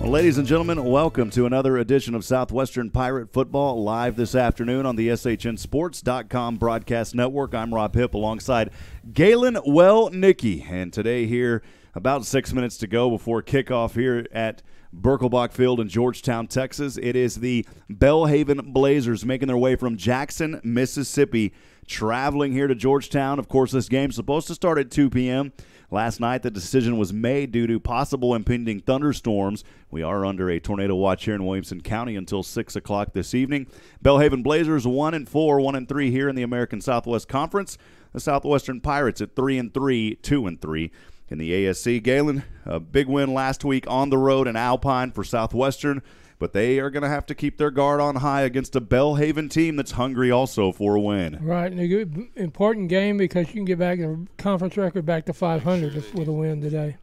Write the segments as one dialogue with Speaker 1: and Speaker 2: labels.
Speaker 1: Ladies and gentlemen, welcome to another edition of Southwestern Pirate Football live this afternoon on the SHNSports.com broadcast network. I'm Rob Hipp alongside Galen Wellnicki, and today here about 6 minutes to go before kickoff here at Birkelbach Field in Georgetown, Texas. It is the Belhaven Blazers making their way from Jackson, Mississippi, traveling here to Georgetown. Of course, this game's supposed to start at 2 p.m. Last night, the decision was made due to possible impending thunderstorms. We are under a tornado watch here in Williamson County until 6 o'clock this evening. Belhaven Blazers 1-4, 1-3 here in the American Southwest Conference. The Southwestern Pirates at 3-3, 2-3 in the ASC. Galen, a big win last week on the road in Alpine for Southwestern, but they are going to have to keep their guard on high against a Belhaven team that's hungry also for a win.
Speaker 2: Right, and a good, important game because you can get back the conference record back to 500 with a win today.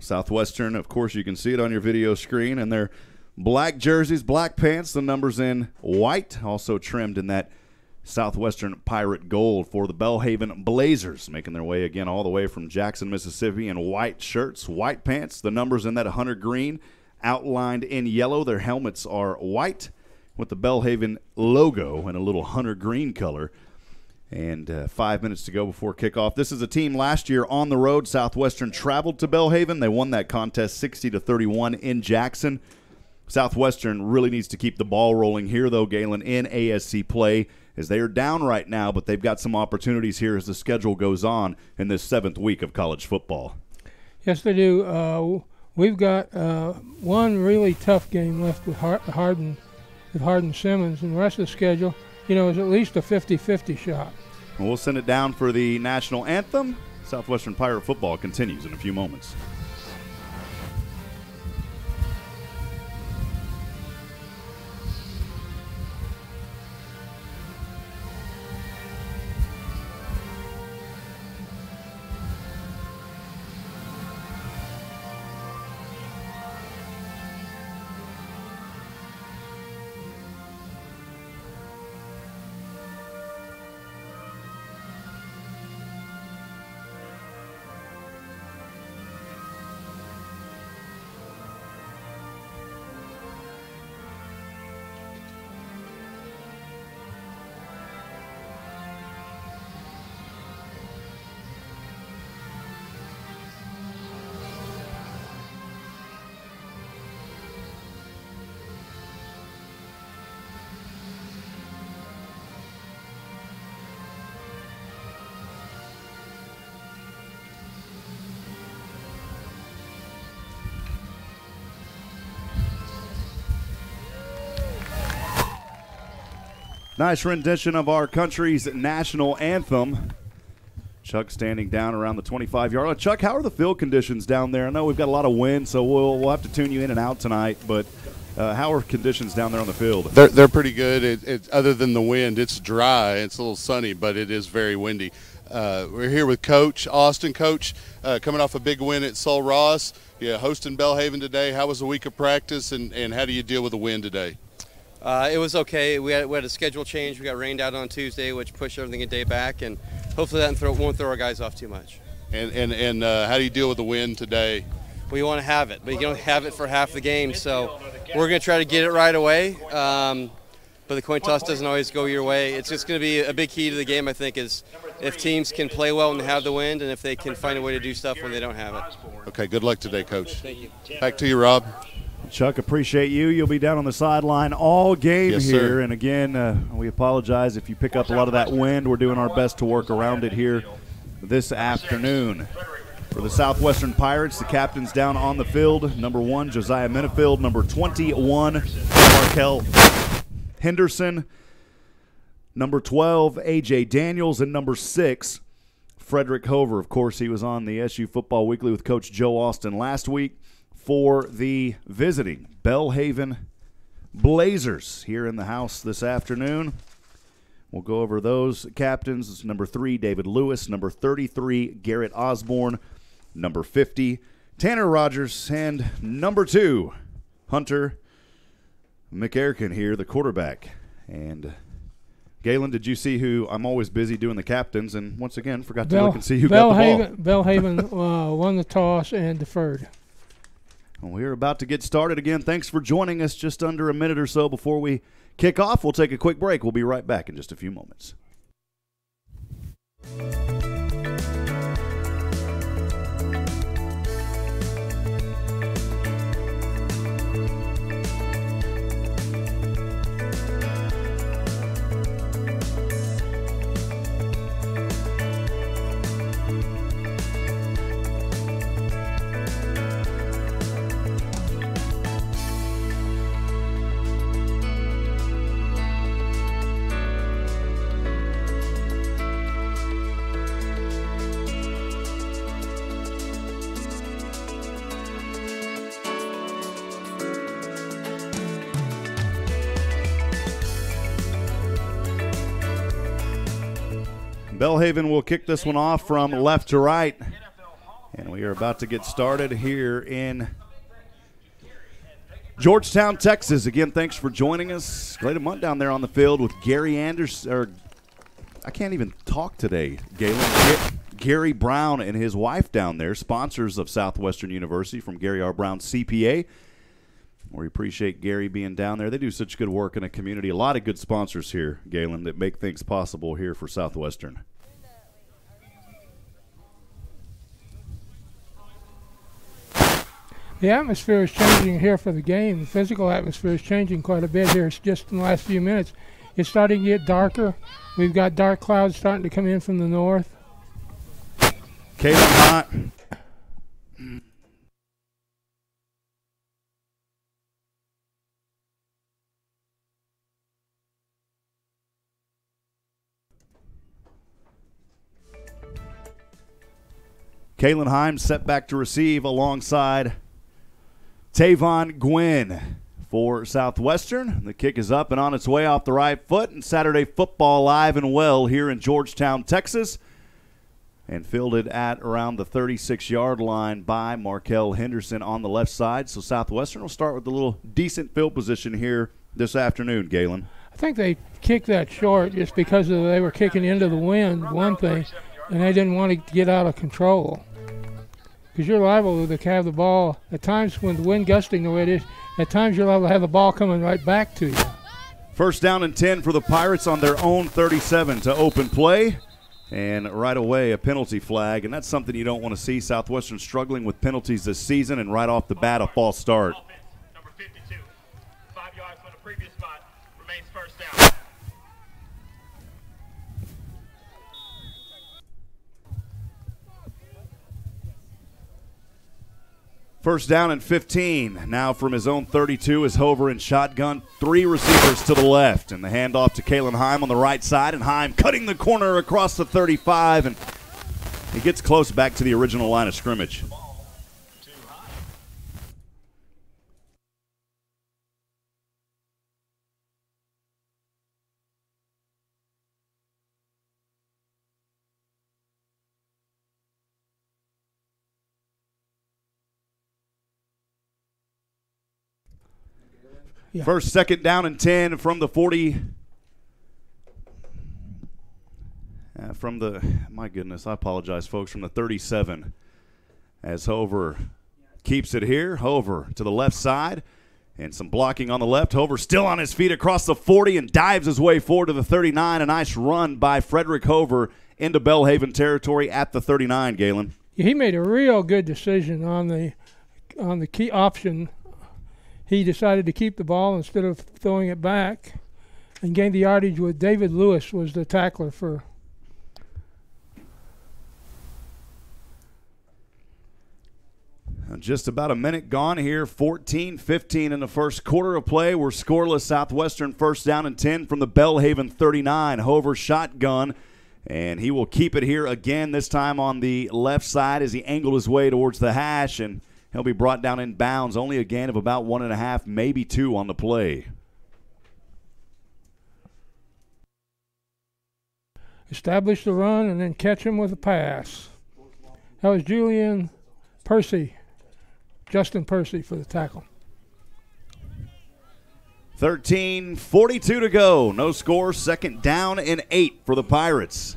Speaker 1: Southwestern, of course, you can see it on your video screen, and their black jerseys, black pants, the numbers in white, also trimmed in that Southwestern Pirate gold for the Belhaven Blazers, making their way again all the way from Jackson, Mississippi, in white shirts, white pants, the numbers in that hunter green, outlined in yellow. Their helmets are white with the Belhaven logo in a little hunter green color. And 5 minutes to go before kickoff. This is a team last year on the road. Southwestern traveled to Belhaven. They won that contest 60-31 in Jackson. Southwestern really needs to keep the ball rolling here, though, Galen, in ASC play, as they are down right now, but they've got some opportunities here as the schedule goes on in this 7th week of college football.
Speaker 2: Yes, they do. We've got one really tough game left with Hardin Simmons, and the rest of the schedule, is at least a 50-50 shot.
Speaker 1: Well, we'll send it down for the national anthem. Southwestern Pirate Football continues in a few moments. Nice rendition of our country's national anthem. Chuck standing down around the 25-yard line. Chuck, how are the field conditions down there? I know we've got a lot of wind, so we'll have to tune you in and out tonight, but how are conditions down there on the field?
Speaker 3: They're pretty good. Other than the wind, it's dry. It's a little sunny, but it is very windy. We're here with Coach Austin. Coach, coming off a big win at Sul Ross. Yeah, hosting Belhaven today. How was the week of practice, and how do you deal with the wind today?
Speaker 4: It was okay. We had a schedule change. We got rained out on Tuesday, which pushed everything a day back, and hopefully that won't throw our guys off too much.
Speaker 3: And how do you deal with the wind today?
Speaker 4: Well, you want to have it, but you don't have it for half the game, so we're going to try to get it right away. But the coin toss doesn't always go your way. It's just going to be a big key to the game, I think, is if teams can play well when they have the wind, and if they can find a way to do stuff when they don't have it.
Speaker 3: Okay, good luck today, Coach.
Speaker 4: Thank you.
Speaker 3: Back to you, Rob.
Speaker 1: Chuck, appreciate you. You'll be down on the sideline all game
Speaker 3: yes,
Speaker 1: here.
Speaker 3: Sir.
Speaker 1: And again, we apologize if you pick up a lot of that wind. We're doing our best to work around it here this afternoon. For the Southwestern Pirates, the captains down on the field. Number 1, Josiah Minifield. Number 21, Markel Henderson. Number 12, A.J. Daniels. And number 6, Frederick Hover. Of course, he was on the SU Football Weekly with Coach Joe Austin last week for the visiting Belhaven Blazers here in the house this afternoon. We'll go over those captains. It's number 3, David Lewis. Number 33, Garrett Osborne. Number 50, Tanner Rogers. And number 2, Hunter McErkin here, the quarterback. And Galen, did you see who? I'm always busy doing the captains, and once again, forgot to look and see who got the ball.
Speaker 2: Belhaven won the toss and deferred.
Speaker 1: We're about to get started again. Thanks for joining us. Just under a minute or so before we kick off, we'll take a quick break. We'll be right back in just a few moments. Belhaven will kick this one off from left to right. And we are about to get started here in Georgetown, Texas. Again, thanks for joining us. Great a month down there on the field with Gary Anderson, or I can't even talk today, Galen. Gary Brown and his wife down there, sponsors of Southwestern University from Gary R. Brown CPA. We appreciate Gary being down there. They do such good work in a community. A lot of good sponsors here, Galen, that make things possible here for Southwestern.
Speaker 2: The atmosphere is changing here for the game. The physical atmosphere is changing quite a bit here. It's just in the last few minutes. It's starting to get darker. We've got dark clouds starting to come in from the north.
Speaker 1: Caleb Hot. Kalen Himes set back to receive alongside Tavon Gwynn for Southwestern. The kick is up and on its way off the right foot. And Saturday football live and well here in Georgetown, Texas. And fielded at around the 36-yard line by Markel Henderson on the left side. So Southwestern will start with a little decent field position here this afternoon, Galen.
Speaker 2: I think they kicked that short just because they were kicking into the wind, one thing, and they didn't want to get out of control. Because you're liable to have the ball, at times when the wind gusting the way it is, at times you're liable to have the ball coming right back to you.
Speaker 1: First down and 10 for the Pirates on their own 37 to open play. And right away, a penalty flag, and that's something you don't want to see. Southwestern struggling with penalties this season, and right off the bat, a false start.
Speaker 5: Number 52, 5 yards from the previous spot, remains first down.
Speaker 1: First down and 15. Now from his own 32 is Hover in shotgun. 3 receivers to the left. And the handoff to Kalen Heim on the right side. And Heim cutting the corner across the 35. And he gets close back to the original line of scrimmage.
Speaker 2: Yeah.
Speaker 1: First, second down and 10 from the 40. My goodness, I apologize, folks, from the 37. As Hover keeps it here. Hover to the left side. And some blocking on the left. Hover still on his feet across the 40 and dives his way forward to the 39. A nice run by Frederick Hover into Belhaven territory at the 39, Galen.
Speaker 2: He made a real good decision on the key option. He decided to keep the ball instead of throwing it back and gained the yardage with David Lewis was the tackler for.
Speaker 1: Just about a minute gone here, 14-15 in the first quarter of play. We're scoreless. Southwestern first down and 10 from the Belhaven 39. Hover shotgun, and he will keep it here again, this time on the left side as he angled his way towards the hash, and he'll be brought down in bounds, only a gain of about 1.5, maybe 2 on the play.
Speaker 2: Establish the run and then catch him with a pass. That was Justin Percy for the tackle.
Speaker 1: 13:42 to go. No score. Second down and 8 for the Pirates.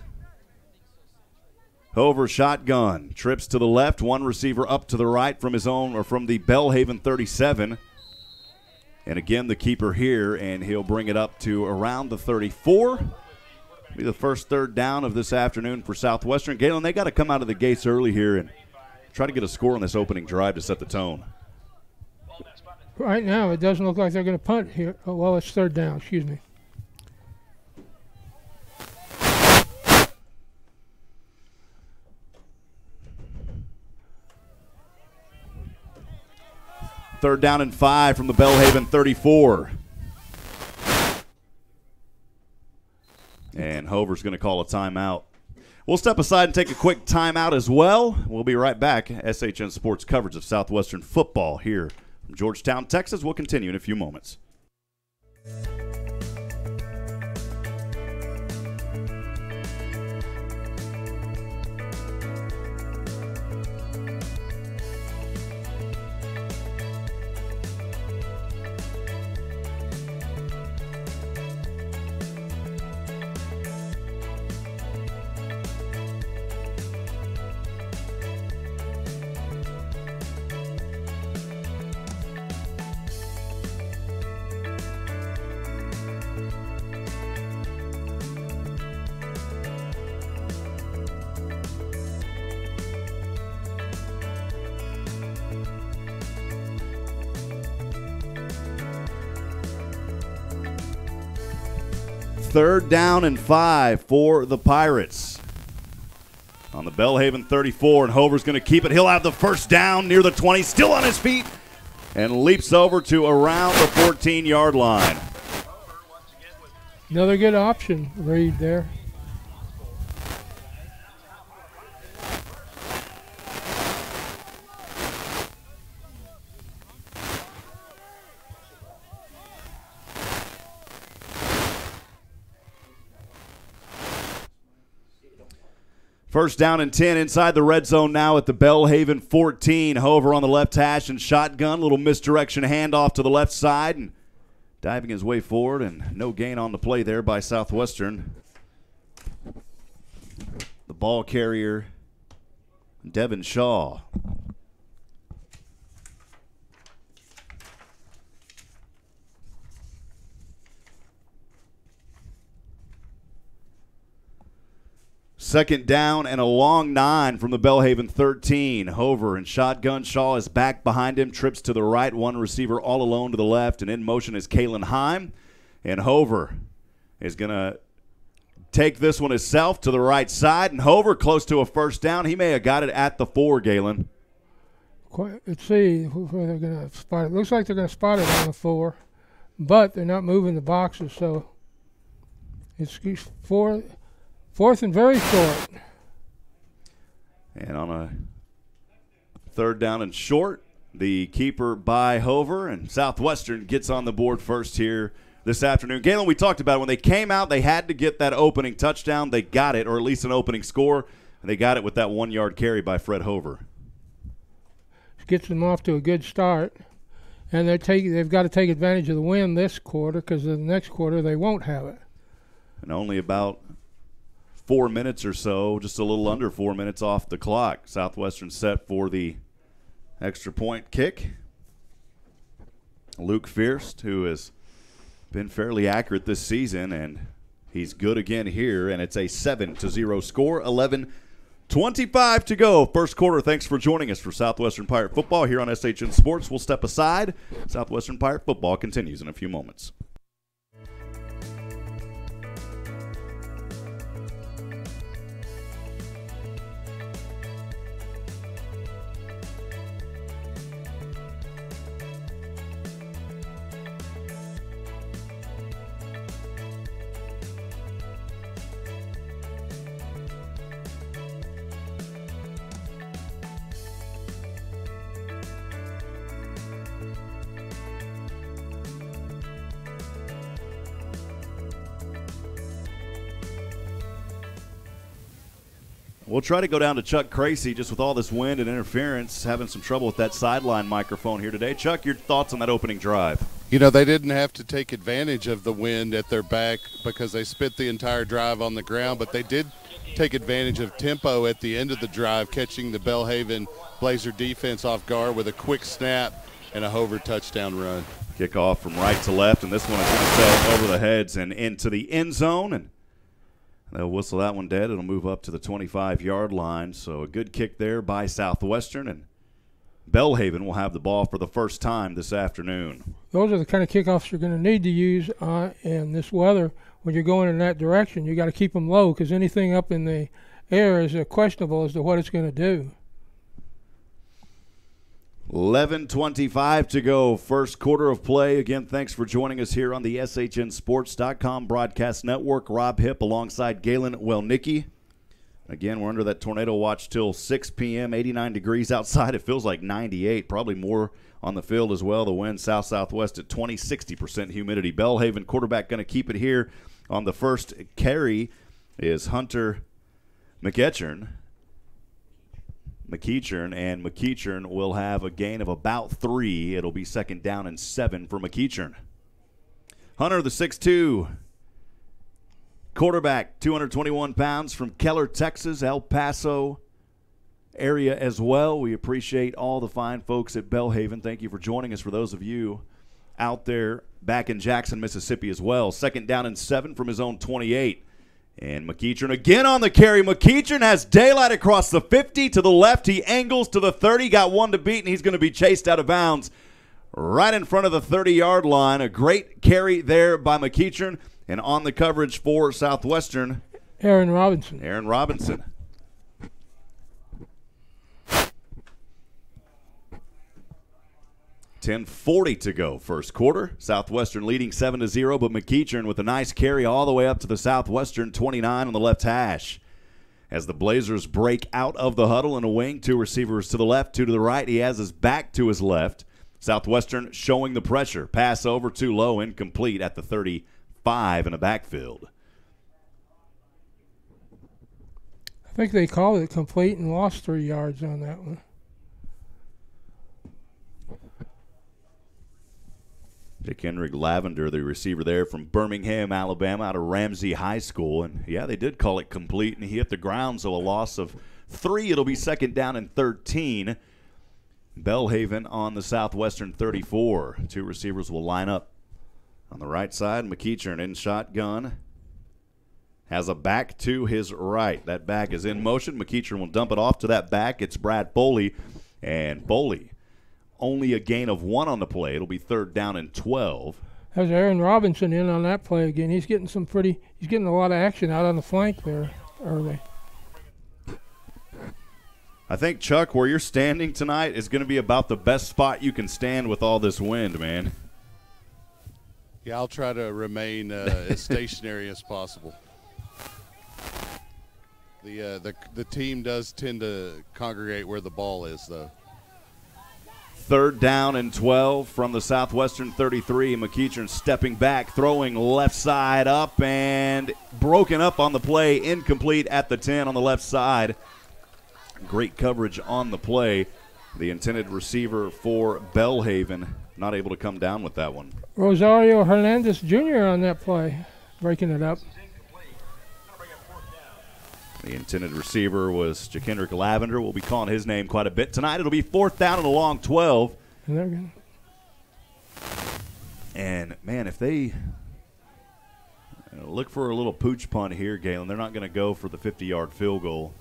Speaker 1: Hover shotgun, trips to the left, one receiver up to the right from his own or from the Belhaven 37. And again, the keeper here, and he'll bring it up to around the 34. Be the first third down of this afternoon for Southwestern. Galen, they got to come out of the gates early here and try to get a score on this opening drive to set the tone.
Speaker 2: Right now, it doesn't look like they're going to punt here. Oh, well, it's third down. Excuse me.
Speaker 1: Third down and 5 from the Belhaven 34. And Hover's going to call a timeout. We'll step aside and take a quick timeout as well. We'll be right back. SHN Sports coverage of Southwestern football here from Georgetown, Texas. We'll continue in a few moments. Third down and 5 for the Pirates. On the Belhaven 34, and Hover's going to keep it. He'll have the first down near the 20, still on his feet, and leaps over to around the 14-yard line.
Speaker 2: Another good option, Reed, there.
Speaker 1: First down and 10 inside the red zone now at the Belhaven 14. Hover on the left hash and shotgun. Little misdirection handoff to the left side and diving his way forward, and no gain on the play there by Southwestern. The ball carrier, Devin Shaw. Second down and a long 9 from the Belhaven 13. Hover and shotgun. Shaw is back behind him, trips to the right, one receiver all alone to the left, and in motion is Kalen Heim. And Hover is going to take this one himself to the right side, and Hover close to a first down. He may have got it at the 4, Galen.
Speaker 2: Let's see where they're going to spot it. Looks like they're going to spot it on the 4, but they're not moving the boxes, so it's 4. Fourth and very short.
Speaker 1: And on a third down and short, the keeper by Hover, and Southwestern gets on the board first here this afternoon. Galen, we talked about it. When they came out, they had to get that opening touchdown. They got it, or at least an opening score, and they got it with that 1-yard carry by Fred Hover.
Speaker 2: Gets them off to a good start, and they've got to take advantage of the win this quarter, because the next quarter they won't have it.
Speaker 1: And only about 4 minutes or so, just a little under 4 minutes off the clock. Southwestern set for the extra point kick. Luke Fierst, who has been fairly accurate this season, and he's good again here, and it's a 7-0 score. 11:25 to go. First quarter. Thanks for joining us for Southwestern Pirate Football here on SHN Sports. We'll step aside. Southwestern Pirate Football continues in a few moments. We'll try to go down to Chuck Cracy, just with all this wind and interference, having some trouble with that sideline microphone here today. Chuck, your thoughts on that opening drive?
Speaker 3: You know, they didn't have to take advantage of the wind at their back because they spent the entire drive on the ground, but they did take advantage of tempo at the end of the drive, catching the Belhaven Blazer defense off guard with a quick snap and a hover touchdown run.
Speaker 1: Kickoff from right to left, and this one is going to sail over the heads and into the end zone, and they'll whistle that one dead. It'll move up to the 25-yard line, so a good kick there by Southwestern, and Belhaven will have the ball for the first time this afternoon.
Speaker 2: Those are the kind of kickoffs you're going to need to use in this weather. When you're going in that direction, you got to keep them low because anything up in the air is questionable as to what it's going to do.
Speaker 1: 11:25 to go, first quarter of play. Again, thanks for joining us here on the SHNSports.com broadcast network. Rob Hipp alongside Galen Wellnicki. Again, we're under that tornado watch till 6 p.m., 89 degrees outside. It feels like 98, probably more on the field as well. The wind south-southwest at 20, 60% humidity. Belhaven quarterback going to keep it here on the first carry is Hunter McEachern, and McEachern will have a gain of about 3. It'll be second down and 7 for McEachern. Hunter, the 6'2", quarterback, 221 pounds, from Keller, Texas, El Paso area as well. We appreciate all the fine folks at Belhaven. Thank you for joining us, for those of you out there back in Jackson, Mississippi as well. Second down and 7 from his own 28. And McEachern again on the carry. McEachern has daylight across the 50 to the left. He angles to the 30, got one to beat, and he's going to be chased out of bounds right in front of the 30-yard line. A great carry there by McEachern. And on the coverage for Southwestern,
Speaker 2: Aaron Robinson.
Speaker 1: 10:40 to go, first quarter. Southwestern leading 7-0, but McEachern with a nice carry all the way up to the Southwestern 29 on the left hash. As the Blazers break out of the huddle in a wing, 2 receivers to the left, 2 to the right. He has his back to his left. Southwestern showing the pressure. Pass over too low, incomplete at the 35 in the backfield.
Speaker 2: I think they called it complete and lost 3 yards on that one.
Speaker 1: Kendrick Lavender, the receiver there from Birmingham, Alabama, out of Ramsey High School. And, yeah, they did call it complete, and he hit the ground, so a loss of 3. It'll be second down and 13. Belhaven on the Southwestern 34. 2 receivers will line up on the right side. McEachern in shotgun. Has a back to his right. That back is in motion. McEachern will dump it off to that back. It's Brad Foley. And Foley, only a gain of 1 on the play. It'll be third down and 12.
Speaker 2: There's Aaron Robinson in on that play again. He's getting a lot of action out on the flank there early.
Speaker 1: I think, Chuck, where you're standing tonight is going to be about the best spot you can stand with all this wind, man.
Speaker 3: Yeah, I'll try to remain as stationary as possible. The team does tend to congregate where the ball is, though.
Speaker 1: Third down and 12 from the Southwestern 33. McEachern stepping back, throwing left side up, and broken up on the play. Incomplete at the 10 on the left side. Great coverage on the play. The intended receiver for Belhaven not able to come down with that one.
Speaker 2: Rosario Hernandez Jr. on that play, breaking it up.
Speaker 1: The intended receiver was Kendrick Lavender. We'll be calling his name quite a bit tonight. It'll be fourth down and a long 12. And, man, if they look for a little pooch punt here, Galen, they're not going to go for the 50-yard field goal.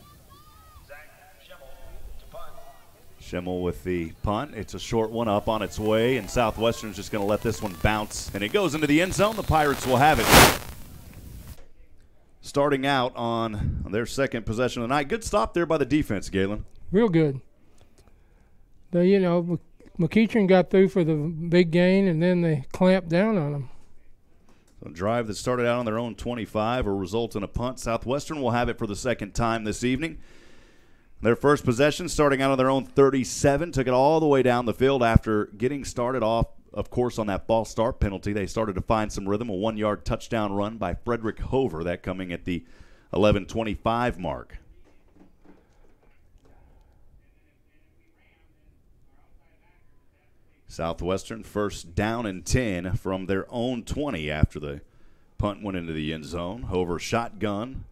Speaker 1: Schimmel with the punt. It's a short one up on its way, and Southwestern's just going to let this one bounce. And it goes into the end zone. The Pirates will have it. Starting out on their second possession of the night. Good stop there by the defense, Galen.
Speaker 2: Real good. McEachern got through for the big gain, and then they clamped down on him.
Speaker 1: So a drive that started out on their own 25 will result in a punt. Southwestern will have it for the second time this evening. Their first possession, starting out on their own 37, took it all the way down the field after getting started off, of course, on that false start penalty. They started to find some rhythm, a 1-yard touchdown run by Frederick Hover, that coming at the 11:25 mark. Southwestern first down and 10 from their own 20 after the punt went into the end zone. Hover shotgun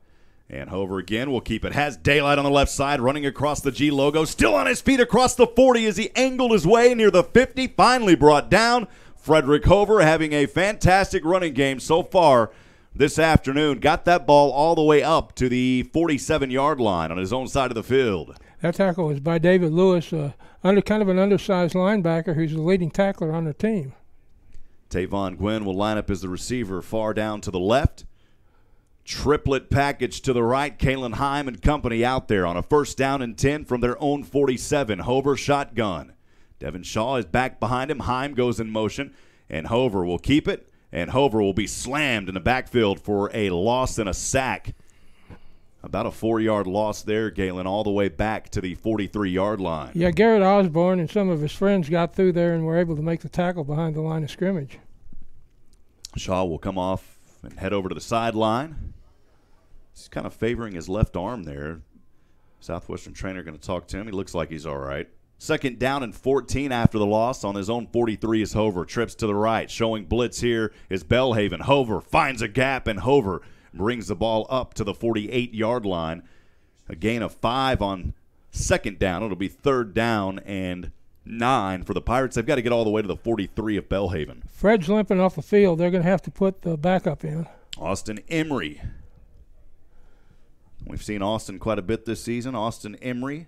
Speaker 1: And Hover again will keep it. Has daylight on the left side, running across the G logo. Still on his feet across the 40 as he angled his way near the 50. Finally brought down. Frederick Hover having a fantastic running game so far this afternoon. Got that ball all the way up to the 47-yard line on his own side of the field.
Speaker 2: That tackle was by David Lewis, kind of an undersized linebacker who's the leading tackler on the team.
Speaker 1: Tavon Gwynn will line up as the receiver far down to the left. Triplet package to the right. Kalen Heim and company out there on a 1st down and 10 from their own 47. Hover shotgun. Devin Shaw is back behind him. Heim goes in motion, and Hover will keep it, and Hover will be slammed in the backfield for a loss and a sack. About a 4-yard loss there, Galen, all the way back to the 43-yard line.
Speaker 2: Yeah, Garrett Osborne and some of his friends got through there and were able to make the tackle behind the line of scrimmage.
Speaker 1: Shaw will come off and head over to the sideline. He's kind of favoring his left arm there. Southwestern trainer going to talk to him. He looks like he's all right. 2nd down and 14 after the loss on his own 43 is Hover. Trips to the right. Showing blitz here is Belhaven. Hover finds a gap, and Hover brings the ball up to the 48-yard line. A gain of 5 on 2nd down. It'll be 3rd down and 9 for the Pirates. They've got to get all the way to the 43 of Belhaven.
Speaker 2: Fred's limping off the field. They're going to have to put the backup in.
Speaker 1: Austin Emery. We've seen Austin quite a bit this season. Austin Emery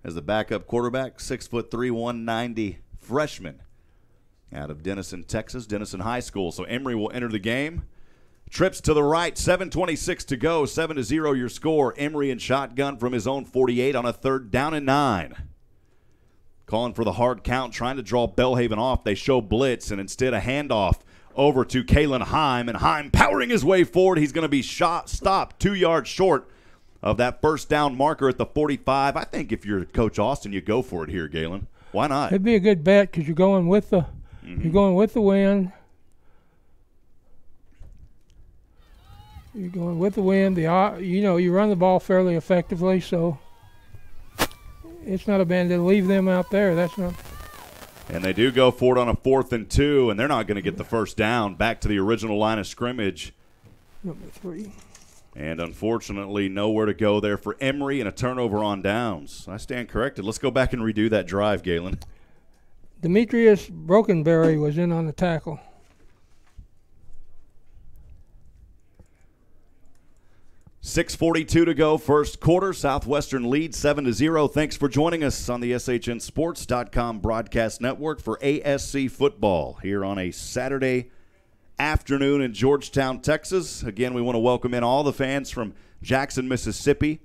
Speaker 1: as the backup quarterback, 6'3", 190 freshman out of Denison, Texas, Denison High School. So Emery will enter the game. Trips to the right, 7:26 to go, 7-0 your score. Emery in shotgun from his own 48 on a 3rd down and 9. Calling for the hard count, trying to draw Belhaven off. They show blitz, and instead a handoff over to Kalen Heim, and Heim powering his way forward. He's going to be stopped 2 yards short of that 1st down marker at the 45. I think if you're Coach Austin, you go for it here, Galen. Why not?
Speaker 2: It'd be a good bet because you're going with the you're going with the wind. You're going with the wind. You run the ball fairly effectively, so it's not a bad to leave them out there. That's not.
Speaker 1: And they do go for it on a 4th and 2, and they're not going to get the 1st down. Back to the original line of scrimmage.
Speaker 2: Number 3.
Speaker 1: And unfortunately, nowhere to go there for Emery and a turnover on downs. I stand corrected. Let's go back and redo that drive, Galen.
Speaker 2: Demetrius Brokenberry was in on the tackle.
Speaker 1: .6:42 to go, 1st quarter. Southwestern leads 7-0. Thanks for joining us on the SHNSports.com broadcast network for ASC Football here on a Saturday afternoon in Georgetown, Texas. Again, we want to welcome in all the fans from Jackson, Mississippi.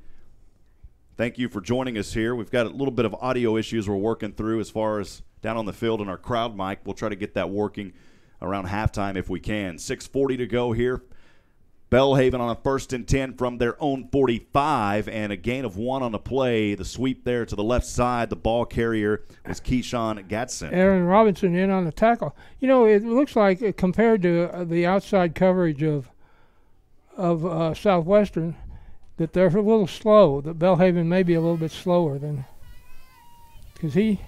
Speaker 1: Thank you for joining us here. We've got a little bit of audio issues we're working through as far as down on the field in our crowd mic. We'll try to get that working around halftime if we can. 6:40 to go here. Belhaven on a 1st and 10 from their own 45, and a gain of 1 on the play. The sweep there to the left side. The ball carrier was Keyshawn Gatson.
Speaker 2: Aaron Robinson in on the tackle. It looks like compared to the outside coverage of Southwestern that they're a little slow. That Belhaven may be a little bit slower than because he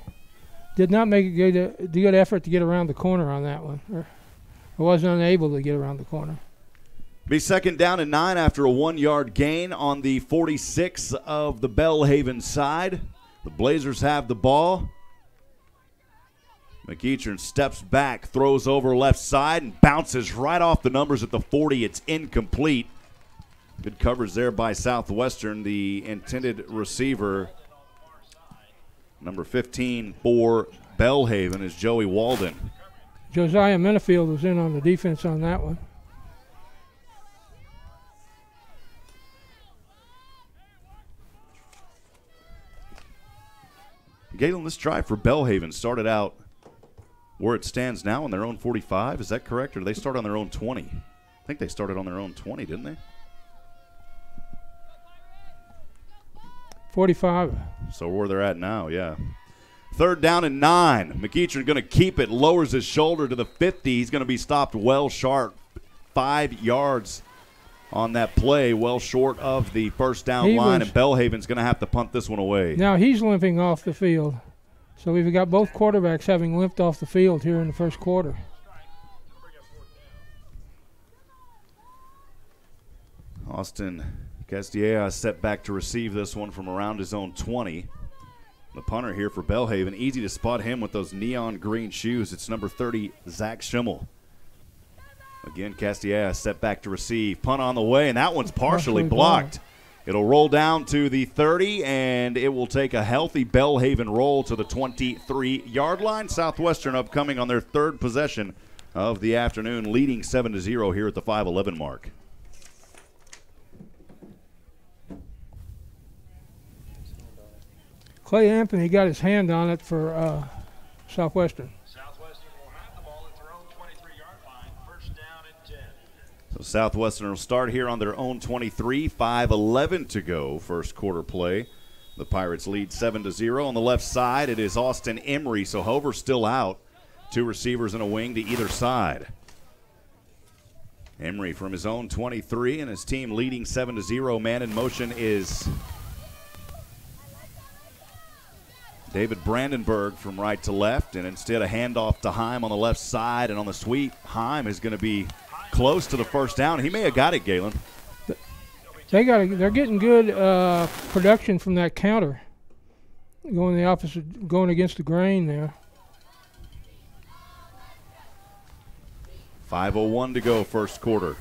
Speaker 2: did not make a good effort to get around the corner on that one, or was unable to get around the corner.
Speaker 1: Be 2nd down and 9 after a 1-yard gain on the 46 of the Belhaven side. The Blazers have the ball. McEachern steps back, throws over left side, and bounces right off the numbers at the 40. It's incomplete. Good coverage there by Southwestern. The intended receiver, number 15 for Belhaven, is Joey Walden.
Speaker 2: Josiah Minifield was in on the defense on that one.
Speaker 1: Galen, this drive for Belhaven started out where it stands now on their own 45. Is that correct, or did they start on their own 20? I think they started on their own 20, didn't they?
Speaker 2: 45.
Speaker 1: So where they're at now, yeah. 3rd down and 9. McEachern going to keep it, lowers his shoulder to the 50. He's going to be stopped well sharp, 5 yards on that play, well short of the 1st down line, and Belhaven's going to have to punt this one away.
Speaker 2: Now he's limping off the field. So we've got both quarterbacks having limped off the field here in the 1st quarter.
Speaker 1: Austin Castilla set back to receive this one from around his own 20. The punter here for Belhaven, easy to spot him with those neon green shoes. It's number 30, Zach Schimmel. Again, Castilla set back to receive. Punt on the way, and that one's partially blocked. It'll roll down to the 30, and it will take a healthy Belhaven roll to the 23-yard line. Southwestern upcoming on their third possession of the afternoon, leading 7-0 here at the 5:11 mark.
Speaker 2: Clay Anthony got his hand on it for Southwestern.
Speaker 5: Southwestern will have the ball at their own 23-yard line. First down and 10.
Speaker 1: So Southwestern will start here on their own 23, 5:11 to go, first quarter play. The Pirates lead 7-0. On the left side, it is Austin Emery, so Hover's still out. Two receivers and a wing to either side. Emery from his own 23, and his team leading 7-0. Man in motion is David Brandenburg from right to left, and instead a handoff to Hipp on the left side, and on the sweep, Hipp is going to be close to the first down. He may have got it, Galen.
Speaker 2: They're getting good production from that counter, going the opposite, going against the grain there.
Speaker 1: 5:01 to go, first quarter.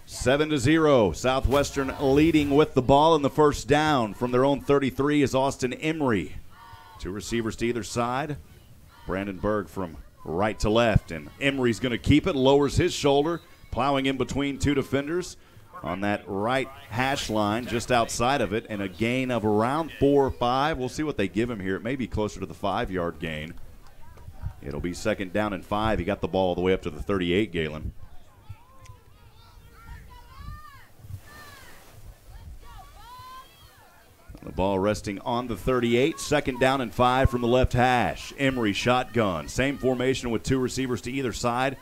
Speaker 1: 7-0. Southwestern leading with the ball, in the first down from their own 33 is Austin Emery. Two receivers to either side. Brandenburg from right to left, and Emery's going to keep it, lowers his shoulder, plowing in between two defenders on that right hash line, just outside of it, and a gain of around 4 or 5. We'll see what they give him here. It may be closer to the 5-yard gain. It'll be second down and 5. He got the ball all the way up to the 38, Galen. The ball resting on the 38. Second down and 5 from the left hash. Emery shotgun. Same formation with two receivers to either side.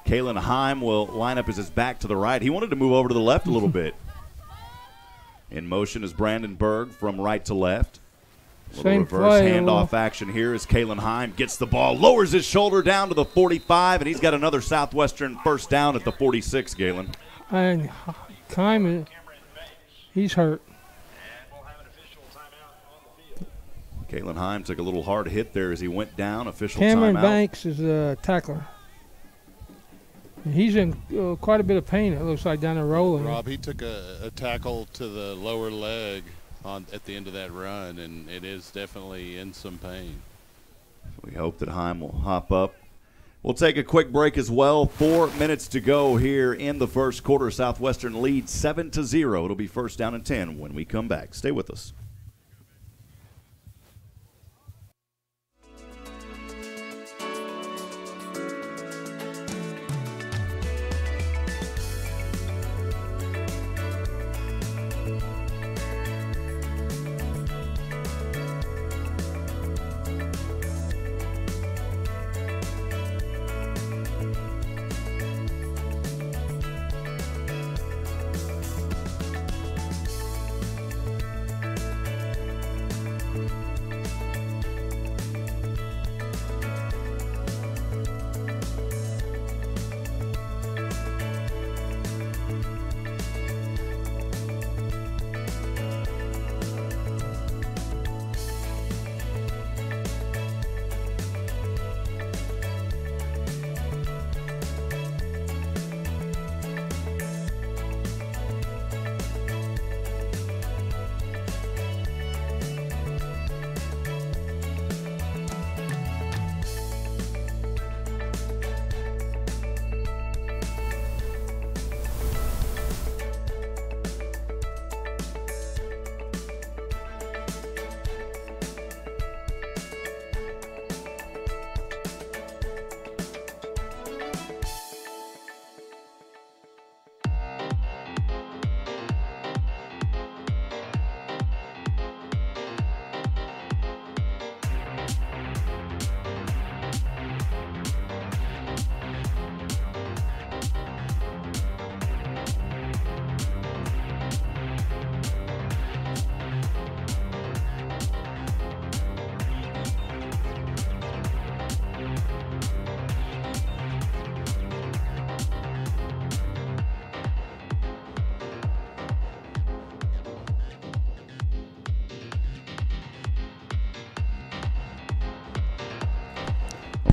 Speaker 1: Kalen Hipp will line up as his back to the right. He wanted to move over to the left a little bit. In motion is Brandenburg from right to left. A little reverse handoff action here as Kalen Hipp gets the ball, lowers his shoulder down to the 45, and he's got another Southwestern first down at the 46, Galen.
Speaker 2: And Hipp, he's hurt.
Speaker 1: Kalen Hipp took a little hard hit there as he went down. Official
Speaker 2: Cameron
Speaker 1: timeout.
Speaker 2: Banks is a tackler. He's in quite a bit of pain, it looks like, down there rolling.
Speaker 3: Rob, he took a tackle to the lower leg at the end of that run, and it is definitely in some pain.
Speaker 1: We hope that Hipp will hop up. We'll take a quick break as well. 4 minutes to go here in the first quarter. Southwestern leads 7-0. It'll be first down and 10 when we come back. Stay with us.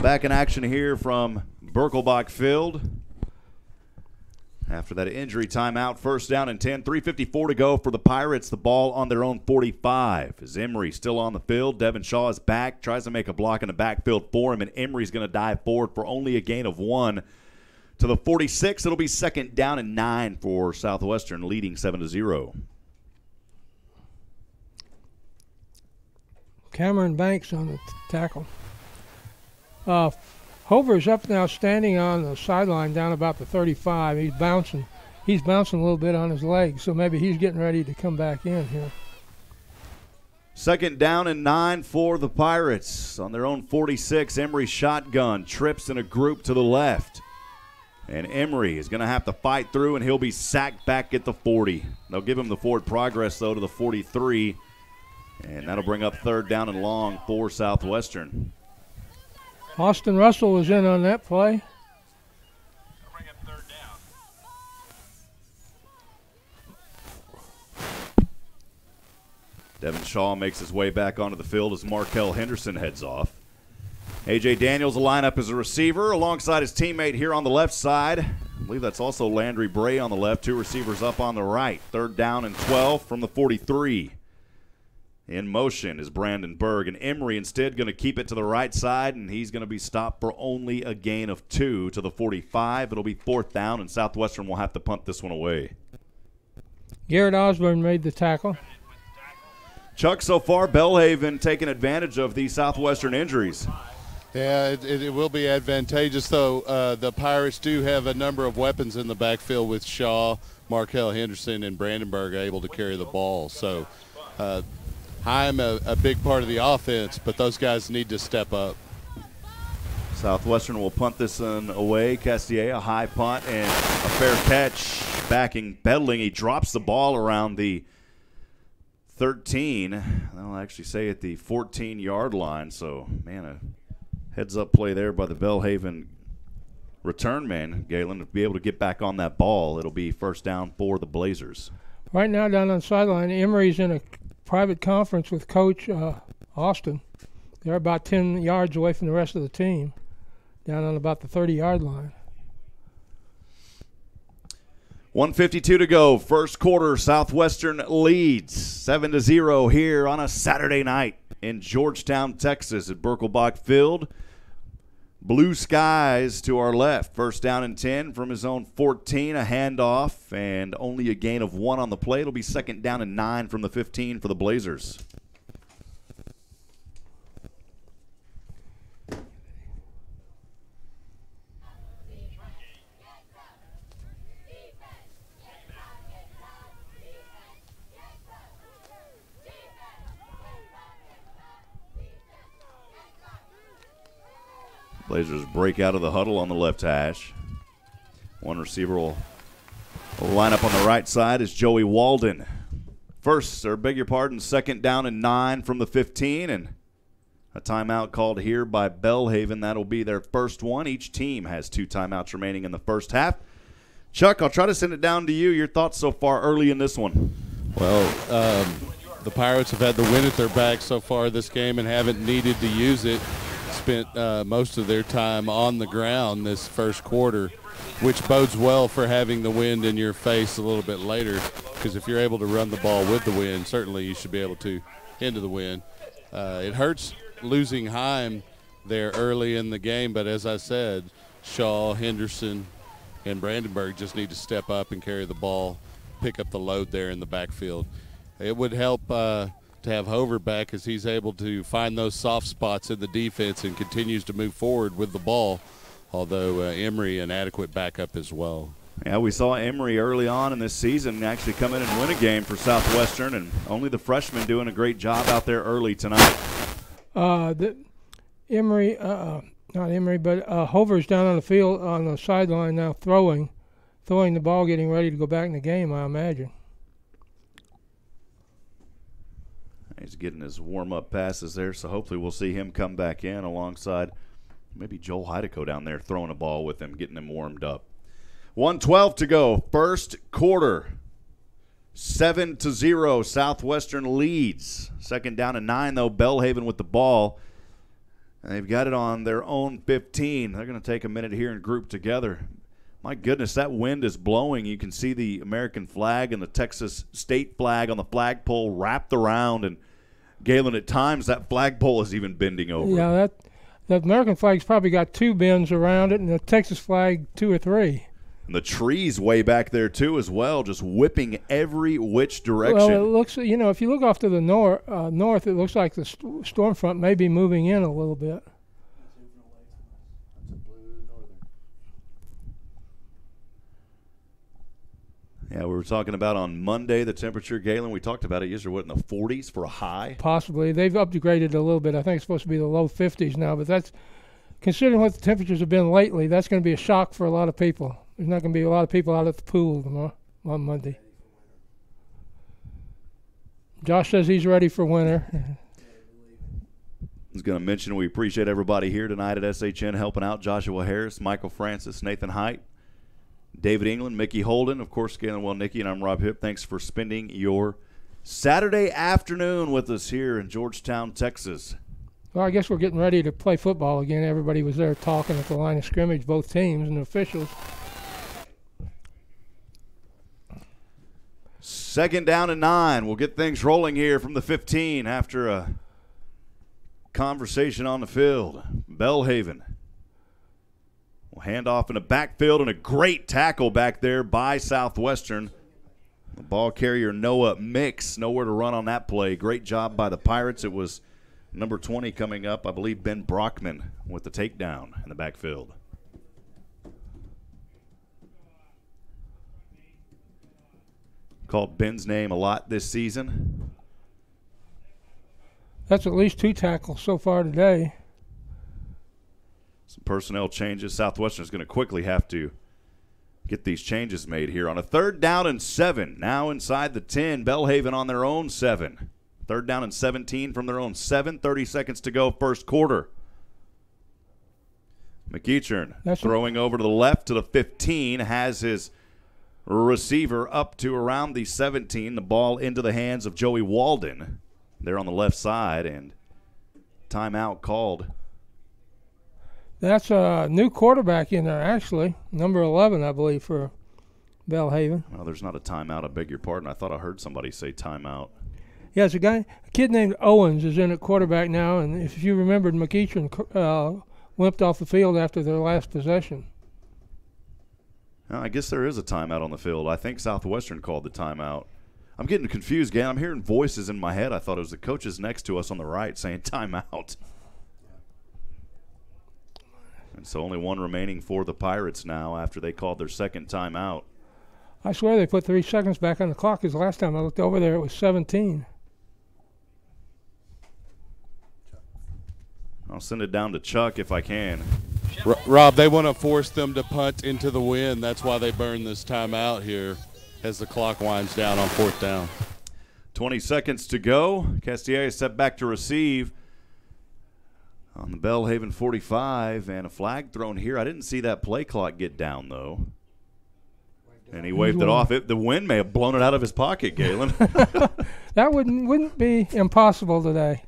Speaker 1: back in action here from Birkelbach Field. After that injury timeout, first down and 10, 3:54 to go for the Pirates. The ball on their own 45. As Emery still on the field, Devin Shaw is back, tries to make a block in the backfield for him, and Emery's going to dive forward for only a gain of 1 to the 46. It'll be second down and 9 for Southwestern, leading 7-0.
Speaker 2: Cameron Banks on the tackle. Hover's up now, standing on the sideline down about the 35. He's bouncing a little bit on his leg, so maybe he's getting ready to come back in here.
Speaker 1: Second down and 9 for the Pirates. On their own 46, Emery shotgun, trips in a group to the left. And Emery is going to have to fight through, and he'll be sacked back at the 40. They'll give him the forward progress, though, to the 43. And that'll bring up third down and long for Southwestern.
Speaker 2: Austin Russell was in on that play.
Speaker 5: Bring up third down.
Speaker 1: Devin Shaw makes his way back onto the field as Markel Henderson heads off. A.J. Daniels will line up as a receiver alongside his teammate here on the left side. I believe that's also Landry Bray on the left. Two receivers up on the right. Third down and 12 from the 43. In motion is Brandon Berg, and Emery instead going to keep it to the right side, and he's going to be stopped for only a gain of 2 to the 45. It'll be fourth down, and Southwestern will have to punt this one away.
Speaker 2: Garrett Osborne made the tackle.
Speaker 1: Chuck, so far, Belhaven taking advantage of the Southwestern injuries.
Speaker 3: Yeah, it will be advantageous, though. The Pirates do have a number of weapons in the backfield with Shaw, Markel Henderson, and Brandenburg able to carry the ball. So I'm a big part of the offense, but those guys need to step up.
Speaker 1: Southwestern will punt this one away. Castier, a high punt and a fair catch. Backing Bedling, he drops the ball around the 13. I'll actually say at the 14-yard line. So, man, a heads-up play there by the Belhaven return man, Galen, to be able to get back on that ball. It'll be first down for the Blazers.
Speaker 2: Right now down on the sideline, Emery's in a private conference with Coach Austin. They're about 10 yards away from the rest of the team, down on about the 30-yard line.
Speaker 1: 1:52 to go. First quarter, Southwestern leads 7-0 here on a Saturday night in Georgetown, Texas at Birkelbach Field. Blue skies to our left. First down and 10 from his own 14, a handoff, and only a gain of 1 on the play. It'll be second down and 9 from the 15 for the Blazers. Blazers break out of the huddle on the left hash. One receiver will line up on the right side is Joey Walden. Second down and 9 from the 15, and a timeout called here by Belhaven. That'll be their first one. Each team has 2 timeouts remaining in the first half. Chuck, I'll try to send it down to you. Your thoughts so far early in this one?
Speaker 3: Well, the Pirates have had the wind at their back so far this game and haven't needed to use it. Spent most of their time on the ground this first quarter, which bodes well for having the wind in your face a little bit later, because if you're able to run the ball with the wind, certainly you should be able to into the wind. It hurts losing Hipp there early in the game, but as I said, Shaw, Henderson, and Brandenburg just need to step up and carry the ball, pick up the load there in the backfield. It would help to have Hover back, as he's able to find those soft spots in the defense and continues to move forward with the ball, although Emery an adequate backup as well.
Speaker 1: Yeah, we saw Emery early on in this season actually come in and win a game for Southwestern, and only the freshman doing a great job out there early tonight.
Speaker 2: Not Emery, but Hover's down on the field on the sideline now throwing the ball, getting ready to go back in the game, I imagine.
Speaker 1: He's getting his warm-up passes there, so hopefully we'll see him come back in alongside maybe Joel Heideco down there throwing a ball with him, getting him warmed up. 1:12 to go, first quarter. 7-0, Southwestern leads. Second down and 9, though, Belhaven with the ball. And they've got it on their own 15. They're going to take a minute here and group together. My goodness, that wind is blowing. You can see the American flag and the Texas state flag on the flagpole wrapped around. And, Galen, at times that flagpole is even bending over.
Speaker 2: Yeah, the American flag's probably got 2 bends around it, and the Texas flag 2 or 3.
Speaker 1: And the trees way back there, too, as well, just whipping every which direction.
Speaker 2: Well, it looks, if you look off to the north, it looks like the storm front may be moving in a little bit.
Speaker 1: Yeah, we were talking about on Monday the temperature, Galen. We talked about it yesterday, what, in the 40s for a high?
Speaker 2: Possibly. They've upgraded a little bit. I think it's supposed to be the low 50s now, but that's, considering what the temperatures have been lately, that's going to be a shock for a lot of people. There's not going to be a lot of people out at the pool tomorrow, on Monday. Josh says he's ready for winter.
Speaker 1: I was going to mention we appreciate everybody here tonight at SHN helping out. Joshua Harris, Michael Francis, Nathan Height, David England, Mickey Holden, of course, Galen Wellnicki, and I'm Rob Hipp. Thanks for spending your Saturday afternoon with us here in Georgetown, Texas.
Speaker 2: Well, I guess we're getting ready to play football again. Everybody was there talking at the line of scrimmage, both teams and the officials.
Speaker 1: 2nd down and 9. We'll get things rolling here from the 15 after a conversation on the field. Belhaven will hand off in the backfield, and a great tackle back there by Southwestern. The ball carrier Noah Mix, nowhere to run on that play. Great job by the Pirates. It was number 20 coming up, I believe Ben Brockman with the takedown in the backfield. Called Ben's name a lot this season.
Speaker 2: That's at least 2 tackles so far today.
Speaker 1: Some personnel changes. Southwestern is going to quickly have to get these changes made here on a 3rd down and 7. Now inside the 10, Belhaven on their own 7. 3rd down and 17 from their own 7. 30 seconds to go, first quarter. McEachern throwing over to the left to the 15, has his receiver up to around the 17. The ball into the hands of Joey Walden there on the left side, and timeout called.
Speaker 2: That's a new quarterback in there, actually. Number 11, I believe, for Belhaven.
Speaker 1: Well, there's not a timeout. I beg your pardon. I thought I heard somebody say timeout.
Speaker 2: Yeah, it's a kid named Owens is in at quarterback now, and if you remembered, McEachern limped off the field after their last possession.
Speaker 1: I guess there is a timeout on the field. I think Southwestern called the timeout. I'm getting confused, Galen. I'm hearing voices in my head. I thought it was the coaches next to us on the right saying timeout. And so only one remaining for the Pirates now after they called their 2nd timeout.
Speaker 2: I swear they put 3 seconds back on the clock, because last time I looked over there it was 17.
Speaker 1: I'll send it down to Chuck if I can.
Speaker 3: Rob, they want to force them to punt into the wind. That's why they burn this timeout here as the clock winds down on 4th down.
Speaker 1: 20 seconds to go. Castier step back to receive on the Belhaven 45, and a flag thrown here. I didn't see that play clock get down, though. And he waved it off. The wind may have blown it out of his pocket, Galen.
Speaker 2: That wouldn't be impossible today.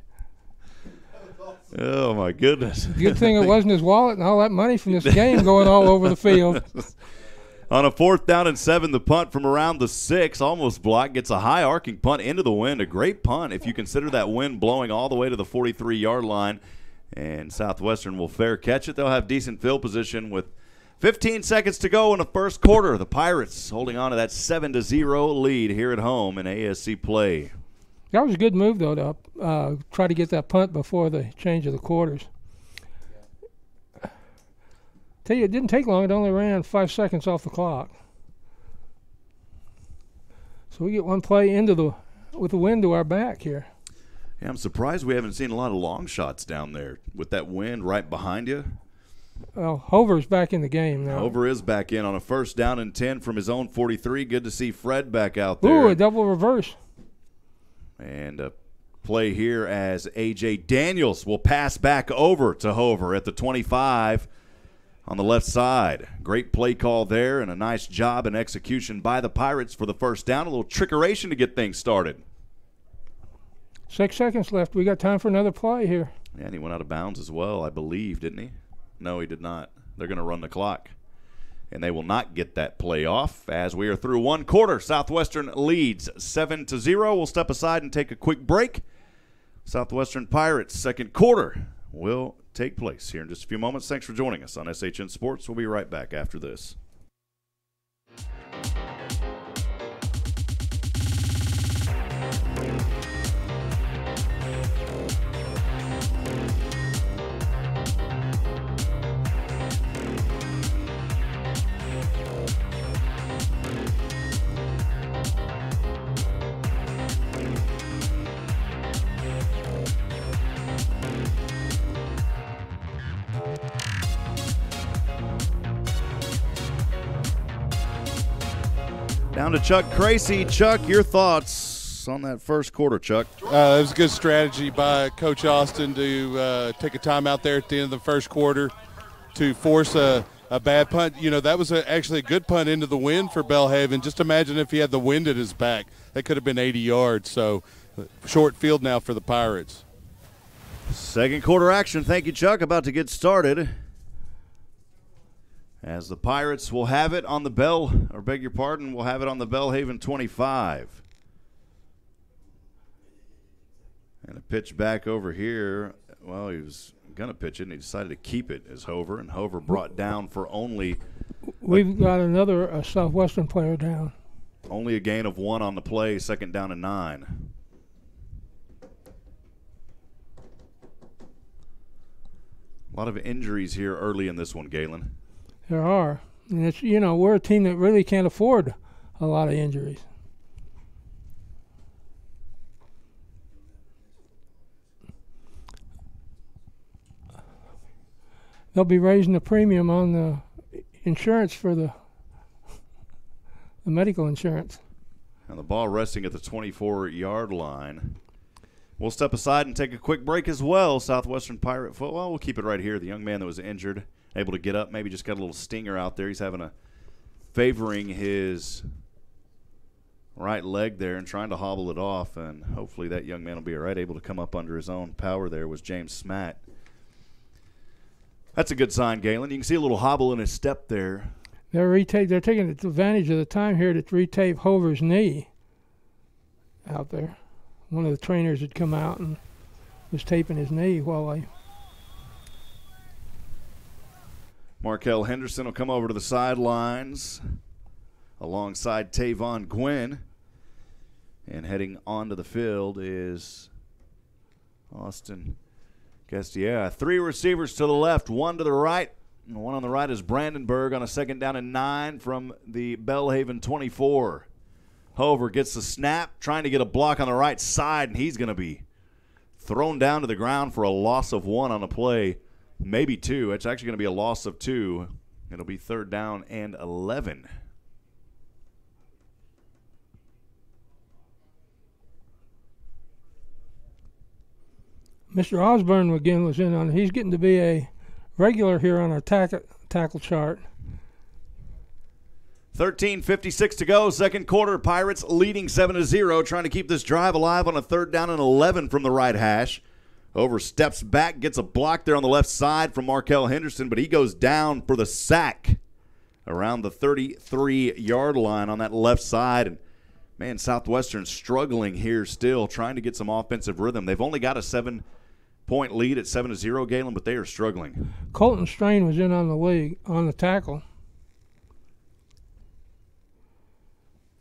Speaker 1: Oh, my goodness.
Speaker 2: Good thing it wasn't his wallet and all that money from this game going all over the field.
Speaker 1: On a 4th down and 7, the punt from around the 6, almost blocked, gets a high arcing punt into the wind. A great punt if you consider that wind blowing all the way to the 43-yard line. And Southwestern will fair catch it. They'll have decent field position with 15 seconds to go in the first quarter. The Pirates holding on to that 7-0 lead here at home in ASC play.
Speaker 2: That was a good move, though, to try to get that punt before the change of the quarters. Tell you, it didn't take long. It only ran 5 seconds off the clock. So we get one play with the wind to our back here.
Speaker 1: Yeah, I'm surprised we haven't seen a lot of long shots down there with that wind right behind you.
Speaker 2: Well, Hover's back in the game now.
Speaker 1: Hover is back in on a 1st down and 10 from his own 43. Good to see Fred back out there.
Speaker 2: Ooh, a double reverse.
Speaker 1: And a play here as A.J. Daniels will pass back over to Hover at the 25 on the left side. Great play call there and a nice job and execution by the Pirates for the 1st down. A little trickeration to get things started.
Speaker 2: 6 seconds left. We got time for another play here.
Speaker 1: Yeah, and he went out of bounds as well, I believe, didn't he? No, he did not. They're going to run the clock. And they will not get that play off as we are through one quarter. Southwestern leads 7-0. We'll step aside and take a quick break. Southwestern Pirates' second quarter will take place here in just a few moments. Thanks for joining us on SHN Sports. We'll be right back after this. Down to Chuck Cracy. Chuck, your thoughts on that first quarter, Chuck?
Speaker 3: It was a good strategy by Coach Austin to take a timeout there at the end of the first quarter to force a bad punt. You know, that was actually a good punt into the wind for Belhaven. Just imagine if he had the wind at his back. That could have been 80 yards. So short field now for the Pirates.
Speaker 1: Second quarter action. Thank you, Chuck. About to get started. As the Pirates will have it on the we'll have it on the Belhaven 25. And a pitch back over here. Well, he was going to pitch it, and he decided to keep it as Hover, and Hover brought down for only.
Speaker 2: We've got another Southwestern player down.
Speaker 1: Only a gain of 1 on the play, second down and 9. A lot of injuries here early in this one, Galen.
Speaker 2: There are. And it's, you know, we're a team that really can't afford a lot of injuries. They'll be raising the premium on the insurance for the medical insurance.
Speaker 1: And the ball resting at the 24-yard line. We'll step aside and take a quick break as well. Southwestern Pirate football. We'll keep it right here. The young man that was injured, able to get up, maybe just got a little stinger out there. He's favoring his right leg there and trying to hobble it off, and hopefully that young man will be all right, able to come up under his own power there was James Smatt. That's a good sign, Galen. You can see a little hobble in his step there.
Speaker 2: They're taking advantage of the time here to retape Hover's knee out there. One of the trainers had come out and was taping his knee while
Speaker 1: Markel Henderson will come over to the sidelines alongside Tavon Gwynn. And heading onto the field is Austin Guestier. 3 receivers to the left, 1 to the right. And 1 on the right is Brandenburg on a second down and 9 from the Belhaven 24. Hover gets the snap, trying to get a block on the right side, and he's going to be thrown down to the ground for a loss of 1 on a play. Maybe 2. It's actually going to be a loss of 2. It'll be 3rd down and 11.
Speaker 2: Mr. Osborne again was in on. He's getting to be a regular here on our tackle chart.
Speaker 1: 13:56 to go, second quarter. Pirates leading 7-0, trying to keep this drive alive on a 3rd down and 11 from the right hash. Over steps back, gets a block there on the left side from Markel Henderson, but he goes down for the sack around the 33-yard line on that left side. And man, Southwestern struggling here still, trying to get some offensive rhythm. They've only got a 7-point lead at 7-0, Galen, but they are struggling.
Speaker 2: Colton Strain was in on the tackle.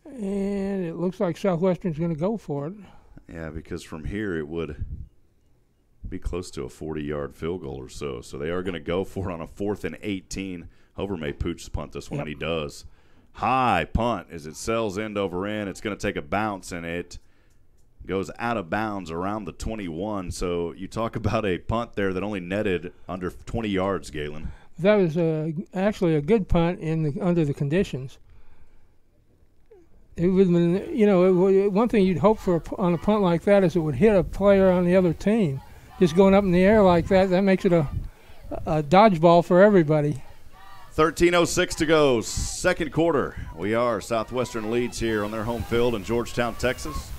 Speaker 2: And it looks like Southwestern's going to go for it.
Speaker 1: Yeah, because from here it would be close to a 40-yard field goal or so. So they are going to go for it on a 4th and 18. Hover may pooch punt this one, and he does. High punt as it sails end over end. It's going to take a bounce, and it goes out of bounds around the 21. So you talk about a punt there that only netted under 20 yards, Galen.
Speaker 2: That was actually a good punt under the conditions. It would have been, you know, one thing you'd hope for on a punt like that is it would hit a player on the other team. Just going up in the air like that makes it a dodgeball for everybody.
Speaker 1: 13:06 to go, second quarter. We are Southwestern leads here on their home field in Georgetown, Texas.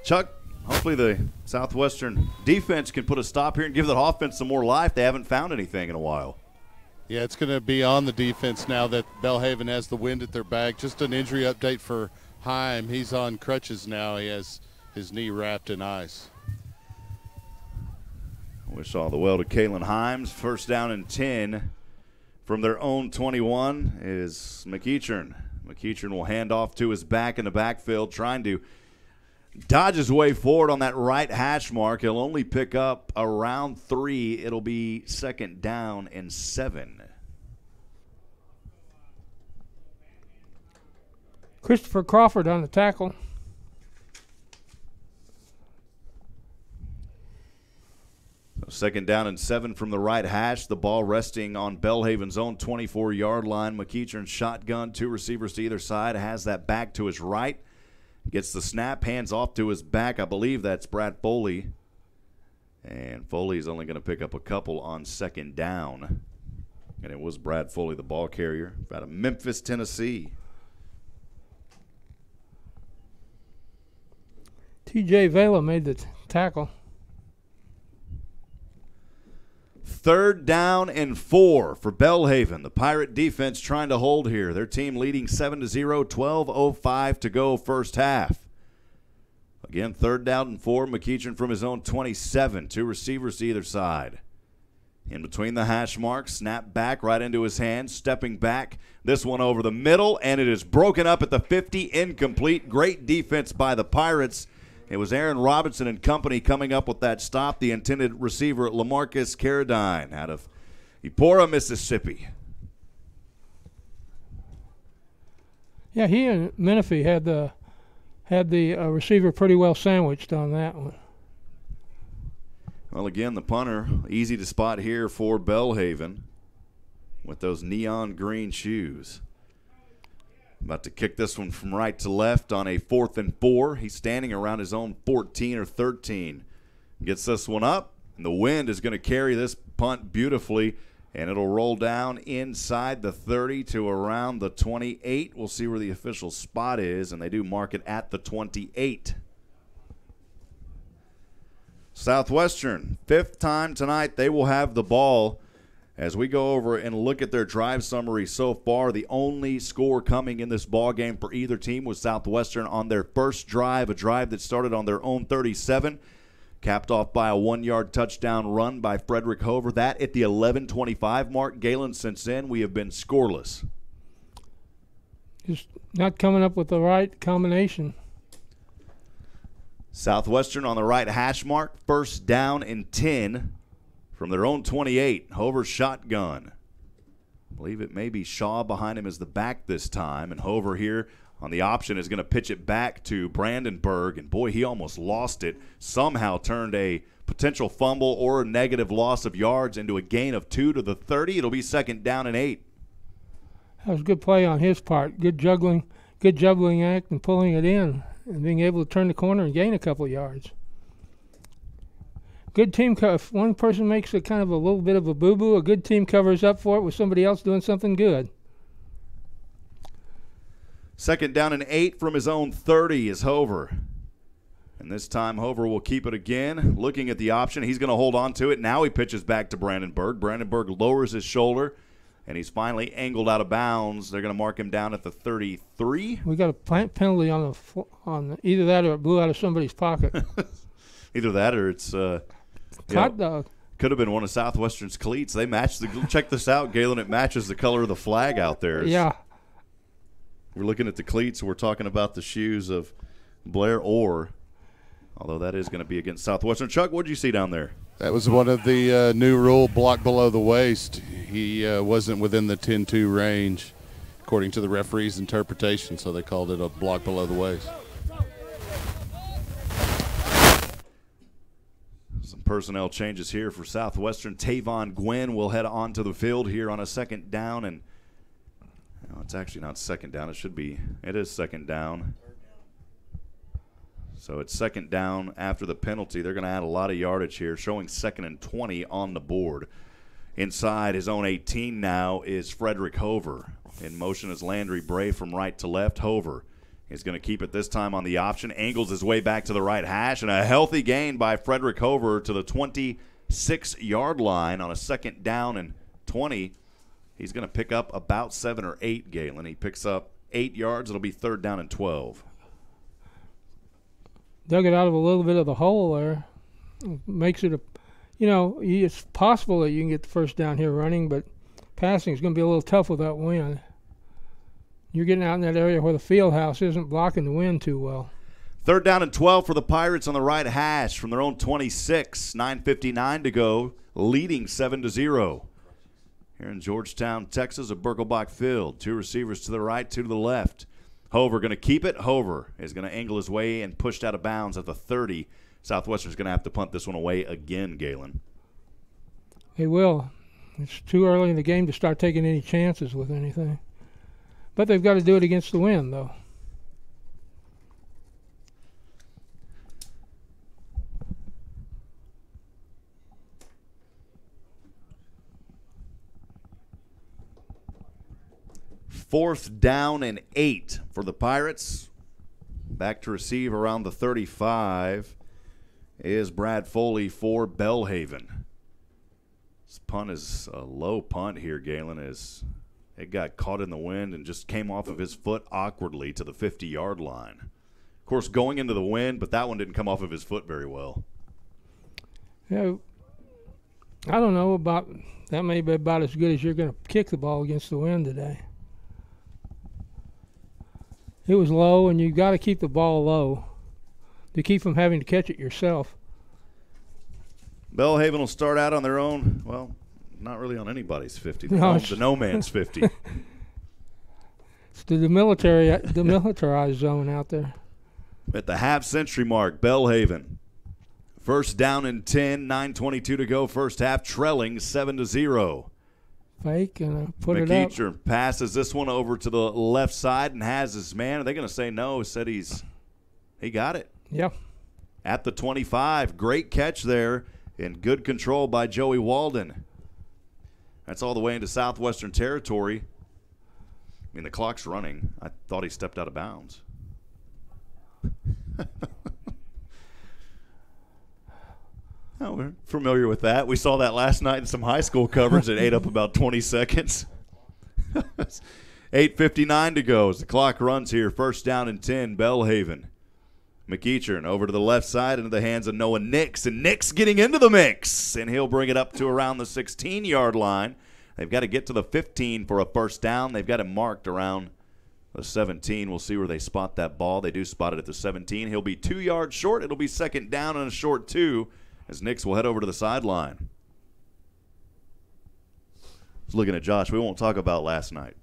Speaker 1: Chuck, Hopefully the Southwestern defense can put a stop here and give the offense some more life. They haven't found anything in a while.
Speaker 3: Yeah, it's going to be on the defense now that Belhaven has the wind at their back. Just an injury update for Hipp. He's on crutches now. He has his knee wrapped in ice.
Speaker 1: Wish all the well to Kalen Hipp. First down and 10 from their own 21 is McEachern. McEachern will hand off to his back in the backfield, trying to dodge his way forward on that right hash mark. He'll only pick up around 3. It'll be second down and 7.
Speaker 2: Christopher Crawford on the tackle.
Speaker 1: So second down and 7 from the right hash. The ball resting on Belhaven's own 24-yard line. McEachern shotgun, 2 receivers to either side, has that back to his right. Gets the snap, hands off to his back. I believe that's Brad Foley. And Foley's only going to pick up a couple on second down. And it was Brad Foley, the ball carrier, out of Memphis, Tennessee.
Speaker 2: T.J. Vela made the tackle.
Speaker 1: Third down and 4 for Belhaven. The Pirate defense trying to hold here. Their team leading 7-0, 12:05 to go first half. Again, third down and 4. McEachern from his own 27. 2 receivers to either side. In between the hash marks, snap back right into his hands, stepping back. This one over the middle, and it is broken up at the 50, incomplete. Great defense by the Pirates. It was Aaron Robinson and company coming up with that stop. The intended receiver, LaMarcus Carradine, out of Eupora, Mississippi.
Speaker 2: Yeah, he and Menifee had the receiver pretty well sandwiched on that one.
Speaker 1: Well, again, the punter, easy to spot here for Belhaven with those neon green shoes. About to kick this one from right to left on a 4th and 4. He's standing around his own 14 or 13. Gets this one up, and the wind is going to carry this punt beautifully, and it'll roll down inside the 30 to around the 28. We'll see where the official spot is, and they do mark it at the 28. Southwestern, 5th time tonight they will have the ball. As we go over and look at their drive summary so far, the only score coming in this ball game for either team was Southwestern on their first drive, a drive that started on their own 37, capped off by a 1-yard touchdown run by Frederick Hover. That at the 11:25 mark. Galen, since then, we have been scoreless.
Speaker 2: Just not coming up with the right combination.
Speaker 1: Southwestern on the right hash mark, first down and 10. From their own 28, Hover's shotgun. I believe it may be Shaw behind him as the back this time. And Hover here on the option is going to pitch it back to Brandenburg. And, boy, he almost lost it. Somehow turned a potential fumble or a negative loss of yards into a gain of 2 to the 30. It'll be second down and 8.
Speaker 2: That was a good play on his part. Good juggling act and pulling it in and being able to turn the corner and gain a couple of yards. Good team, if one person makes a kind of a little bit of a boo-boo, a good team covers up for it with somebody else doing something good.
Speaker 1: Second down and 8 from his own 30 is Hover. And this time Hover will keep it again. Looking at the option, he's going to hold on to it. Now he pitches back to Brandenburg. Brandenburg lowers his shoulder, and he's finally angled out of bounds. They're going to mark him down at the 33.
Speaker 2: We got a penalty on either that or it blew out of somebody's pocket.
Speaker 1: Either that or it's
Speaker 2: hot dog.
Speaker 1: Could have been one of Southwestern's cleats. They match check this out, Galen. It matches the color of the flag out there.
Speaker 2: Yeah.
Speaker 1: We're looking at the cleats. We're talking about the shoes of Blair Orr, although that is going to be against Southwestern. Chuck, what did you see down there?
Speaker 3: That was one of the new rule, block below the waist. He wasn't within the 10-2 range, according to the referee's interpretation, so they called it a block below the waist.
Speaker 1: Some personnel changes here for Southwestern. Tavon Gwynn will head onto the field here on a second down. And it's actually not second down. It is second down. So it's second down after the penalty. They're going to add a lot of yardage here, showing 2nd and 20 on the board. Inside his own 18 now is Frederick Hover. In motion is Landry Bray from right to left. Hover He's going to keep it this time on the option. Angles his way back to the right hash. And a healthy gain by Frederick Hover to the 26-yard line on a 2nd down and 20. He's going to pick up about 7 or 8, Galen. He picks up 8 yards. It'll be 3rd down and 12.
Speaker 2: Dug it out of a little bit of the hole there. Makes it it's possible that you can get the first down here running, but passing is going to be a little tough with that wind. You're getting out in that area where the field house isn't blocking the wind too well.
Speaker 1: 3rd down and 12 for the Pirates on the right hash from their own 26. 9:59 to go, leading 7-0. Here in Georgetown, Texas, at Birkelbach Field. 2 receivers to the right, 2 to the left. Hover going to keep it. Hover is going to angle his way and pushed out of bounds at the 30. Southwestern's going to have to punt this one away again, Galen.
Speaker 2: They will. It's too early in the game to start taking any chances with anything. But they've got to do it against the wind, though.
Speaker 1: Fourth down and 8 for the Pirates. Back to receive around the 35 is Brad Foley for Belhaven. This punt is a low punt here, Galen, as it got caught in the wind and just came off of his foot awkwardly to the 50-yard line. Of course, going into the wind, but that one didn't come off of his foot very well.
Speaker 2: Yeah, I don't know about that. May be about as good as you're going to kick the ball against the wind today. It was low, and you've got to keep the ball low to keep from having to catch it yourself.
Speaker 1: Belhaven will start out on their own, well, not really on anybody's 50. The no man's 50.
Speaker 2: It's the demilitarized zone out there.
Speaker 1: At the half-century mark, Belhaven. 1st down and 10, 9:22 to go, first half, trailing 7-0.
Speaker 2: Fake and put it up.
Speaker 1: McEacher passes this one over to the left side and has his man. Are they going to say no? Said he got it.
Speaker 2: Yeah.
Speaker 1: At the 25, great catch there and good control by Joey Walden. That's all the way into Southwestern territory. I mean, the clock's running. I thought he stepped out of bounds. Oh, we're familiar with that. We saw that last night in some high school coverage. It ate up about 20 seconds. 8:59 to go as the clock runs here. 1st down and 10, Belhaven. McEacher over to the left side into the hands of Noah Nix. And Nix getting into the mix. And he'll bring it up to around the 16-yard line. They've got to get to the 15 for a first down. They've got him marked around the 17. We'll see where they spot that ball. They do spot it at the 17. He'll be 2 yards short. It'll be 2nd down and a short 2 as Nix will head over to the sideline. I was looking at Josh. We won't talk about last night.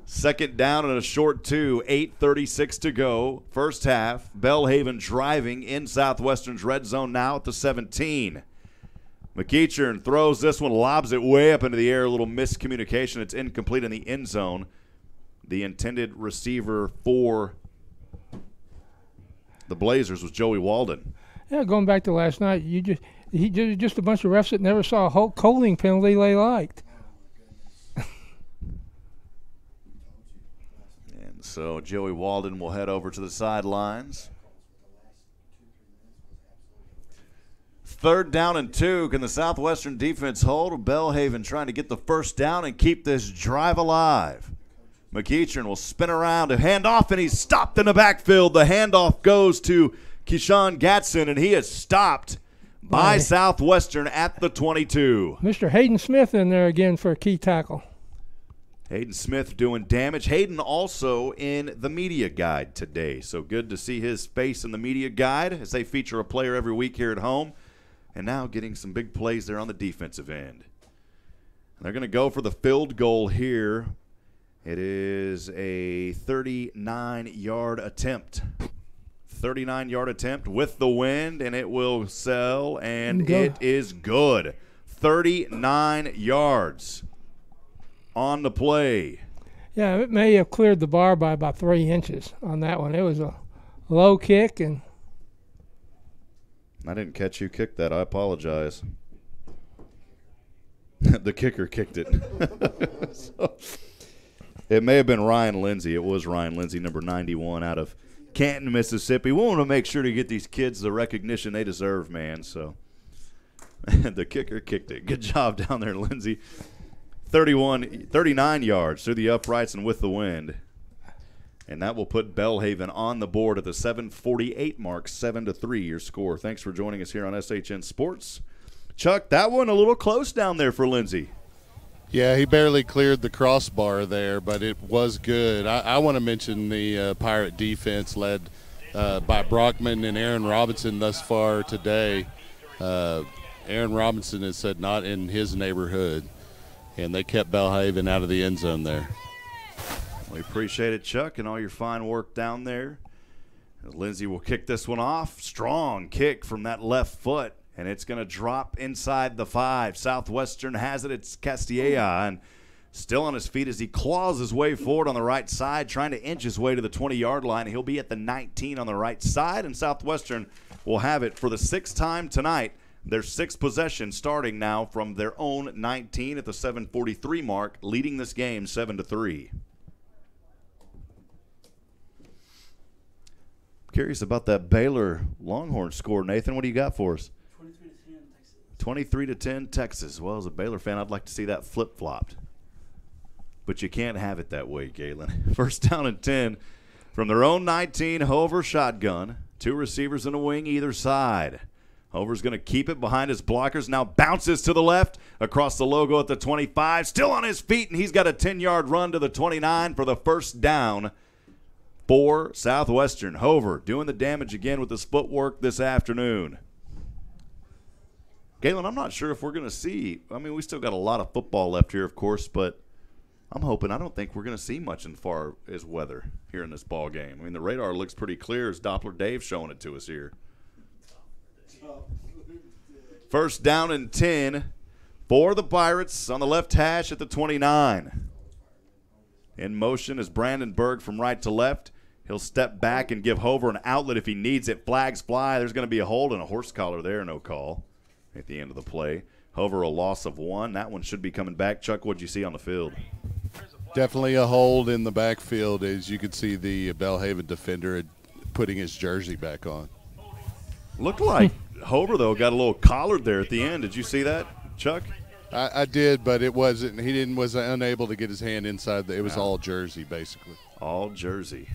Speaker 1: 2nd down and a short 2, 8:36 to go. First half, Belhaven driving in Southwestern's red zone now at the 17. McEacher throws this one, lobs it way up into the air. A little miscommunication. It's incomplete in the end zone. The intended receiver for the Blazers was Joey Walden.
Speaker 2: Yeah, going back to last night, he just a bunch of refs that never saw a holding penalty they liked.
Speaker 1: And so Joey Walden will head over to the sidelines. 3rd down and 2. Can the Southwestern defense hold? Belhaven trying to get the first down and keep this drive alive. McEacher will spin around to hand off, and he's stopped in the backfield. The handoff goes to Keyshawn Gatson, and he is stopped by Southwestern at the 22.
Speaker 2: Mr. Hayden Smith in there again for a key tackle.
Speaker 1: Hayden Smith doing damage. Hayden also in the media guide today, so good to see his face in the media guide as they feature a player every week here at home, and now getting some big plays there on the defensive end. They're going to go for the field goal here. It is a 39-yard attempt. 39-yard attempt with the wind, and it will sell, and it is good. 39 yards on the play.
Speaker 2: Yeah, it may have cleared the bar by about 3 inches on that one. It was a low kick, and
Speaker 1: I didn't catch you kick that. I apologize. The kicker kicked it. It may have been Ryan Lindsay. It was Ryan Lindsay, number 91, out of Canton, Mississippi. We want to make sure to get these kids the recognition they deserve, man. So the kicker kicked it. Good job down there, Lindsay. 39 yards through the uprights and with the wind. And that will put Belhaven on the board at the 7:48 mark, 7-3 your score. Thanks for joining us here on SHN Sports. Chuck, that one a little close down there for Lindsay.
Speaker 3: Yeah, he barely cleared the crossbar there, but it was good. I want to mention the Pirate defense led by Brockman and Aaron Robinson thus far today. Aaron Robinson has said not in his neighborhood, and they kept Belhaven out of the end zone there.
Speaker 1: We appreciate it, Chuck, and all your fine work down there. Lindsay will kick this one off. Strong kick from that left foot. And it's going to drop inside the 5. Southwestern has it. It's Castilla, and still on his feet as he claws his way forward on the right side, trying to inch his way to the 20-yard line. He'll be at the 19 on the right side, and Southwestern will have it for the 6th time tonight. Their 6th possession starting now from their own 19 at the 7:43 mark, leading this game 7-3. Curious about that Baylor Longhorn score, Nathan. What do you got for us? 23-10 Texas. Well, as a Baylor fan, I'd like to see that flip-flopped. But you can't have it that way, Galen. First down and 10 from their own 19, Hover shotgun. 2 receivers in a wing either side. Hover's going to keep it behind his blockers. Now bounces to the left across the logo at the 25. Still on his feet, and he's got a 10-yard run to the 29 for the first down for Southwestern. Hover doing the damage again with his footwork this afternoon. Galen, I'm not sure if we're going to see – I mean, we still got a lot of football left here, of course, but I'm hoping – I don't think we're going to see much in far as weather here in this ball game. I mean, the radar looks pretty clear as Doppler Dave's showing it to us here. First down and 10 for the Pirates on the left hash at the 29. In motion is Brandon Berg from right to left. He'll step back and give Hover an outlet if he needs it. Flags fly. There's going to be a hold and a horse collar there, no call at the end of the play. Hover a loss of 1. That one should be coming back. Chuck, what did you see on the field?
Speaker 3: Definitely a hold in the backfield, as you could see the Belhaven defender putting his jersey back on.
Speaker 1: Looked like Hover, though, got a little collared there at the end. Did you see that, Chuck?
Speaker 3: I did, but it wasn't. He was unable to get his hand inside. It was all jersey, basically.
Speaker 1: All jersey.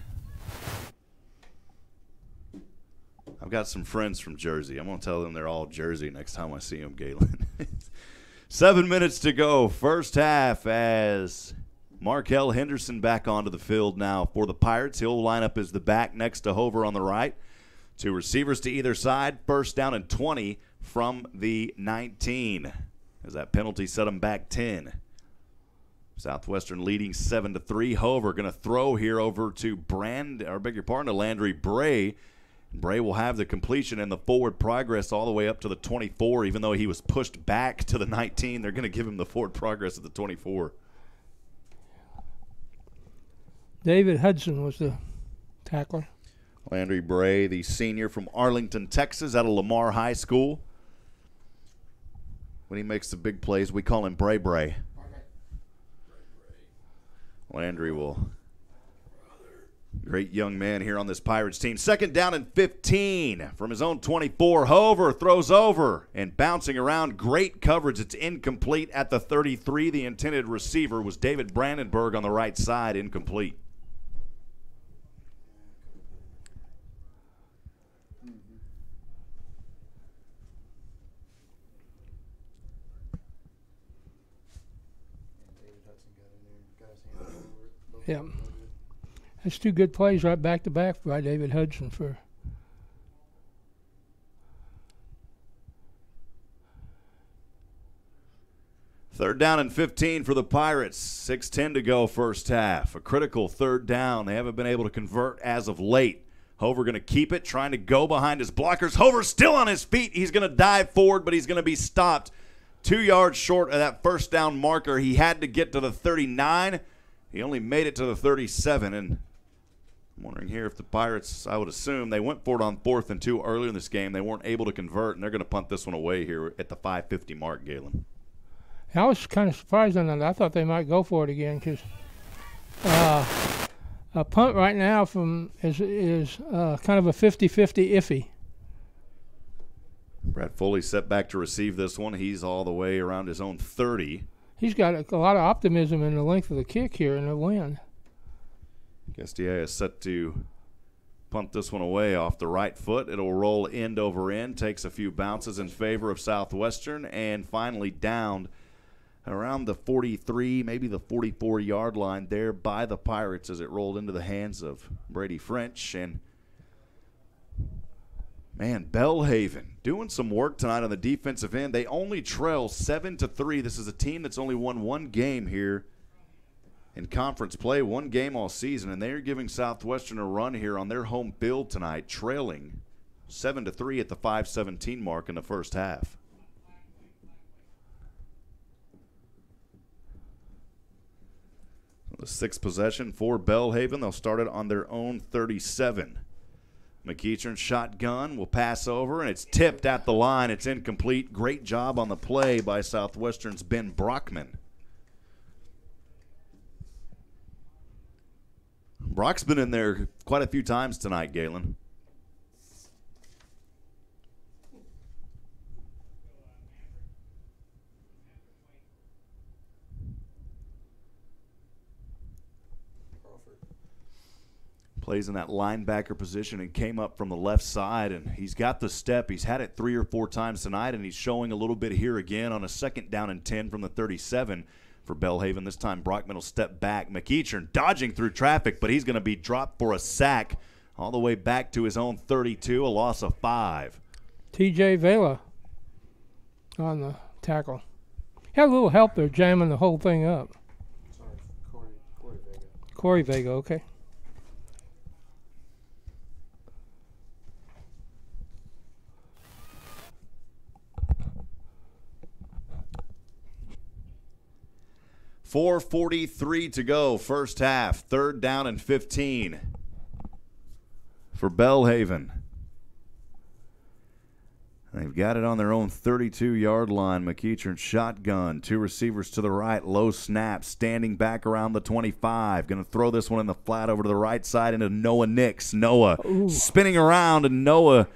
Speaker 1: I've got some friends from Jersey. I'm going to tell them they're all Jersey next time I see them, Galen. 7 minutes to go. First half as Markel Henderson back onto the field now for the Pirates. He'll line up as the back next to Hover on the right. 2 receivers to either side. First down and 20 from the 19. As that penalty set him back 10. Southwestern leading 7-3. Hover going to throw here over to Landry Bray. Bray will have the completion and the forward progress all the way up to the 24. Even though he was pushed back to the 19, they're going to give him the forward progress at the 24.
Speaker 2: David Hudson was the tackler.
Speaker 1: Landry Bray, the senior from Arlington, Texas, out of Lamar High School. When he makes the big plays, we call him Bray Bray. Landry will. Great young man here on this Pirates team. Second down and 15 from his own 24. Hover throws over and bouncing around. Great coverage. It's incomplete at the 33. The intended receiver was David Brandenburg on the right side. Incomplete.
Speaker 2: Yeah. That's 2 good plays right back to back by David Hudson for
Speaker 1: third down and 15 for the Pirates. 6:10 to go first half. A critical third down. They haven't been able to convert as of late. Hover going to keep it, trying to go behind his blockers. Hover still on his feet. He's going to dive forward, but he's going to be stopped 2 yards short of that first down marker. He had to get to the 39. He only made it to the 37, and I'm wondering here if the Pirates, I would assume, they went for it on 4th and 2 earlier in this game. They weren't able to convert, and they're going to punt this one away here at the 5:50 mark, Galen.
Speaker 2: I was kind of surprised on that. I thought they might go for it again because A punt right now is kind of a 50-50 iffy.
Speaker 1: Brad Foley set back to receive this one. He's all the way around his own 30.
Speaker 2: He's got a lot of optimism in the length of the kick here in the wind.
Speaker 1: Guestia is set to punt this one away off the right foot. It'll roll end over end, takes a few bounces in favor of Southwestern, and finally downed around the 43, maybe the 44-yard line there by the Pirates as it rolled into the hands of Brady French. And, man, Belhaven doing some work tonight on the defensive end. They only trail 7-3. This is a team that's only won one game here in conference play, one game all season, and they're giving Southwestern a run here on their home field tonight, trailing 7-3 at the 5:17 mark in the first half. The sixth possession for Belhaven. They'll start it on their own 37. McEachern shotgun will pass over, and it's tipped at the line. It's incomplete. Great job on the play by Southwestern's Ben Brockman. Brock's been in there quite a few times tonight, Galen. Plays in that linebacker position and came up from the left side, and he's got the step. He's had it 3 or 4 times tonight, and he's showing a little bit here again on a 2nd down and 10 from the 37 for Belhaven. This time Brockman will step back. McEachern dodging through traffic, but he's going to be dropped for a sack all the way back to his own 32, a loss of 5.
Speaker 2: T.J. Vela on the tackle. Had a little help there jamming the whole thing up.
Speaker 6: Sorry, Corey Vega.
Speaker 2: Corey Vega, okay.
Speaker 1: .443 to go, first half, 3rd down and 15 for Belhaven. They've got it on their own 32-yard line. McEachern shotgun, 2 receivers to the right, low snap, standing back around the 25. Going to throw this one in the flat over to the right side into Noah Nix. Noah spinning around, and Noah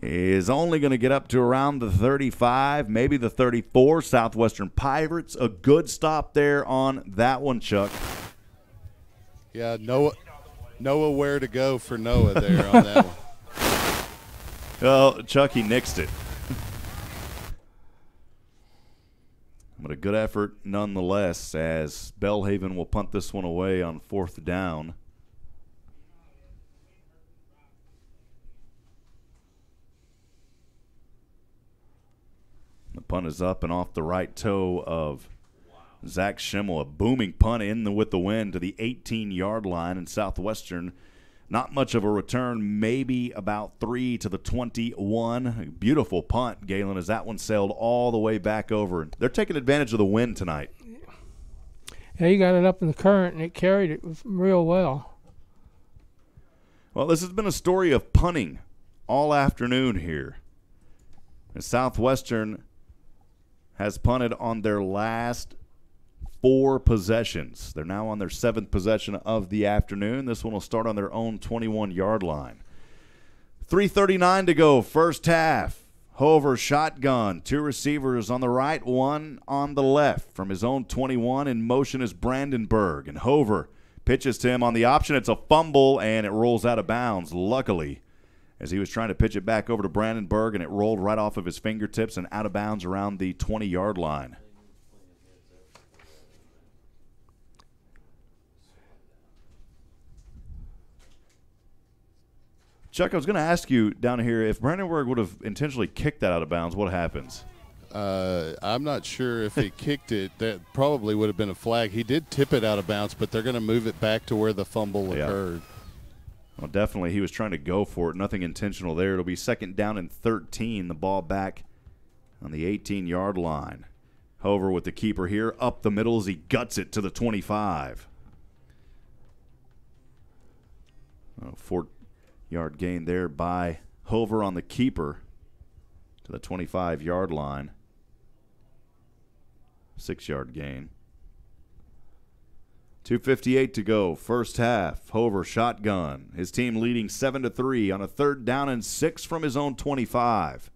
Speaker 1: is only going to get up to around the 35, maybe the 34. Southwestern Pirates, a good stop there on that one, Chuck.
Speaker 3: Yeah, Noah where to go for Noah there on that one.
Speaker 1: Well, Chuck, he nixed it. But a good effort nonetheless, as Belhaven will punt this one away on 4th down. The punt is up and off the right toe of Zach Schimmel. A booming punt with the wind to the 18-yard line, and Southwestern not much of a return, maybe about 3 to the 21. A beautiful punt, Galen, as that one sailed all the way back over. They're taking advantage of the wind tonight.
Speaker 2: Yeah, he got it up in the current, and it carried it real well.
Speaker 1: Well, this has been a story of punting all afternoon here. And Southwestern has punted on their last 4 possessions. They're now on their 7th possession of the afternoon. This one will start on their own 21-yard line. 3:39 to go, first half. Hover shotgun, 2 receivers on the right, 1 on the left. From his own 21, in motion is Brandenburg, and Hover pitches to him on the option. It's a fumble, and it rolls out of bounds, luckily, as he was trying to pitch it back over to Brandenburg, and it rolled right off of his fingertips and out of bounds around the 20-yard line. Chuck, I was going to ask you down here, if Brandenburg would have intentionally kicked that out of bounds, what happens?
Speaker 3: I'm not sure if he kicked it. That probably would have been a flag. He did tip it out of bounds, but they're going to move it back to where the fumble occurred.
Speaker 1: Well, definitely he was trying to go for it. Nothing intentional there. It'll be 2nd down and 13. The ball back on the 18-yard line. Hover with the keeper here. Up the middle as he guts it to the 25. 4-yard gain there by Hover on the keeper to the 25-yard line. 6-yard gain. 2:58 to go, first half. Hover shotgun. His team leading 7-3 on a 3rd down and 6 from his own 25.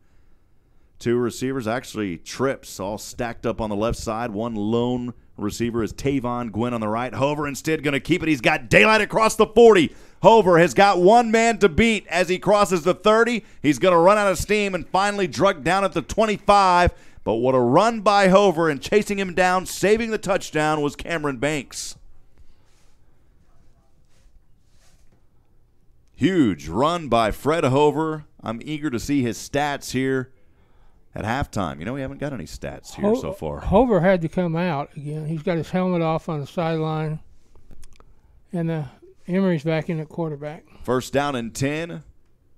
Speaker 1: 2 receivers, actually trips, all stacked up on the left side. One lone receiver is Tavon Gwynn on the right. Hover instead going to keep it. He's got daylight across the 40. Hover has got one man to beat as he crosses the 30. He's going to run out of steam and finally drug down at the 25. But what a run by Hover, and chasing him down, saving the touchdown, was Cameron Banks. Huge run by Fred Hover. I'm eager to see his stats here at halftime. You know, we haven't got any stats here so far.
Speaker 2: Hover had to come out again. He's got his helmet off on the sideline, and Emery's back in at quarterback.
Speaker 1: First down and 10.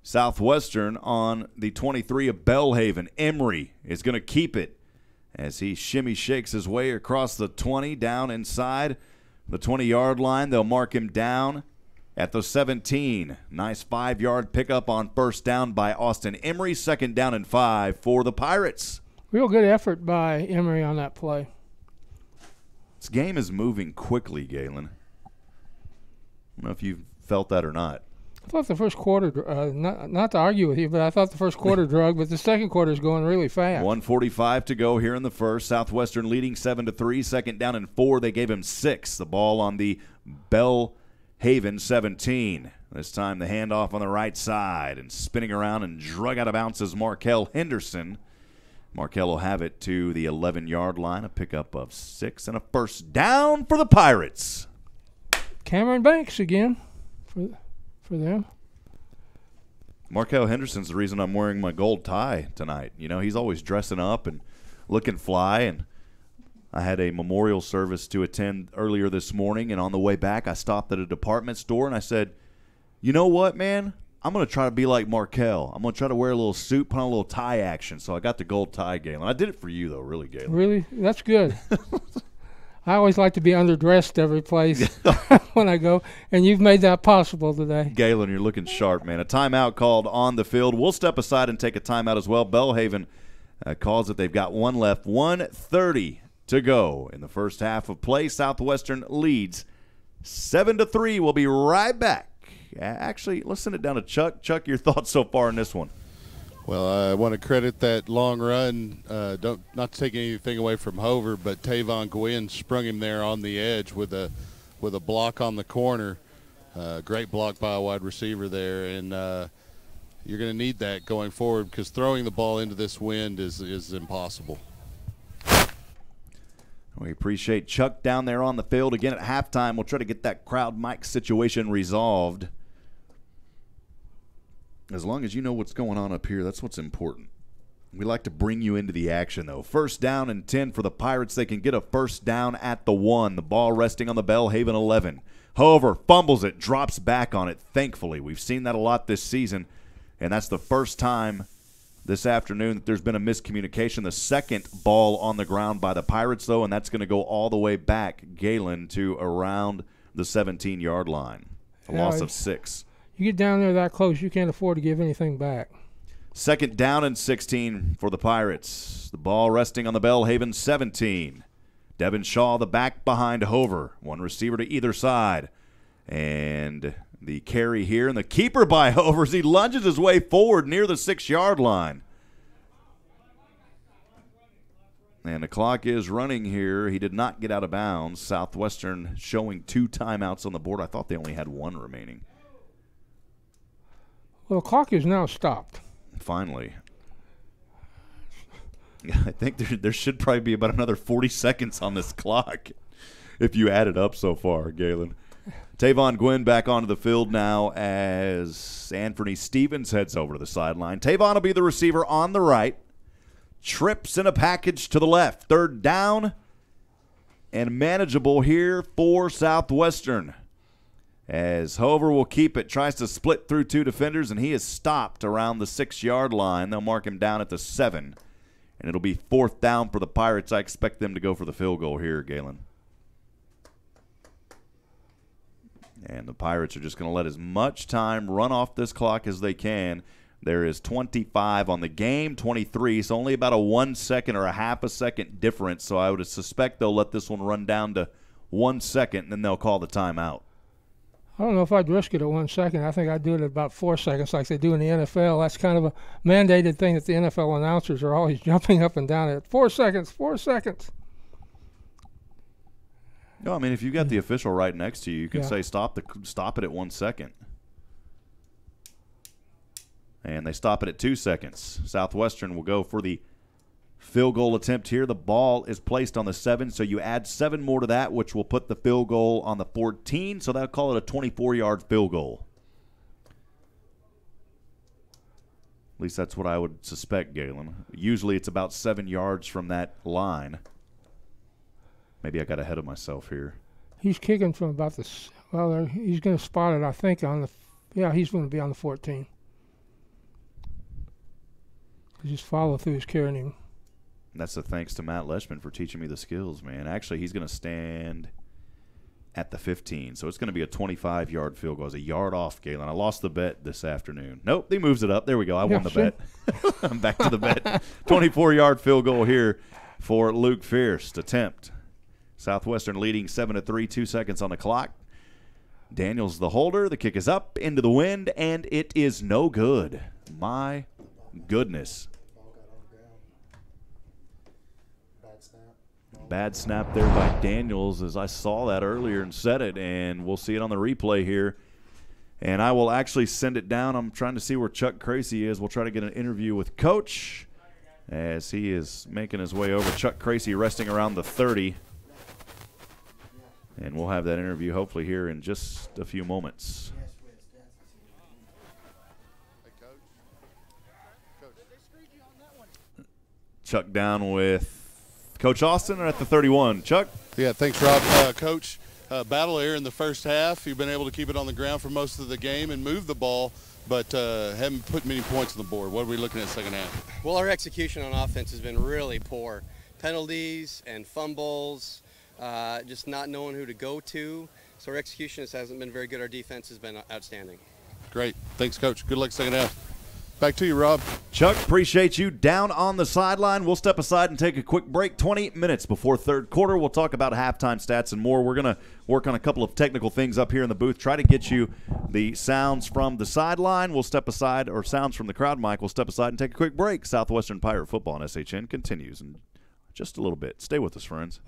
Speaker 1: Southwestern on the 23 of Belhaven. Emery is going to keep it as he shimmy shakes his way across the 20 down inside the 20-yard line. They'll mark him down at the 17. Nice 5-yard pickup on first down by Austin Emery. 2nd down and 5 for the Pirates.
Speaker 2: Real good effort by Emery on that play.
Speaker 1: This game is moving quickly, Galen. I don't know if you felt that or not.
Speaker 2: I thought the first quarter, not to argue with you, but I thought the first quarter drug, but the second quarter is going really fast.
Speaker 1: 1:45 to go here in the first. Southwestern leading 7-3. 2nd down and 4. They gave him 6. The ball on the Belhaven 17. This time the handoff on the right side, and spinning around and drug out of bounds is Markel Henderson. Markel will have it to the 11-yard line, a pickup of 6 and a first down for the Pirates.
Speaker 2: Cameron Banks again for them.
Speaker 1: Markel Henderson's the reason I'm wearing my gold tie tonight. You know, he's always dressing up and looking fly, and I had a memorial service to attend earlier this morning, and on the way back I stopped at a department store, and I said, you know what, man? I'm going to try to be like Markel. I'm going to try to wear a little suit, put on a little tie action. So I got the gold tie, Galen. I did it for you, though, really, Galen.
Speaker 2: Really? That's good. I always like to be underdressed every place when I go, and you've made that possible today.
Speaker 1: Galen, you're looking sharp, man. A timeout called on the field. We'll step aside and take a timeout as well. Belhaven calls it. They've got one left. 1:30 to go in the first half of play. Southwestern leads 7-3. We'll be right back. Actually, let's send it down to Chuck. Chuck, your thoughts so far in this one?
Speaker 3: Well, I want to credit that long run, not to take anything away from Hover, but Tavon Gwynn sprung him there on the edge with a block on the corner. Great block by a wide receiver there, and you're going to need that going forward because throwing the ball into this wind is impossible.
Speaker 1: We appreciate Chuck down there on the field. Again, at halftime, we'll try to get that crowd mic situation resolved. As long as you know what's going on up here, that's what's important. We like to bring you into the action, though. First down and 10 for the Pirates. They can get a first down at the 1. The ball resting on the Belhaven 11. Hover fumbles it, drops back on it, thankfully. We've seen that a lot this season, and that's the first time this afternoon that there's been a miscommunication. The second ball on the ground by the Pirates, though, and that's going to go all the way back, Galen, to around the 17-yard line. A loss of 6.
Speaker 2: You get down there that close, you can't afford to give anything back.
Speaker 1: 2nd down and 16 for the Pirates. The ball resting on the Belhaven 17. Devin Shaw, the back behind Hover. One receiver to either side. And the carry here, and the keeper by Hover as he lunges his way forward near the 6-yard line. And the clock is running here. He did not get out of bounds. Southwestern showing 2 timeouts on the board. I thought they only had 1 remaining.
Speaker 2: Well, the clock is now stopped.
Speaker 1: Finally. I think there should probably be about another 40 seconds on this clock if you add it up so far, Galen. Tavon Gwynn back onto the field now as Anthony Stevens heads over to the sideline. Tavon will be the receiver on the right. Trips in a package to the left. 3rd down and manageable here for Southwestern. As Hover will keep it, tries to split through 2 defenders, and he is stopped around the 6-yard line. They'll mark him down at the 7, and it'll be 4th down for the Pirates. I expect them to go for the field goal here, Galen. And the Pirates are just going to let as much time run off this clock as they can. There is 25 on the game, 23, so only about a 1 second or a half a second difference. So I would suspect they'll let this one run down to 1 second, and then they'll call the timeout.
Speaker 2: I don't know if I'd risk it at 1 second. I think I'd do it at about 4 seconds like they do in the NFL. That's kind of a mandated thing that the NFL announcers are always jumping up and down at. 4 seconds, 4 seconds.
Speaker 1: No, I mean, if you got the official right next to you, you can
Speaker 2: Yeah.
Speaker 1: say stop it at 1 second. And they stop it at 2 seconds. Southwestern will go for the field goal attempt here. The ball is placed on the 7, so you add 7 more to that, which will put the field goal on the 14, so they'll call it a 24-yard field goal. At least that's what I would suspect, Galen. Usually it's about 7 yards from that line. Maybe I got ahead of myself here.
Speaker 2: He's kicking from about the he's going to spot it, I think, on the he's going to be on the 14. Just follow through is carrying him.
Speaker 1: And that's a thanks to Matt Leishman for teaching me the skills, man. Actually, he's going to stand at the 15. So it's going to be a 25-yard field goal. It's a yard off, Galen. I lost the bet this afternoon. Nope, he moves it up. There we go. I won the bet. I'm back to the bet. 24-yard field goal here for Luke Fierce. Attempt. Southwestern leading 7-3, 2 seconds on the clock. Daniels the holder. The kick is up into the wind, and it is no good. My goodness. Bad snap there by Daniels, as I saw that earlier and said it, and we'll see it on the replay here. And I will actually send it down. I'm trying to see where Chuck Cracy is. We'll try to get an interview with Coach as he is making his way over. Chuck Cracy resting around the 30. And we'll have that interview hopefully here in just a few moments. Chuck down with Coach Austin at the 31. Chuck?
Speaker 3: Yeah, thanks, Rob. Coach, battle here in the first half. You've been able to keep it on the ground for most of the game and move the ball, but haven't put many points on the board. What are we looking at second half?
Speaker 4: Well, our execution on offense has been really poor. Penalties and fumbles, just not knowing who to go to. So our execution just hasn't been very good. Our defense has been outstanding.
Speaker 3: Great. Thanks, Coach. Good luck second half. Back to you, Rob.
Speaker 1: Chuck, appreciate you down on the sideline. We'll step aside and take a quick break. 20 minutes before third quarter. We'll talk about halftime stats and more. We're going to work on a couple of technical things up here in the booth. Try to get you the sounds from the sideline. We'll step aside, or sounds from the crowd mic. We'll step aside and take a quick break. Southwestern Pirate Football on SHN continues in just a little bit. Stay with us, friends.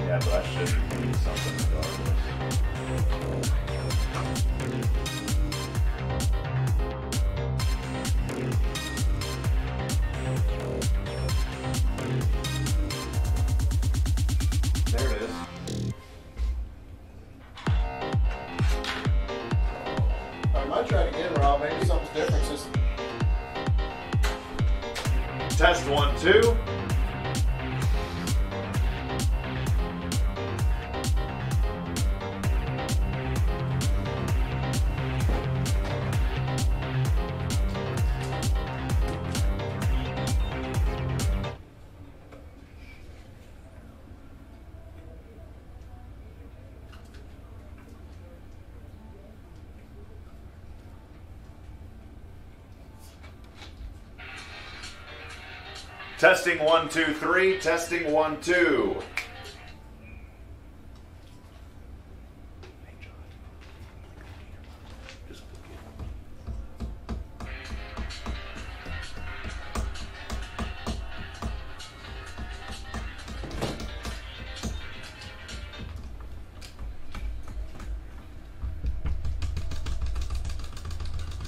Speaker 1: Yeah, but I should need something regardless. There it is.
Speaker 6: I might try it again, Rob. Maybe something's different. Just
Speaker 1: Test 1, 2. Testing 1, 2, 3. Testing 1, 2.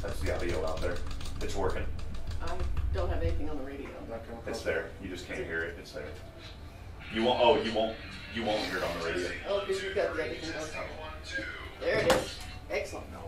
Speaker 1: That's the audio out there. It's working.
Speaker 7: I don't have anything on the radio.
Speaker 1: It's there. You just can't hear it. It's there. You won't. Oh, you won't. You won't hear it on the radio.
Speaker 7: Oh, because you've got the other thing on. There it is. Excellent.
Speaker 1: No.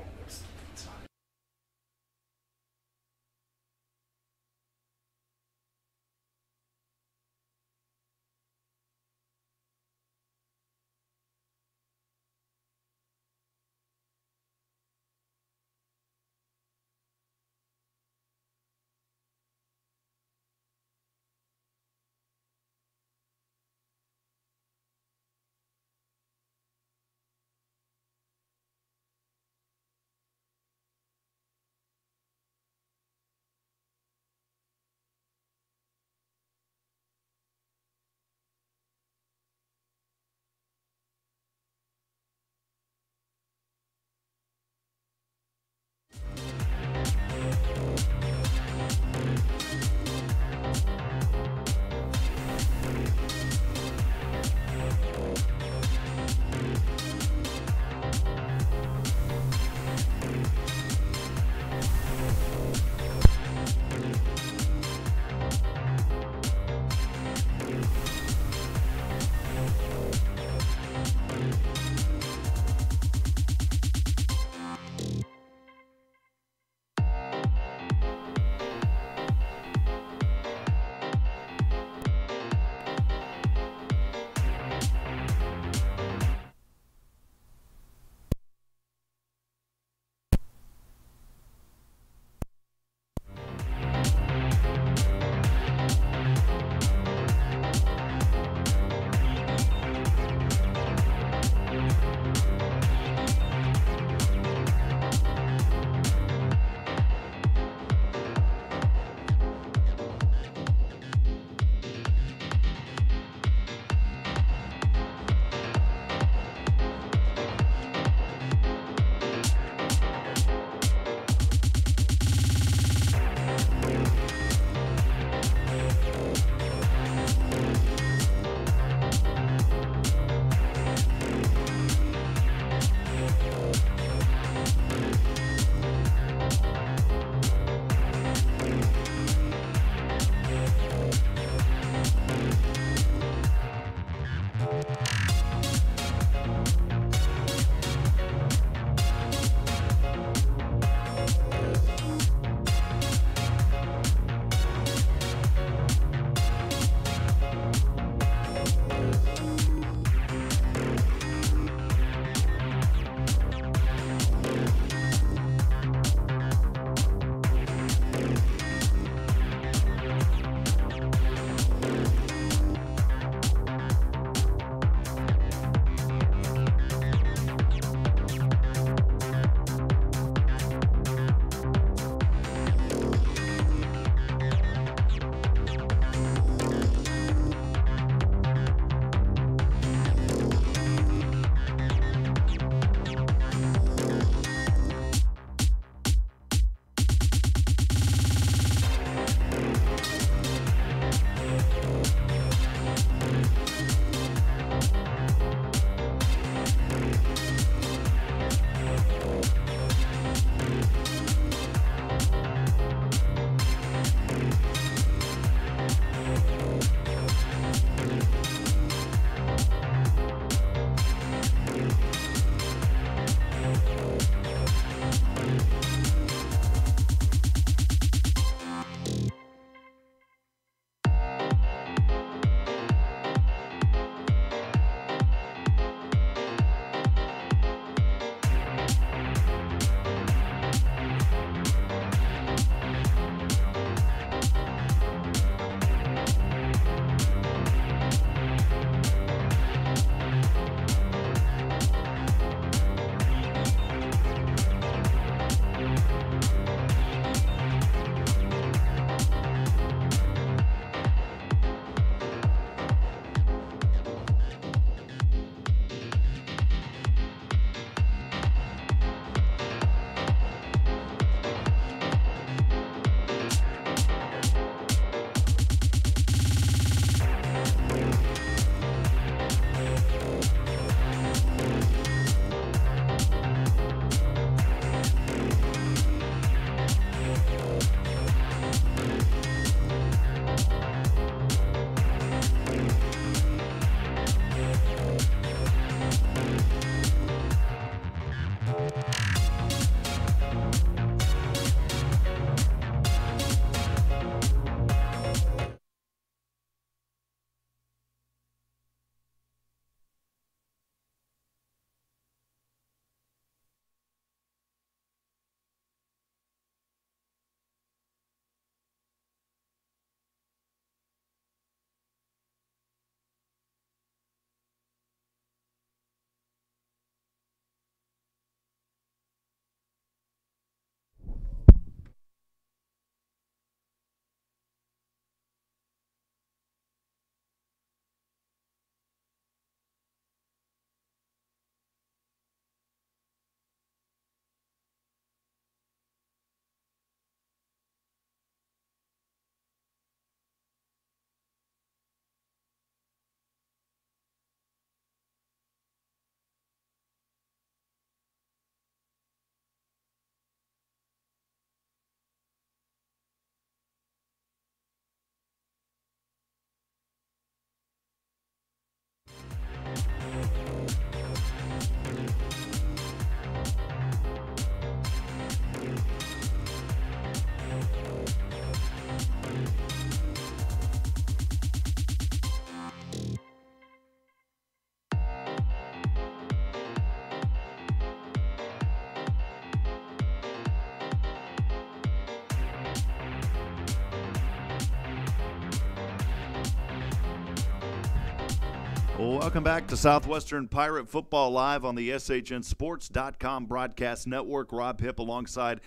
Speaker 1: Well, welcome back to Southwestern Pirate Football live on the SHNSports.com broadcast network. Rob Hipp alongside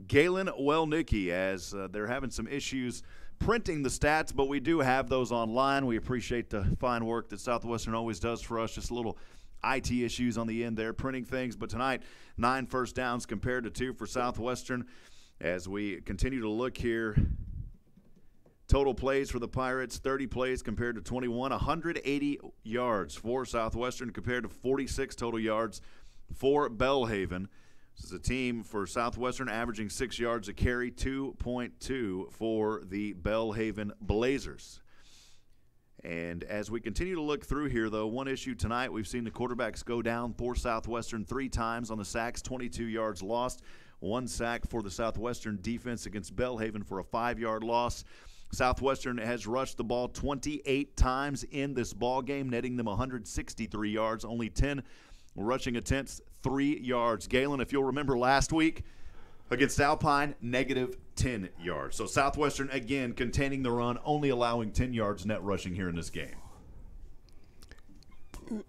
Speaker 1: Galen Wellnicki as they're having some issues printing the stats, but we do have those online. We appreciate the fine work that Southwestern always does for us. Just a little IT issues on the end there, printing things. But tonight, 9 first downs compared to 2 for Southwestern. As we continue to look here, total plays for the Pirates, 30 plays compared to 21, 180 yards for Southwestern compared to 46 total yards for Belhaven. This is a team for Southwestern averaging 6 yards a carry, 2.2 for the Belhaven Blazers. And as we continue to look through here, though, one issue tonight, we've seen the quarterbacks go down for Southwestern 3 times on the sacks, 22 yards lost. 1 sack for the Southwestern defense against Belhaven for a 5-yard loss. Southwestern has rushed the ball 28 times in this ball game, netting them 163 yards, only 10 rushing attempts, 3 yards. Galen, if you'll remember last week against Alpine, negative 10 yards. So Southwestern, again, containing the run, only allowing 10 yards net rushing here in this game.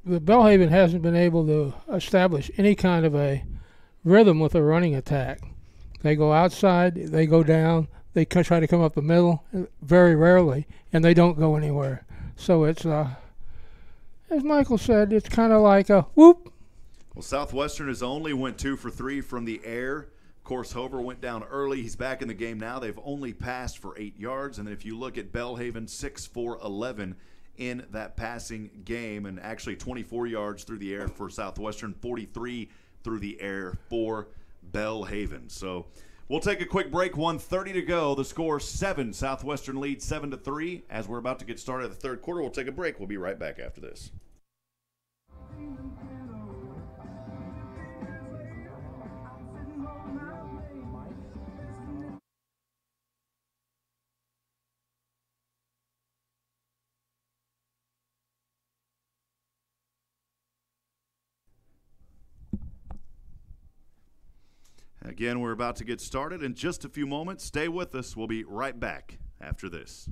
Speaker 2: The Belhaven hasn't been able to establish any kind of a rhythm with a running attack. They go outside, they go down, they try to come up the middle, very rarely, and they don't go anywhere. So it's, as Michael said, it's kind of like a whoop.
Speaker 1: Well, Southwestern has only went 2 for 3 from the air. Of course, Hover went down early. He's back in the game now. They've only passed for 8 yards. And then if you look at Belhaven, 6 for 11 in that passing game, and actually 24 yards through the air for Southwestern, 43 through the air for Belhaven. So we'll take a quick break. 1:30 to go. The score 7. Southwestern leads 7-3. As we're about to get started at the third quarter, we'll take a break. We'll be right back after this. Again, we're about to get started in just a few moments. Stay with us. We'll be right back after this.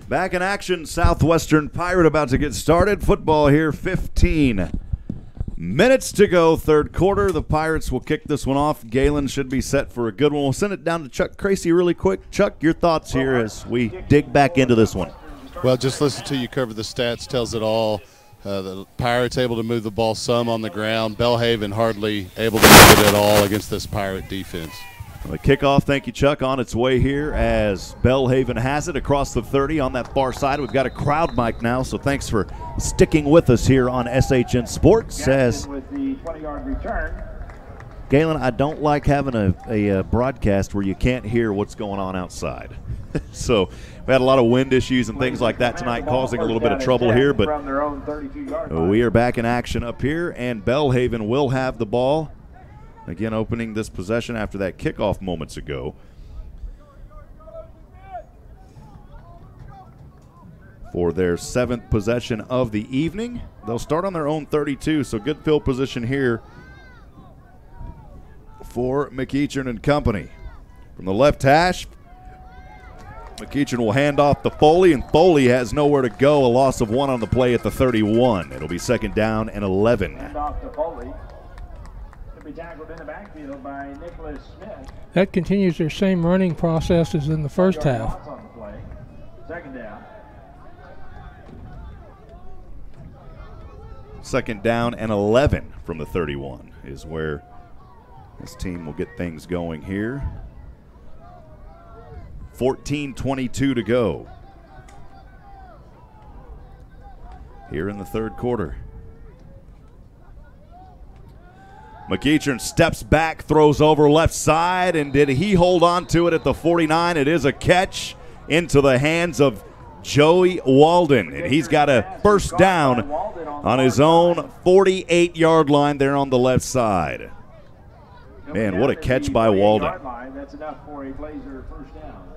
Speaker 1: Back in action, Southwestern Pirate about to get started. Football here, 15 minutes to go, third quarter. The Pirates will kick this one off. Galen should be set for a good one. We'll send it down to Chuck Tracy really quick. Chuck, your thoughts here as we dig back into this one.
Speaker 3: Well, just listen to you cover the stats, tells it all. The Pirates able to move the ball some on the ground. Belhaven hardly able to move it at all against this Pirate defense.
Speaker 1: The kickoff, thank you, Chuck, on its way here as Belhaven has it across the 30 on that far side. We've got a crowd mic now, so thanks for sticking with us here on SHN Sports. As
Speaker 5: with the 20-yard return.
Speaker 1: Galen, I don't like having a broadcast where you can't hear what's going on outside. So we had a lot of wind issues and things like that tonight, causing a little bit of trouble here. But we are back in action up here, and Belhaven will have the ball. Again, opening this possession after that kickoff moments ago. For their 7th possession of the evening. They'll start on their own 32, so good field position here for McEachern and company. From the left hash, McEachern will hand off to Foley, and Foley has nowhere to go. A loss of 1 on the play at the 31. It'll be 2nd down and 11.
Speaker 5: Hand off to Foley. Be tackled in the backfield by Nicholas Smith.
Speaker 2: That continues their same running process as in the first half.
Speaker 5: On the play. 2nd down.
Speaker 1: 2nd down and 11 from the 31 is where this team will get things going here. 14:22 to go here in the 3rd quarter. McEachern steps back, throws over left side, and did he hold on to it at the 49? It is a catch into the hands of Joey Walden, and he's got a 1st down on his own 48-yard line there on the left side. Man, what a catch by Walden.
Speaker 8: That's enough for a Blazer 1st down.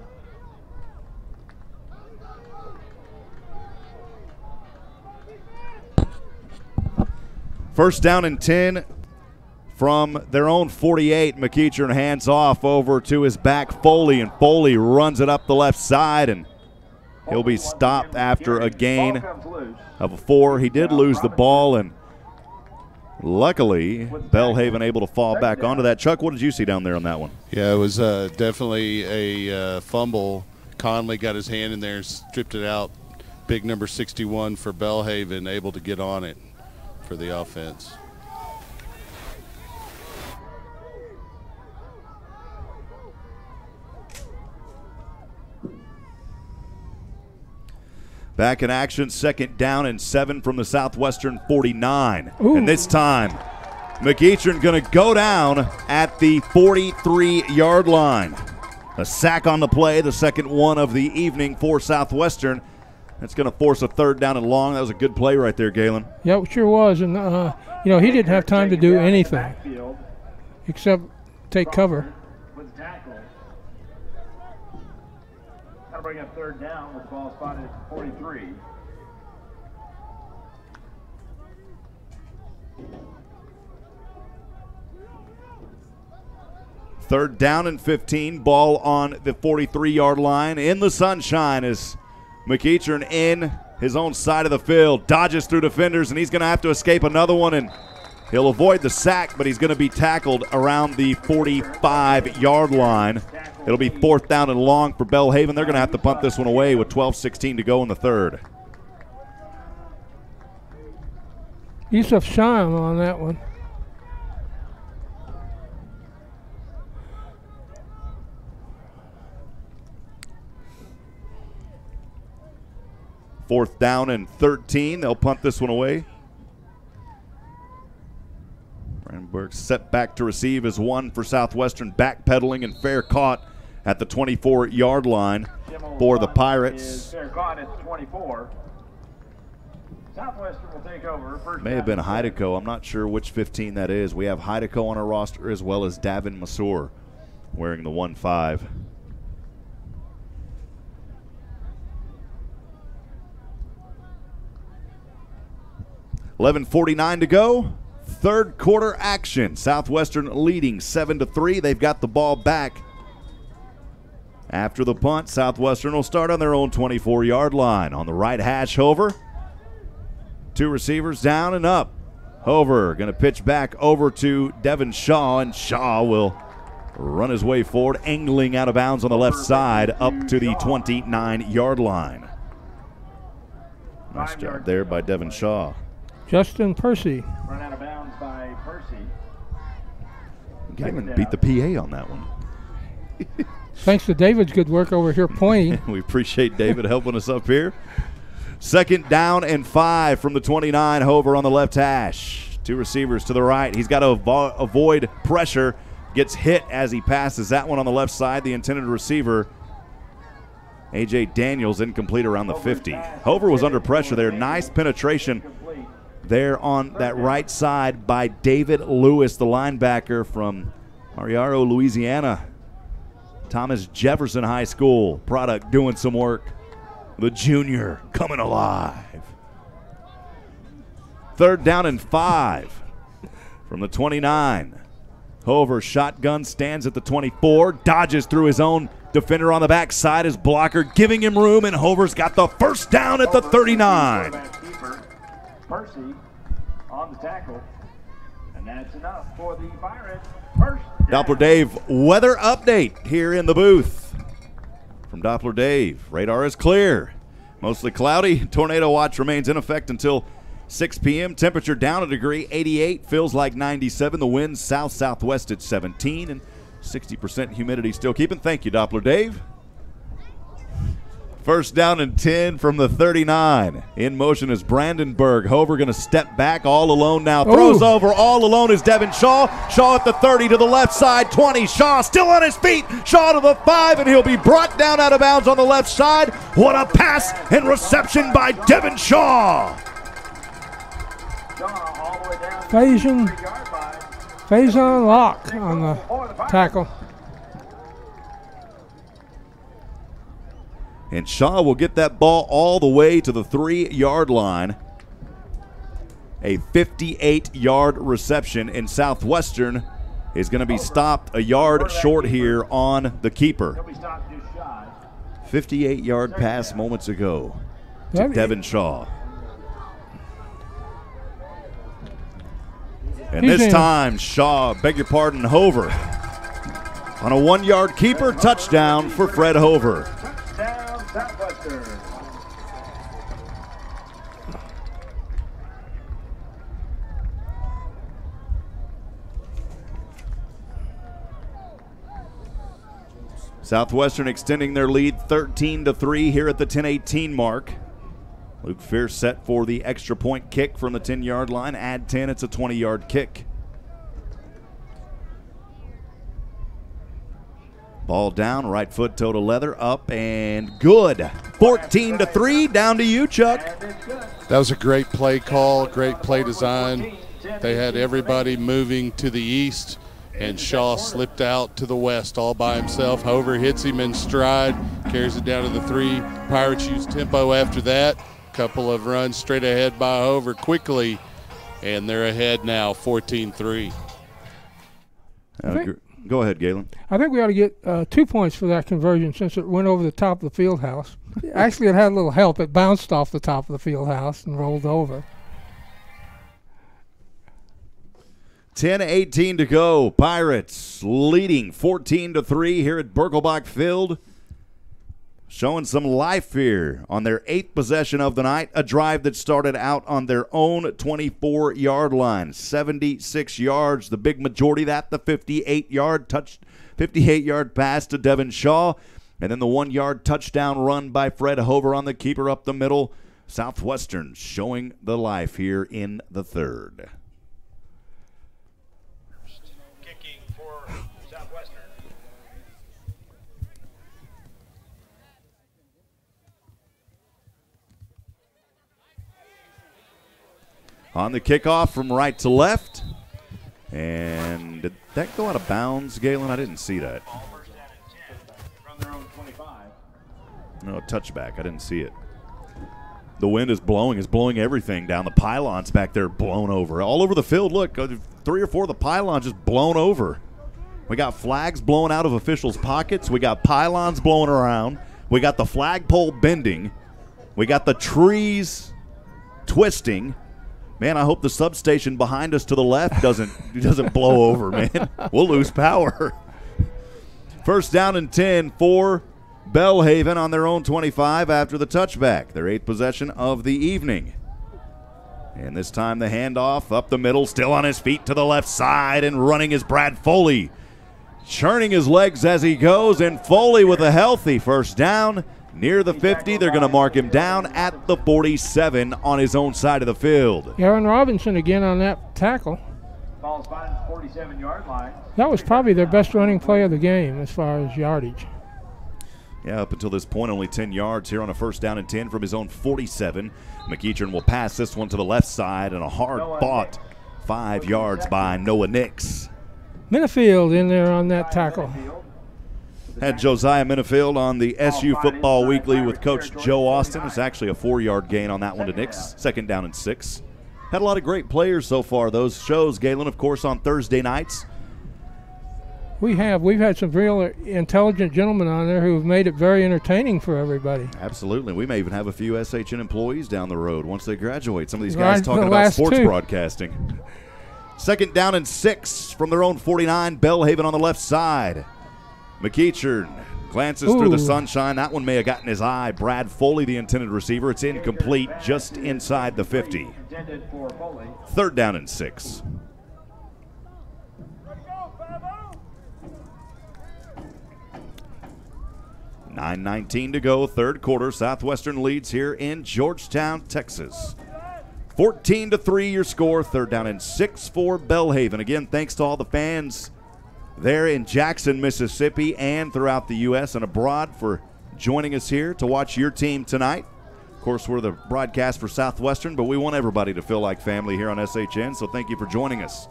Speaker 1: First down and 10 from their own 48. McEachern hands off over to his back, Foley, and Foley runs it up the left side, and he'll be stopped after a gain of a 4. He did lose the ball, and luckily Belhaven able to fall back onto that. Chuck, what did you see down there on that one?
Speaker 3: Yeah, it was definitely a fumble. Conley got his hand in there and stripped it out. Big number 61 for Belhaven, able to get on it for the offense.
Speaker 1: Back in action, 2nd down and 7 from the Southwestern 49.
Speaker 2: Ooh.
Speaker 1: And this time, McEachern going to go down at the 43-yard line. A sack on the play, the 2nd one of the evening for Southwestern. That's going to force a 3rd down and long. That was a good play right there, Galen.
Speaker 2: Yeah, it sure was. And, he didn't have time to do anything except take cover.
Speaker 8: That'll bring up 3rd down with the ball spotted at 43.
Speaker 1: Third down and 15. Ball on the 43-yard line in the sunshine as McEachern in his own side of the field. Dodges through defenders, and he's going to have to escape another one, and he'll avoid the sack, but he's going to be tackled around the 45-yard line. It'll be 4th down and long for Belhaven. They're going to have to punt this one away with 12:16 to go in the 3rd.
Speaker 2: Yusuf Shime on that one.
Speaker 1: Fourth down and 13. They'll punt this one away. Brandenburg set back to receive as 1 for Southwestern, backpedaling and fair caught at the 24-yard line for the Pirates.
Speaker 8: Fair caught at 24. Southwestern will take over.
Speaker 1: May have been Heideco. I'm not sure which 15 that is. We have Heideco on our roster as well as Davin Masur wearing the 1-5. $11:49 to go. 3rd quarter action. Southwestern leading 7-3. They've got the ball back. After the punt, Southwestern will start on their own 24-yard line. On the right hash, Hover. 2 receivers down and up. Hover going to pitch back over to Devin Shaw, and Shaw will run his way forward, angling out of bounds on the left side up to the 29-yard line. Nice job there by Devin Shaw.
Speaker 2: Justin Percy.
Speaker 8: Run out of bounds by Percy.
Speaker 1: Galen beat the PA on that one.
Speaker 2: Thanks to David's good work over here pointing.
Speaker 1: We appreciate David helping us up here. 2nd down and 5 from the 29. Hover on the left hash. 2 receivers to the right. He's got to avoid pressure. Gets hit as he passes that one on the left side. The intended receiver, A.J. Daniels, incomplete around the 50. Hover was under pressure there. Nice penetration there on that right side by David Lewis, the linebacker from Mariaro, Louisiana. Thomas Jefferson High School product doing some work. The junior coming alive. 3rd down and 5 from the 29. Hover shotgun stands at the 24, dodges through his own defender on the backside. His blocker giving him room, and Hover's got the 1st down at the 39.
Speaker 8: Percy on the tackle, and that's enough for the Pirates.
Speaker 1: Doppler Dave weather update here in the booth from Doppler Dave. Radar is clear. Mostly cloudy. Tornado watch remains in effect until 6 p.m. Temperature down a degree, 88. Feels like 97. The wind south-southwest at 17. And 60% humidity still keeping. Thank you, Doppler Dave. First down and 10 from the 39. In motion is Brandenburg. Hover going to step back all alone now. Throws over. All alone is Devin Shaw. Shaw at the 30 to the left side. 20. Shaw still on his feet. Shaw to the 5, and he'll be brought down out of bounds on the left side. What a pass and reception by Devin Shaw.
Speaker 2: Faison Locke on the tackle.
Speaker 1: And Shaw will get that ball all the way to the 3-yard line. A 58-yard reception, and Southwestern is going to be stopped a yard short here on the keeper. 58-yard pass moments ago to Devin Shaw. And this time, Shaw, beg your pardon, Hover. On a 1-yard keeper, touchdown for Fred Hover.
Speaker 8: Southwestern.
Speaker 1: Southwestern extending their lead 13-3 here at the 10:18 mark. Luke Fierce set for the extra point kick from the 10-yard line. Add 10, it's a 20-yard kick. Ball down, right foot toe to leather, up and good. 14-3, down to you, Chuck.
Speaker 3: That was a great play call, great play design. They had everybody moving to the east, and Shaw slipped out to the west all by himself. Hover hits him in stride, carries it down to the 3. Pirates use tempo after that. Couple of runs straight ahead by Hover quickly, and they're ahead now, 14-3.
Speaker 1: Go ahead, Galen.
Speaker 2: I think we ought to get 2 points for that conversion since it went over the top of the field house. Actually, it had a little help. It bounced off the top of the field house and rolled over.
Speaker 1: 10:18 to go. Pirates leading 14-3 here at Birkelbach Field. Showing some life here on their 8th possession of the night. A drive that started out on their own 24-yard line. 76 yards, the big majority of that, the 58-yard pass to Devin Shaw. And then the 1-yard touchdown run by Fred Hover on the keeper up the middle. Southwestern showing the life here in the 3rd.
Speaker 5: Kicking for Southwestern.
Speaker 1: On the kickoff from right to left. And did that go out of bounds, Galen? I didn't see that. No, touchback. I didn't see it. The wind is blowing everything down. The pylons back there blown over. All over the field, look, 3 or 4 of the pylons just blown over. We got flags blowing out of officials' pockets. We got pylons blowing around. We got the flagpole bending. We got the trees twisting. Man, I hope the substation behind us to the left doesn't blow over, man. We'll lose power. First down and 10 for Belhaven on their own 25 after the touchback. Their 8th possession of the evening. And this time the handoff up the middle, still on his feet to the left side, and running is Brad Foley. Churning his legs as he goes, and Foley with a healthy first down. Near the 50, they're going to mark him down at the 47 on his own side of the field.
Speaker 2: Aaron Robinson again on that tackle.
Speaker 8: Ball's behind the 47-yard line.
Speaker 2: That was probably their best running play of the game as far as yardage.
Speaker 1: Yeah, up until this point, only 10 yards here on a first down and 10 from his own 47. McEachern will pass this one to the left side, and a hard-fought 5 yards by Noah Nix.
Speaker 2: Minifield in there on that tackle.
Speaker 1: Had Josiah Minifield on the SU Football Weekly with Coach Joe Austin. It's actually a 4-yard gain on that one to Nix. Second down and 6. Had a lot of great players so far. Those shows, Galen, of course, on Thursday nights.
Speaker 2: We've had some real intelligent gentlemen on there who have made it very entertaining for everybody.
Speaker 1: Absolutely. We may even have a few SHN employees down the road once they graduate. Some of these guys talking about sports broadcasting. Second down and 6 from their own 49. Belhaven on the left side. McEachern Glances through the sunshine. That one may have gotten his eye. Brad Foley, the intended receiver. It's incomplete, just inside the 50. 3rd down and 6. $9:19 to go, 3rd quarter. Southwestern leads here in Georgetown, Texas. 14-3 your score, 3rd down and 6 for Belhaven. Again, thanks to all the fans there in Jackson, Mississippi, and throughout the U.S. and abroad for joining us here to watch your team tonight. Of course, we're the broadcast for Southwestern, but we want everybody to feel like family here on SHN, so thank you for joining us.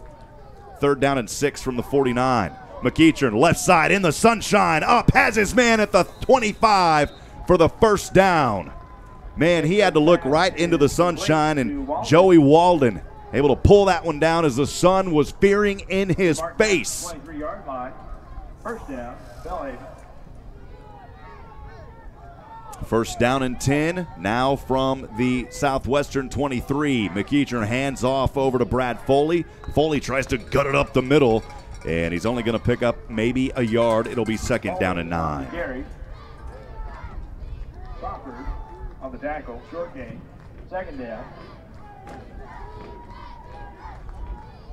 Speaker 1: 3rd down and 6 from the 49. McEachern, left side in the sunshine, up, has his man at the 25 for the 1st down. Man, he had to look right into the sunshine, and Joey Walden able to pull that one down as the sun was peering in his face.
Speaker 8: 23-yard line. 1st down, Belhaven.
Speaker 1: 1st down and 10, now from the Southwestern 23. McEachern hands off over to Brad Foley. Foley tries to gut it up the middle, and he's only going to pick up maybe a yard. It'll be 2nd down and 9.
Speaker 8: Gary. Crawford on the tackle, short gain. 2nd down.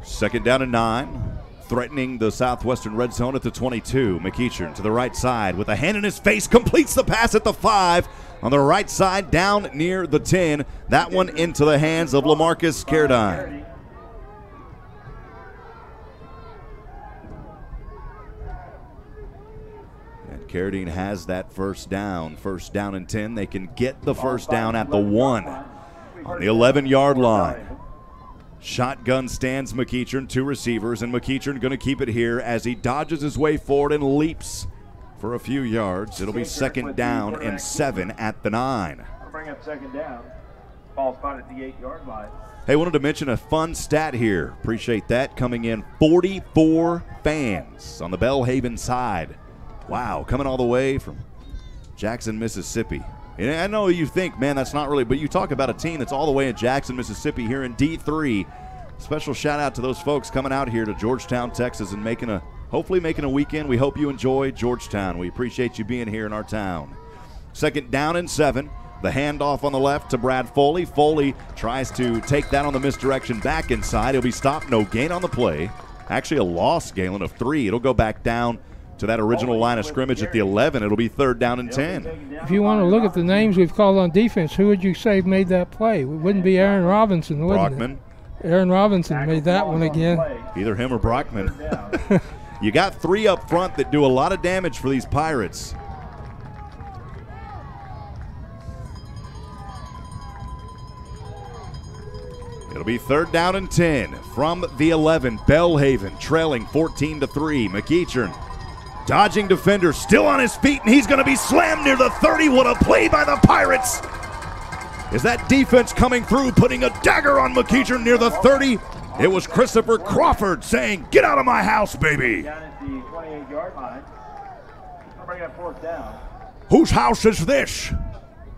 Speaker 1: 2nd down and 9. Threatening the Southwestern red zone at the 22. McEachern to the right side with a hand in his face, completes the pass at the 5. On the right side, down near the 10. That one into the hands of LaMarcus Cardine. Cardine has that 1st down. 1st down and 10. They can get the 1st down at the 1 on the 11-yard line. Shotgun stands McEachern, 2 receivers, and McEachern going to keep it here as he dodges his way forward and leaps for a few yards. It'll be 2nd down and 7 at the 9.
Speaker 8: I'll bring up 2nd down. Ball spot at the 8-yard line.
Speaker 1: Hey, wanted to mention a fun stat here. Appreciate that. Coming in 44 fans on the Belhaven side. Wow, coming all the way from Jackson, Mississippi. And I know you think, man, that's not really, but you talk about a team that's all the way in Jackson, Mississippi here in D3. Special shout out to those folks coming out here to Georgetown, Texas, and hopefully making a weekend. We hope you enjoy Georgetown. We appreciate you being here in our town. 2nd down and 7. The handoff on the left to Brad Foley. Foley tries to take that on the misdirection back inside. He'll be stopped. No gain on the play. Actually a loss, Galen, of 3. It'll go back down to that original line of scrimmage at the 11. It'll be 3rd down and 10.
Speaker 2: If you want to look at the names we've called on defense, who would you say made that play? It wouldn't be Aaron Robinson, would it?
Speaker 1: Brockman.
Speaker 2: Aaron Robinson made that one again.
Speaker 1: Either him or Brockman. You got 3 up front that do a lot of damage for these Pirates. It'll be 3rd down and 10 from the 11. Belhaven trailing 14-3. McEachern dodging defender, still on his feet, and he's going to be slammed near the 30. What a play by the Pirates. Is that defense coming through, putting a dagger on McEachern near the 30? It was Christopher Crawford saying, "Get out of my house, baby."
Speaker 8: Down at the 28-yard line. I'll bring up 4th down.
Speaker 1: Whose house is this?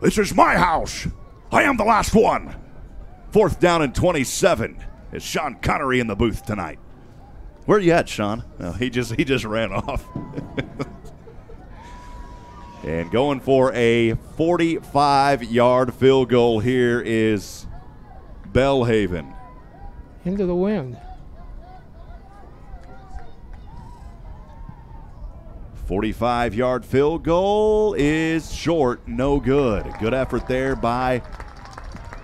Speaker 1: This is my house. I am the last one. 4th down and 27. Is Sean Connery in the booth tonight? Where you at, Sean? No, he just ran off. And going for a 45-yard field goal here is Belhaven.
Speaker 2: Into the wind.
Speaker 1: 45-yard field goal is short, no good. Good effort there by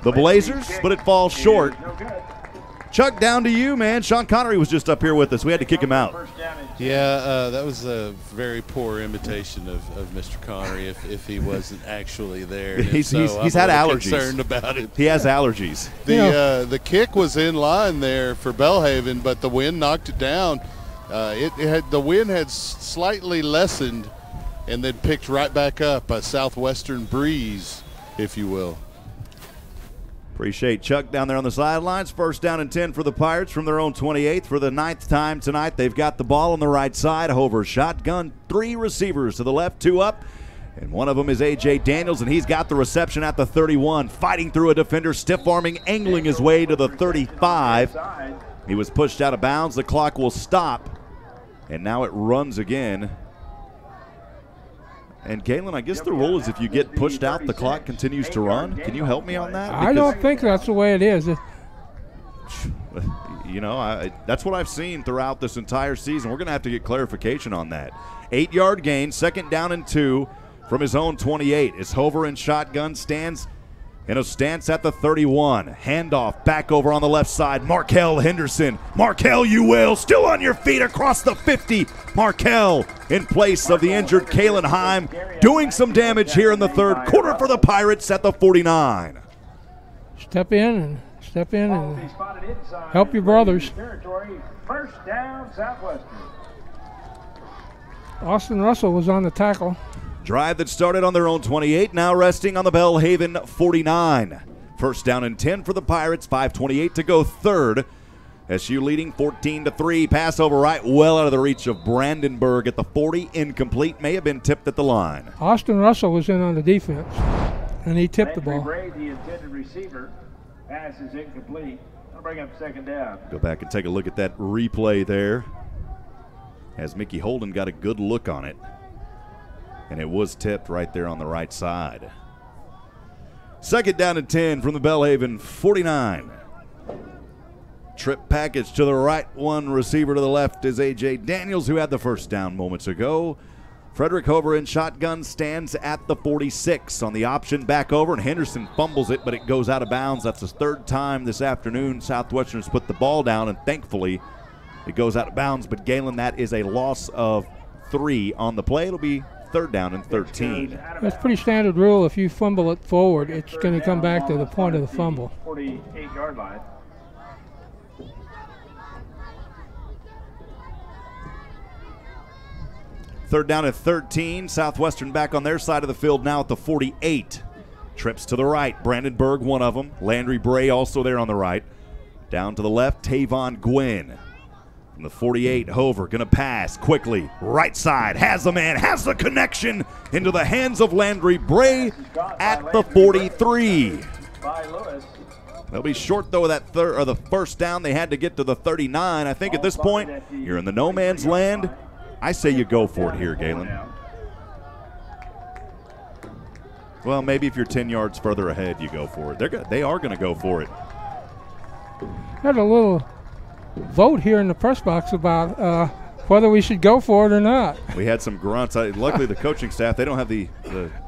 Speaker 1: the Blazers, but it falls short. Chuck, down to you, man. Sean Connery was just up here with us. We had to kick him out.
Speaker 3: Yeah, that was a very poor imitation of Mr. Connery if he wasn't actually there.
Speaker 1: He's had allergies.
Speaker 3: Concerned about it.
Speaker 1: He has allergies.
Speaker 3: The kick was in line there for Belhaven, but the wind knocked it down. The wind had slightly lessened and then picked right back up, a southwestern breeze, if you will.
Speaker 1: Appreciate Chuck down there on the sidelines. 1st down and 10 for the Pirates from their own 28th for the 9th time tonight. They've got the ball on the right side. Hover shotgun, 3 receivers to the left, 2 up. And one of them is A.J. Daniels, and he's got the reception at the 31. Fighting through a defender, stiff-arming, angling his way to the 35. He was pushed out of bounds. The clock will stop. And now it runs again. And Galen, I guess the rule is if you get pushed out, the clock continues to run. Can you help me on that?
Speaker 2: I don't think that's the way it is.
Speaker 1: You know, that's what I've seen throughout this entire season. We're going to have to get clarification on that. 8-yard gain, 2nd down and 2 from his own 28. As Hover in shotgun stands in a stance at the 31. Handoff back over on the left side. Markel Henderson. Markel, you will. Still on your feet across the 50. Markel in place of the injured Kalen Heim. Doing some damage here in the 3rd quarter for the Pirates at the 49.
Speaker 2: Step in and help your brothers.
Speaker 8: First down, Southwestern.
Speaker 2: Austin Russell was on the tackle.
Speaker 1: Drive that started on their own 28, now resting on the Belhaven 49. 1st down and 10 for the Pirates, 5:28 to go 3rd. SU leading 14-3. Pass over right, well out of the reach of Brandenburg at the 40. Incomplete, may have been tipped at the line.
Speaker 2: Austin Russell was in on the defense, and he tipped the ball.
Speaker 8: Bray, the intended receiver. Pass is incomplete. I'll bring up 2nd down.
Speaker 1: Go back and take a look at that replay there, as Mickey Holden got a good look on it. And it was tipped right there on the right side. 2nd down and 10 from the Belhaven 49. Trip package to the right, one receiver to the left is A.J. Daniels, who had the 1st down moments ago. Frederick Hover in shotgun stands at the 46 on the option back over, and Henderson fumbles it, but it goes out of bounds. That's his 3rd time this afternoon. Southwestern's put the ball down, and thankfully it goes out of bounds. But Galen, that is a loss of 3 on the play. It'll be 3rd down and 13.
Speaker 2: That's pretty standard rule. If you fumble it forward, it's going to come back to the point of the fumble.
Speaker 8: 48-yard line.
Speaker 1: Third down at 13. Southwestern back on their side of the field now at the 48. Trips to the right. Brandenburg, one of them. Landry Bray also there on the right. Down to the left, Tavon Gwynn. From the 48, Hover going to pass quickly. Right side, has the man, has the connection into the hands of Landry Bray at the 43. They'll be short, though, of that the 1st down. They had to get to the 39. I think at this point, you're in the no man's land. I say you go for it here, Galen. Well, maybe if you're 10 yards further ahead, you go for it. They are going to go for it.
Speaker 2: Had a little vote here in the press box about whether we should go for it or not.
Speaker 1: We had some grunts. Luckily, the coaching staff, they don't have the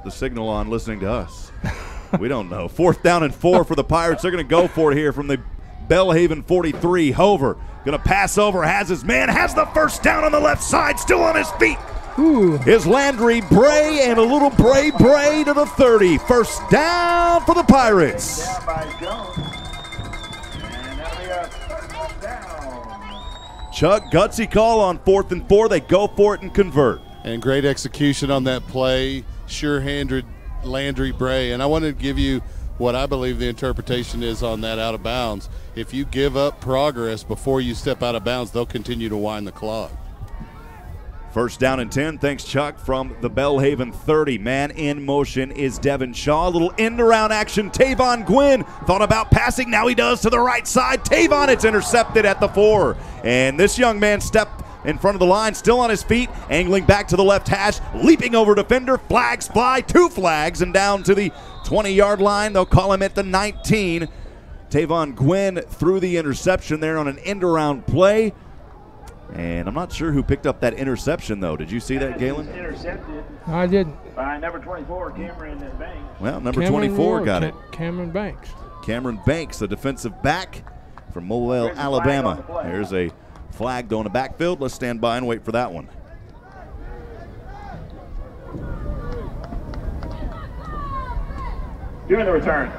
Speaker 1: signal on listening to us. We don't know. 4th down and 4 for the Pirates. They're going to go for it here from the Belhaven 43. Hover going to pass over, has his man, has the 1st down on the left side, still on his feet.
Speaker 2: Ooh.
Speaker 1: Is Landry Bray, and a little Bray to the 30. 1st down for the Pirates.
Speaker 8: Down by Jones. And that'll be a 1st down.
Speaker 1: Chuck, gutsy call on 4th and 4. They go for it and convert.
Speaker 3: And great execution on that play. Sure-handed Landry Bray. And I wanted to give you what I believe the interpretation is on that out of bounds. If you give up progress before you step out of bounds, they'll continue to wind the clock.
Speaker 1: 1st down and 10, thanks, Chuck, from the Belhaven 30. Man in motion is Devin Shaw. A little end-around action. Tavon Gwynn thought about passing. Now he does to the right side. Tavon, it's intercepted at the 4. And this young man stepped in front of the line, still on his feet, angling back to the left hash, leaping over defender. Flags fly, 2 flags, and down to the 20-yard line. They'll call him at the 19. Tavon Gwynn threw the interception there on an end-around play. And I'm not sure who picked up that interception, though. Did you see that, Galen?
Speaker 8: Intercepted.
Speaker 2: I didn't.
Speaker 8: By number 24, Cameron Banks.
Speaker 1: Well, number 24 got it.
Speaker 2: Cameron Banks.
Speaker 1: Cameron Banks, the defensive back from Mobile, Alabama. There's a flag going to backfield. Let's stand by and wait for that one.
Speaker 8: Doing the return.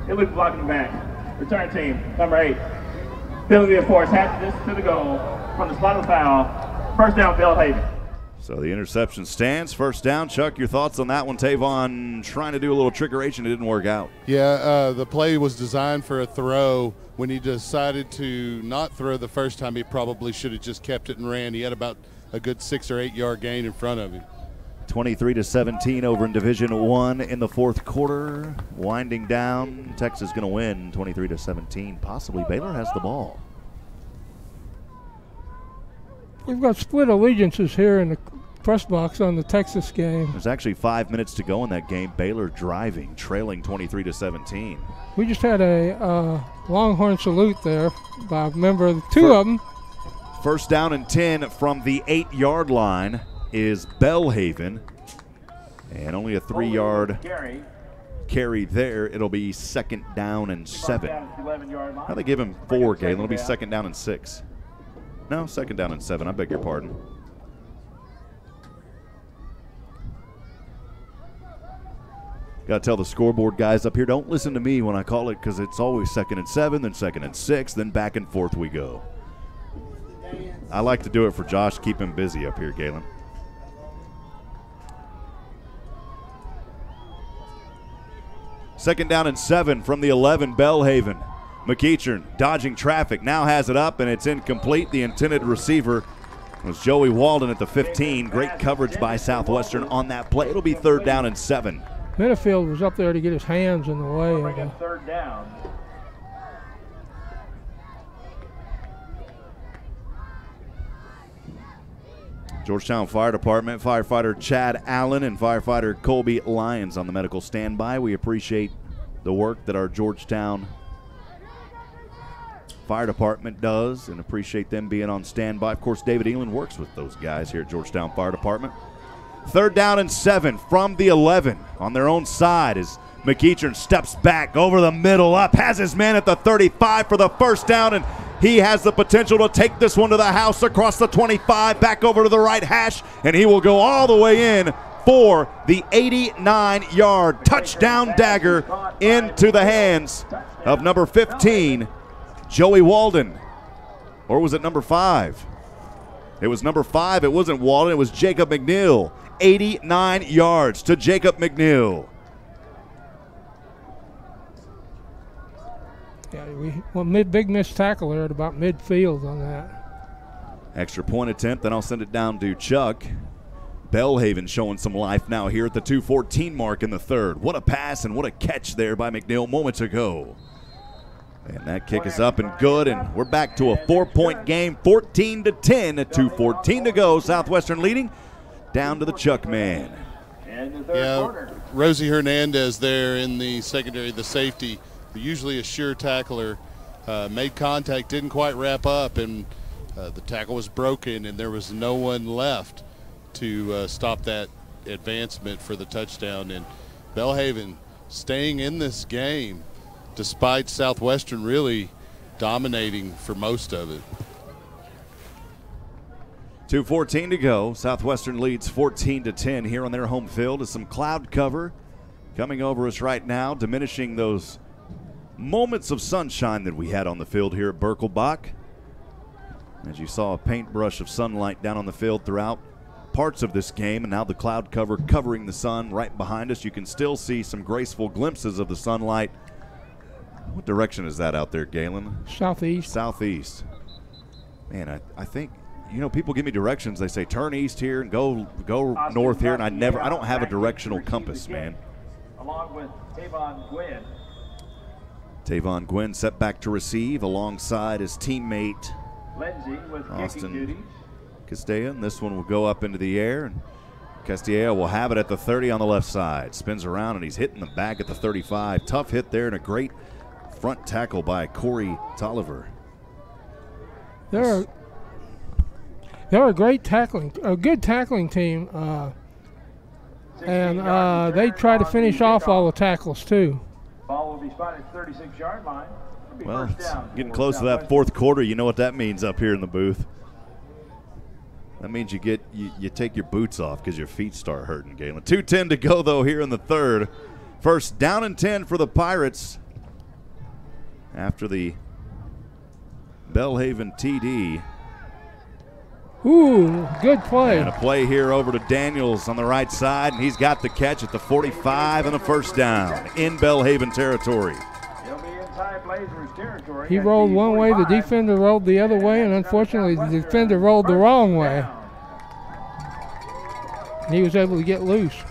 Speaker 8: Illegal blocking back. Return team, number 8. Penalty of force, half distance to the goal from the spot of the foul. 1st down, Belhaven.
Speaker 1: So the interception stands. 1st down. Chuck, your thoughts on that one? Tavon trying to do a little trickeration. It didn't work out.
Speaker 3: Yeah, the play was designed for a throw. When he decided to not throw the 1st time, he probably should have just kept it and ran. He had about a good 6 or 8 yard gain in front of him.
Speaker 1: 23-17 over in Division 1 in the 4th quarter. Winding down. Texas going to win 23-17. Possibly Baylor has the ball.
Speaker 2: We've got split allegiances here in the press box on the Texas game.
Speaker 1: There's actually 5 minutes to go in that game. Baylor driving, trailing 23-17.
Speaker 2: We just had a Longhorn salute there by a member of two of them.
Speaker 1: First down and 10 from the 8-yard line is Belhaven. And only a 3-yard carry there. It'll be second down and 7. Now they give him 4, Galen. It'll be second down and 6. No, second down and 7. I beg your pardon. Got to tell the scoreboard guys up here, don't listen to me when I call it, because it's always second and 7, then second and 6, then back and forth we go. I like to do it for Josh, keep him busy up here, Galen. Second down and 7 from the 11, Belhaven. McEachern dodging traffic, now has it up, and it's incomplete. The intended receiver was Joey Walden at the 15. Great coverage by Southwestern on that play. It'll be third down and 7.
Speaker 2: Minifield was up there to get his hands in the way of the
Speaker 8: third down.
Speaker 1: Georgetown Fire Department, firefighter Chad Allen and firefighter Colby Lyons on the medical standby. We appreciate the work that our Georgetown Fire Department does and appreciate them being on standby. Of course, David Elin works with those guys here at Georgetown Fire Department. Third down and 7 from the 11 on their own side as McEachern steps back over the middle up, has his man at the 35 for the first down, and he has the potential to take this one to the house across the 25, back over to the right hash, and he will go all the way in for the 89-yard touchdown dagger into the hands of number 15, Joey Walden. Or was it number 5? It was number 5. It wasn't Walden. It was Jacob McNeil. 89 yards to Jacob McNeil.
Speaker 2: Yeah, big missed tackle there at about midfield on that.
Speaker 1: Extra point attempt, then I'll send it down to Chuck. Belhaven showing some life now here at the 2:14 mark in the third. What a pass and what a catch there by McNeil moments ago. And that kick is up and good, and we're back to a 4-point game, 14-10 at 2:14 to go. Southwestern leading down to the Chuck man.
Speaker 3: Yeah, Rosie Hernandez there in the secondary, the safety, usually a sure tackler, made contact, didn't quite wrap up, and the tackle was broken, and there was no one left to stop that advancement for the touchdown. And Belhaven staying in this game despite Southwestern really dominating for most of it.
Speaker 1: 2:14 to go. Southwestern leads 14-10 here on their home field as some cloud cover coming over us right now, diminishing those moments of sunshine that we had on the field here at Birkelbach. As you saw a paintbrush of sunlight down on the field throughout parts of this game, and now the cloud cover covering the sun right behind us. You can still see some graceful glimpses of the sunlight. What direction is that out there, Galen?
Speaker 2: Southeast.
Speaker 1: Southeast. Man, I think, you know, people give me directions. They say turn east here and go north here, and I don't have a directional compass, man.
Speaker 8: Along with Tavon Gwynn.
Speaker 1: Tavon Gwynn set back to receive alongside his teammate
Speaker 8: Lindsay with kicking duty.
Speaker 1: Castella, and this one will go up into the air, and Castilla will have it at the 30 on the left side. Spins around, and he's hitting the back at the 35. Tough hit there, and a great front tackle by Corey Tolliver.
Speaker 2: They're a good tackling team, and they try to finish off all the tackles too.
Speaker 8: Ball will be spotted at 36-yard line.
Speaker 1: Well, it's getting close to that fourth quarter. You know what that means up here in the booth. That means you take your boots off because your feet start hurting, Galen. 2:10 to go, though, here in the third. First down and 10 for the Pirates after the Belhaven TD.
Speaker 2: Ooh, good play.
Speaker 1: And a play here over to Daniels on the right side, and he's got the catch at the 45 and a first down in Belhaven territory.
Speaker 8: He'll be inside Blazers territory.
Speaker 2: He rolled one way, the defender rolled the other way, and unfortunately the defender rolled the wrong way. And he was able to get loose.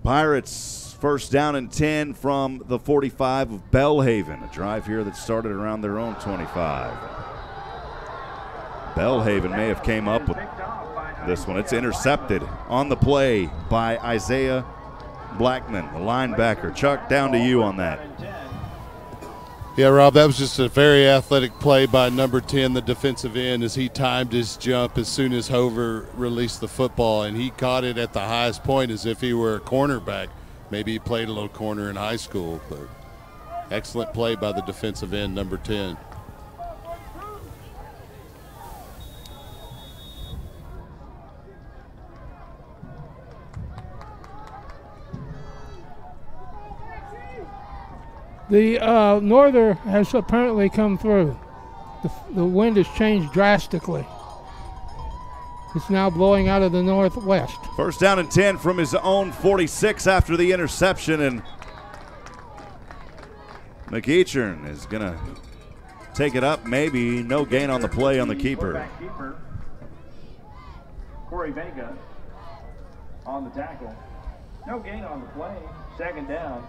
Speaker 1: Pirates first down and 10 from the 45 of Belhaven. A drive here that started around their own 25. Belhaven may have came up with this one. It's intercepted on the play by Isaiah Blackman, the linebacker. Chuck, down to you on that.
Speaker 3: Yeah, Rob, that was just a very athletic play by number 10, the defensive end, as he timed his jump as soon as Hover released the football, and he caught it at the highest point as if he were a cornerback. Maybe he played a little corner in high school, but excellent play by the defensive end, number 10.
Speaker 2: The norther has apparently come through. The wind has changed drastically. It's now blowing out of the northwest.
Speaker 1: First down and 10 from his own 46 after the interception, and McEachern is going to take it up. Maybe no gain on the play on the keeper.
Speaker 8: Corey Vega on the tackle. No gain on the play. Second down.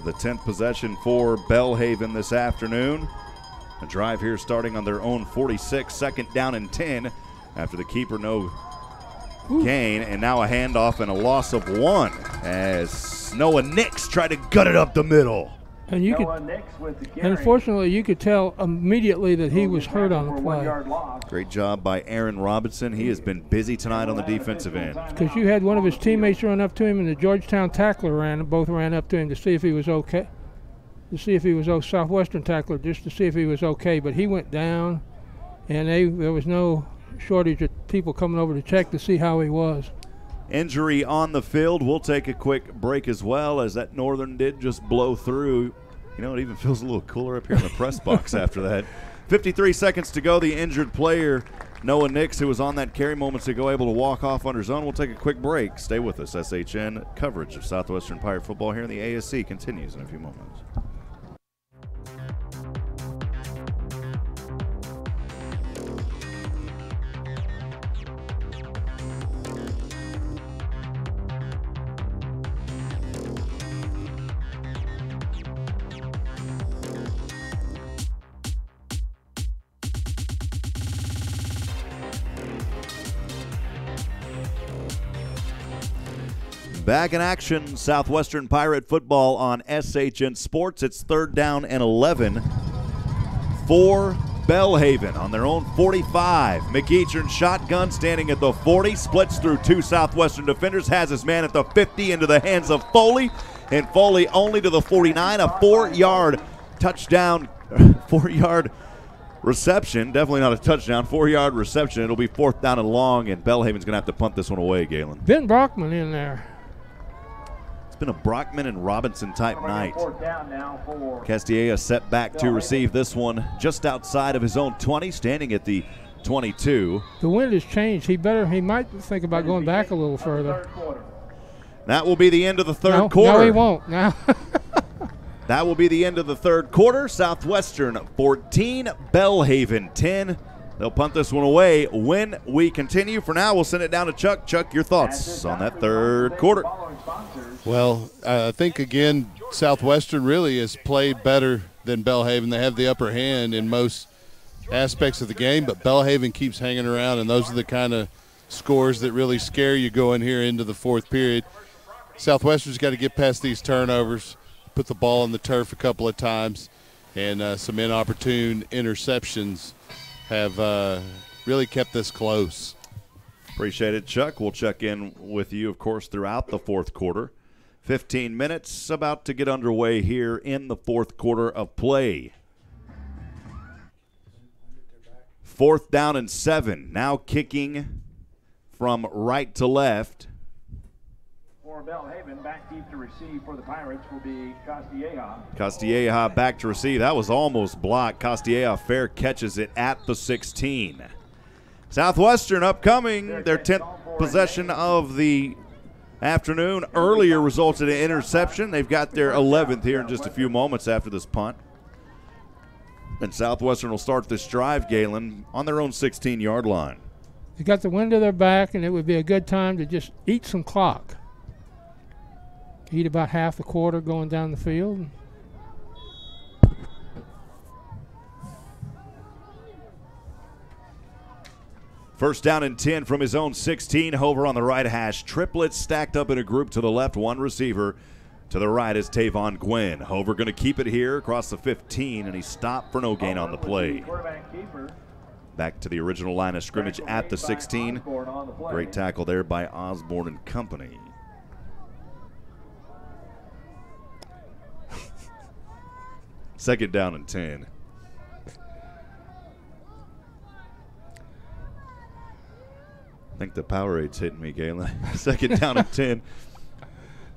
Speaker 1: The 10th possession for Belhaven this afternoon. A drive here starting on their own 46, second down and 10 after the keeper no gain, and now a handoff and a loss of 1 as Noah Nix tried to gut it up the middle.
Speaker 2: And you could, unfortunately, you could tell immediately that he was hurt on the play.
Speaker 1: Great job by Aaron Robinson. He has been busy tonight on the defensive end.
Speaker 2: Because you had one of his teammates run up to him, and the Georgetown tackler both ran up to him to see if he was okay. Southwestern tackler, just to see if he was okay. But he went down, and there was no shortage of people coming over to check to see how he was.
Speaker 1: Injury on the field. We'll take a quick break as well, as that Northern did just blow through. You know, it even feels a little cooler up here in the press box after that. 53 seconds to go. The injured player, Noah Nix, who was on that carry moments ago, able to walk off on his own. We'll take a quick break. Stay with us. SHN coverage of Southwestern Pirate football here in the ASC continues in a few moments. Back in action, Southwestern Pirate football on SHN Sports. It's third down and 11 for Belhaven on their own 45. McEachern shotgun standing at the 40, splits through 2 Southwestern defenders, has his man at the 50 into the hands of Foley, and Foley only to the 49, a 4-yard touchdown, 4-yard reception. Definitely not a touchdown, 4-yard reception. It'll be fourth down and long, and Belhaven's going to have to punt this one away, Galen.
Speaker 2: Ben Brockman in there.
Speaker 1: Been a Brockman and Robinson type night. Castilla set back to receive this one just outside of his own 20, standing at the 22.
Speaker 2: The wind has changed. He might think about going back a little further.
Speaker 1: That will be the end of the third quarter.
Speaker 2: No, he won't. Now.
Speaker 1: That will be the end of the third quarter. Southwestern 14, Belhaven 10. They'll punt this one away when we continue. For now, we'll send it down to Chuck. Chuck, your thoughts on that third quarter?
Speaker 3: Well, I think, again, Southwestern really has played better than Belhaven. They have the upper hand in most aspects of the game, but Belhaven keeps hanging around, and those are the kind of scores that really scare you going here into the fourth period. Southwestern's got to get past these turnovers, put the ball on the turf a couple of times, and some inopportune interceptions have really kept this close.
Speaker 1: Appreciate it, Chuck. We'll check in with you, of course, throughout the fourth quarter. 15 minutes about to get underway here in the fourth quarter of play. Fourth down and 7. Now kicking from right to left.
Speaker 8: For Belhaven, back deep to receive for the Pirates will be Castilleja.
Speaker 1: Castilleja back to receive. That was almost blocked. Castilleja fair catches it at the 16. Southwestern upcoming, their 10th possession of the afternoon. Earlier resulted in interception. They've got their 11th here in just a few moments after this punt. And Southwestern will start this drive, Galen, on their own 16-yard line.
Speaker 2: They got the wind to their back, and it would be a good time to just eat some clock. Eat about half the quarter going down the field.
Speaker 1: First down and 10 from his own 16. Hover on the right hash. Triplets stacked up in a group to the left. One receiver. To the right is Tavon Gwynn. Hover going to keep it here across the 15, and he stopped for no gain on the play. Back to the original line of scrimmage at the 16. Great tackle there by Osborne and company. Second down and 10. I think the Powerade's hitting me, Galen. Second down and 10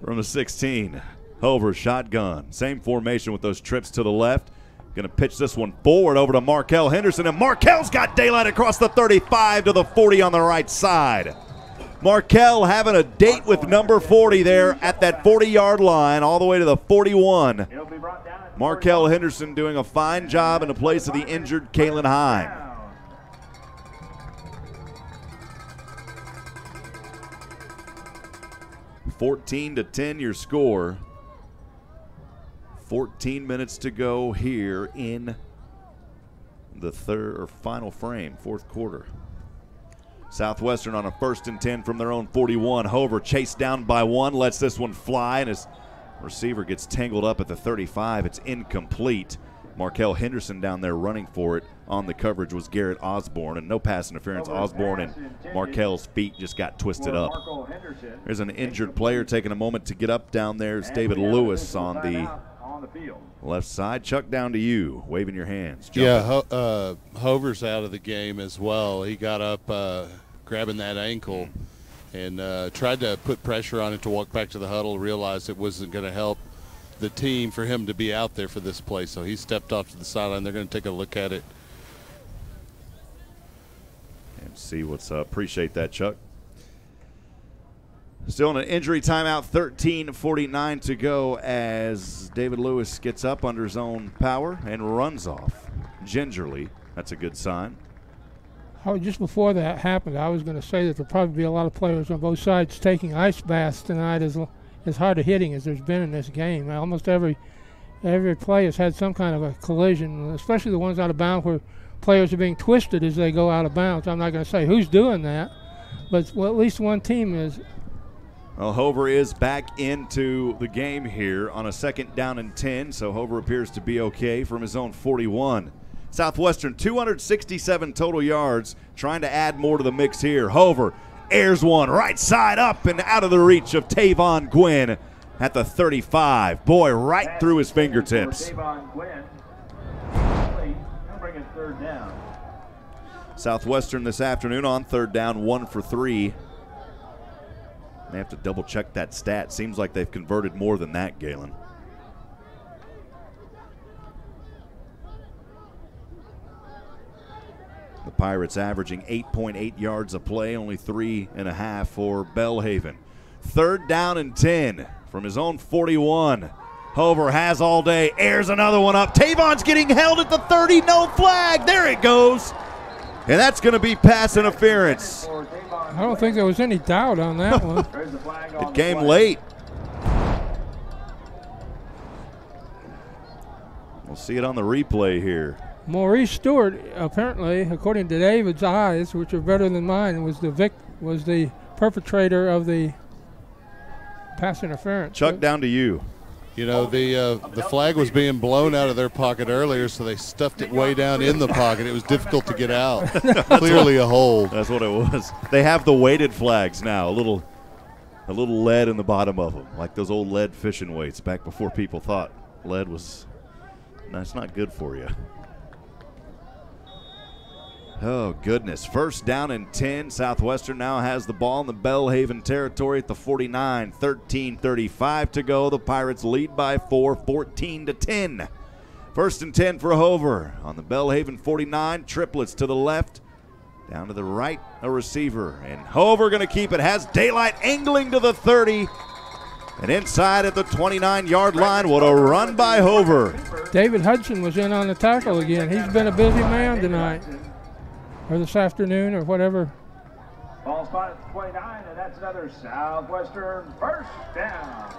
Speaker 1: from the 16. Hover, shotgun. Same formation with those trips to the left. Going to pitch this one forward over to Markel Henderson, and Markel's got daylight across the 35 to the 40 on the right side. Markel having a date with number 40 there at that 40-yard line all the way to the 41. Markel Henderson doing a fine job in the place of the injured Kalen Hine. (14-10) your score. 14 minutes to go here in the final frame, fourth quarter. Southwestern on a 1st and 10 from their own 41. Hover chased down by one, lets this one fly, and his receiver gets tangled up at the 35. It's incomplete. Markel Henderson down there running for it. On the coverage was Garrett Osborne, and no pass interference. Osborne and Markel's feet just got twisted up. There's an injured player taking a moment to get up down there. It's David Lewis on the left side. Chuck, down to you, waving your hands.
Speaker 3: Yeah, Hover's out of the game as well. He got up grabbing that ankle and tried to put pressure on it to walk back to the huddle, realized it wasn't going to help the team for him to be out there for this play, so he stepped off to the sideline. They're going to take a look at it
Speaker 1: and see what's up. Appreciate that, Chuck. Still in an injury timeout, 13:49 to go as David Lewis gets up under his own power and runs off gingerly. That's a good sign.
Speaker 2: Just before that happened, I was going to say that there'll probably be a lot of players on both sides taking ice baths tonight as hard a hitting as there's been in this game. Almost every play has had some kind of a collision, especially the ones out of bounds where players are being twisted as they go out of bounds. I'm not going to say who's doing that, but at least one team is.
Speaker 1: Well, Hover is back into the game here on a 2nd down and 10, so Hover appears to be okay from his own 41. Southwestern 267 total yards, trying to add more to the mix here. Hover airs one right side up and out of the reach of Tavon Gwynn at the 35. Boy, right through his fingertips. Southwestern this afternoon on 3rd down, 1 for 3. They have to double check that stat. Seems like they've converted more than that, Galen. The Pirates averaging 8.8 yards a play, only 3.5 for Belhaven. 3rd down and 10 from his own 41. Hover has all day, airs another one up. Tavon's getting held at the 30, no flag. There it goes. And that's going to be pass interference.
Speaker 2: I don't think there was any doubt on that one.
Speaker 1: It came late. We'll see it on the replay here.
Speaker 2: Maurice Stewart, apparently, according to David's eyes, which are better than mine, was the perpetrator of the pass interference.
Speaker 1: Chuck, down to you.
Speaker 3: You know, the flag was being blown out of their pocket earlier, so they stuffed it way down in the pocket. It was difficult to get out. Clearly a hold.
Speaker 1: That's what it was. They have the weighted flags now, a little lead in the bottom of them, like those old lead fishing weights back before people thought lead was – that's not good for you. Oh, goodness. 1st down and 10. Southwestern now has the ball in the Belhaven territory at the 49. 13:35 to go. The Pirates lead by 4, 14-10. 1st and 10 for Hover on the Belhaven 49. Triplets to the left. Down to the right, a receiver. And Hover going to keep it. Has daylight angling to the 30. And inside at the 29-yard line. What a run by Hover.
Speaker 2: David Hudson was in on the tackle again. He's been a busy man tonight, or this afternoon, or whatever.
Speaker 8: Ball spot at 29, and that's another Southwestern first down.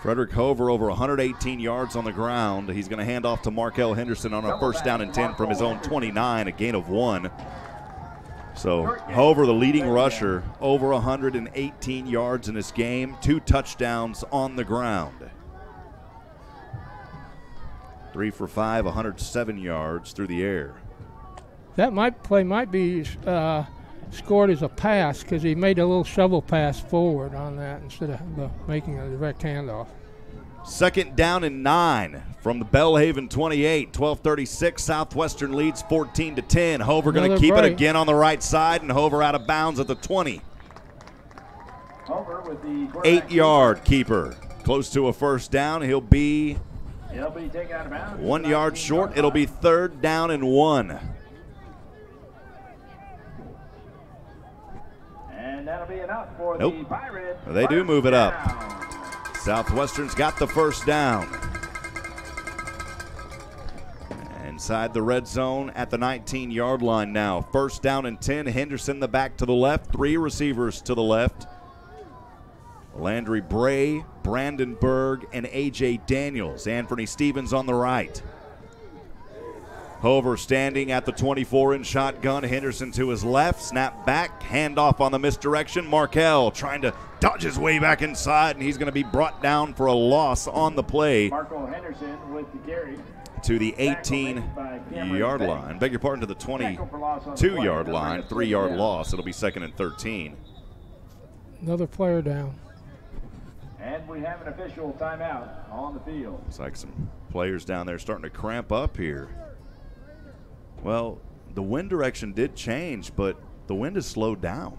Speaker 1: Frederick Hover over 118 yards on the ground. He's going to hand off to Markel Henderson on a first down and 10 from his own 29, a gain of 1. So Hover, the leading rusher, over 118 yards in this game, 2 touchdowns on the ground. 3 for 5, 107 yards through the air.
Speaker 2: That play might be scored as a pass because he made a little shovel pass forward on that instead of making a direct handoff.
Speaker 1: Second down and 9 from the Belhaven 28. 12:36. Southwestern leads 14-10. Hover going to keep it again on the right side, and Hover out of bounds at the 20.
Speaker 8: Hover with the
Speaker 1: 8-yard keeper. Close to a first down. He'll be
Speaker 8: taken out of bounds.
Speaker 1: 1 yard short. It'll be 3rd down and 1.
Speaker 8: And that'll be enough for the Pirates.
Speaker 1: They do move it up. Southwestern's got the first down. Inside the red zone at the 19-yard line now. First down and 10. Henderson the back to the left. 3 receivers to the left. Landry Bray, Brandon Berg, and A.J. Daniels. Anthony Stevens on the right. Hover standing at the 24 in shotgun. Henderson to his left. Snap back. Handoff on the misdirection. Markel trying to dodge his way back inside, and he's going to be brought down for a loss on the play.
Speaker 8: Marco Henderson with the carry.
Speaker 1: To the 18-yard line. Beg your pardon, to the 22-yard line. 3-yard loss. It'll be 2nd and 13.
Speaker 2: Another player down.
Speaker 8: And we have an official timeout on the field.
Speaker 1: Looks like some players down there starting to cramp up here. Well, the wind direction did change, but the wind has slowed down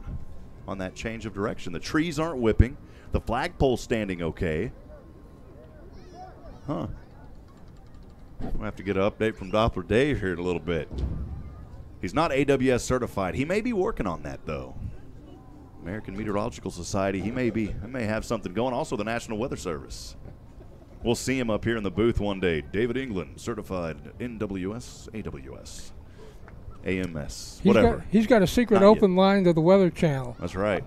Speaker 1: on that change of direction. The trees aren't whipping. The flagpole's standing okay. Huh. We'll have to get an update from Doppler Dave here in a little bit. He's not AWS certified. He may be working on that, though. American Meteorological Society, he may have something going. Also, the National Weather Service. We'll see him up here in the booth one day. David England, certified NWS, AWS, AMS, whatever.
Speaker 2: He's got a secret open line to the Weather Channel.
Speaker 1: That's right.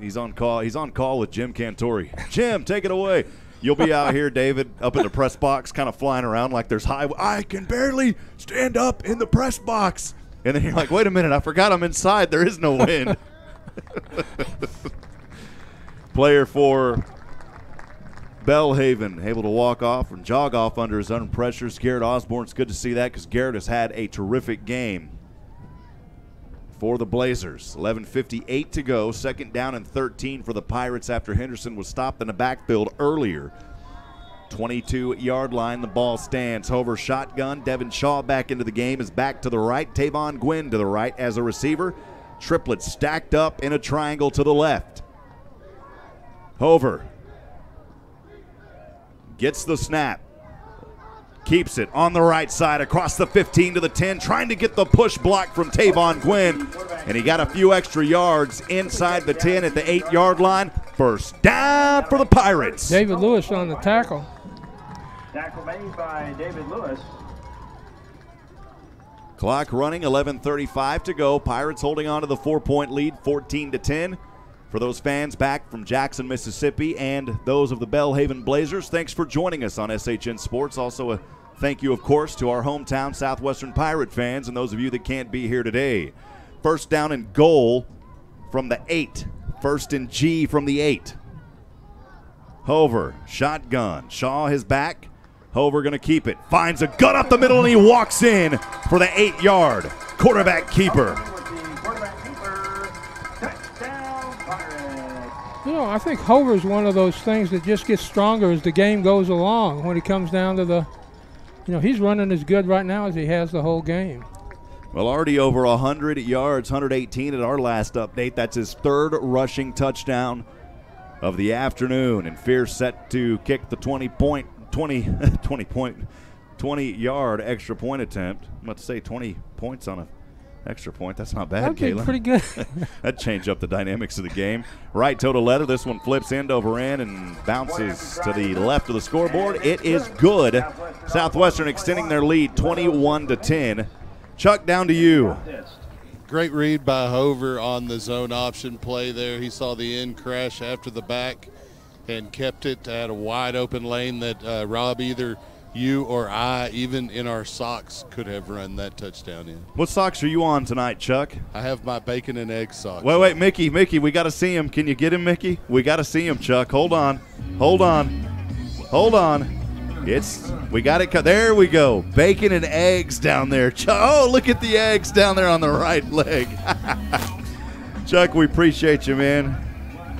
Speaker 1: He's on call. He's on call with Jim Cantori. Jim, take it away. You'll be out here, David, up in the press box, kind of flying around like there's I can barely stand up in the press box. And then you're like, wait a minute, I forgot I'm inside. There is no wind. Player for Belhaven able to walk off and jog off under his own pressure. Garrett Osborne, it's good to see that because Garrett has had a terrific game for the Blazers. 11:58 to go. 2nd down and 13 for the Pirates after Henderson was stopped in the backfield earlier. 22-yard line, the ball stands. Hover shotgun. Devin Shaw back into the game, is back to the right. Tavon Gwynn to the right as a receiver. Triplets stacked up in a triangle to the left. Hover gets the snap. Keeps it on the right side across the 15 to the 10, trying to get the push block from Tavon Gwynn. And he got a few extra yards inside the 10 at the 8-yard line. First down for the Pirates.
Speaker 2: David Lewis on the tackle.
Speaker 8: Tackle made by David Lewis.
Speaker 1: Clock running, 11:35 to go. Pirates holding on to the 4-point lead, 14-10. For those fans back from Jackson, Mississippi, and those of the Belhaven Blazers, thanks for joining us on SHN Sports. Also, a thank you, of course, to our hometown Southwestern Pirate fans and those of you that can't be here today. First down and goal from the 8. First and G from the 8. Hover, shotgun. Shaw his back. Hover going to keep it. Finds a gut up the middle, and he walks in for the 8-yard. Quarterback keeper.
Speaker 2: You know, I think Hover's one of those things that just gets stronger as the game goes along. When he comes down to the, you know, he's running as good right now as he has the whole game.
Speaker 1: Well, already over 100 yards, 118 at our last update. That's his 3rd rushing touchdown of the afternoon. And Fierce set to kick the 20-point 20-yard extra point attempt. I'm about to say 20 points on an extra point. That's not bad,
Speaker 2: That'd be
Speaker 1: Galen.
Speaker 2: pretty good.
Speaker 1: That'd change up the dynamics of the game. Right toe to leather. This one flips end over end and bounces to the left of the scoreboard. It is good. Southwestern extending their lead 21-10. Chuck, down to you.
Speaker 3: Great read by Hover on the zone option play there. He saw the end crash after the back and kept it at a wide open lane that Rob, either you or I, even in our socks, could have run that touchdown in.
Speaker 1: What socks are you on tonight, Chuck?
Speaker 3: I have my bacon and egg socks.
Speaker 1: Wait, Mickey, we got to see him. Can you get him, Mickey? We got to see him, Chuck. Hold on. We got it. There we go. Bacon and eggs down there. Oh, look at the eggs down there on the right leg. Chuck, we appreciate you, man.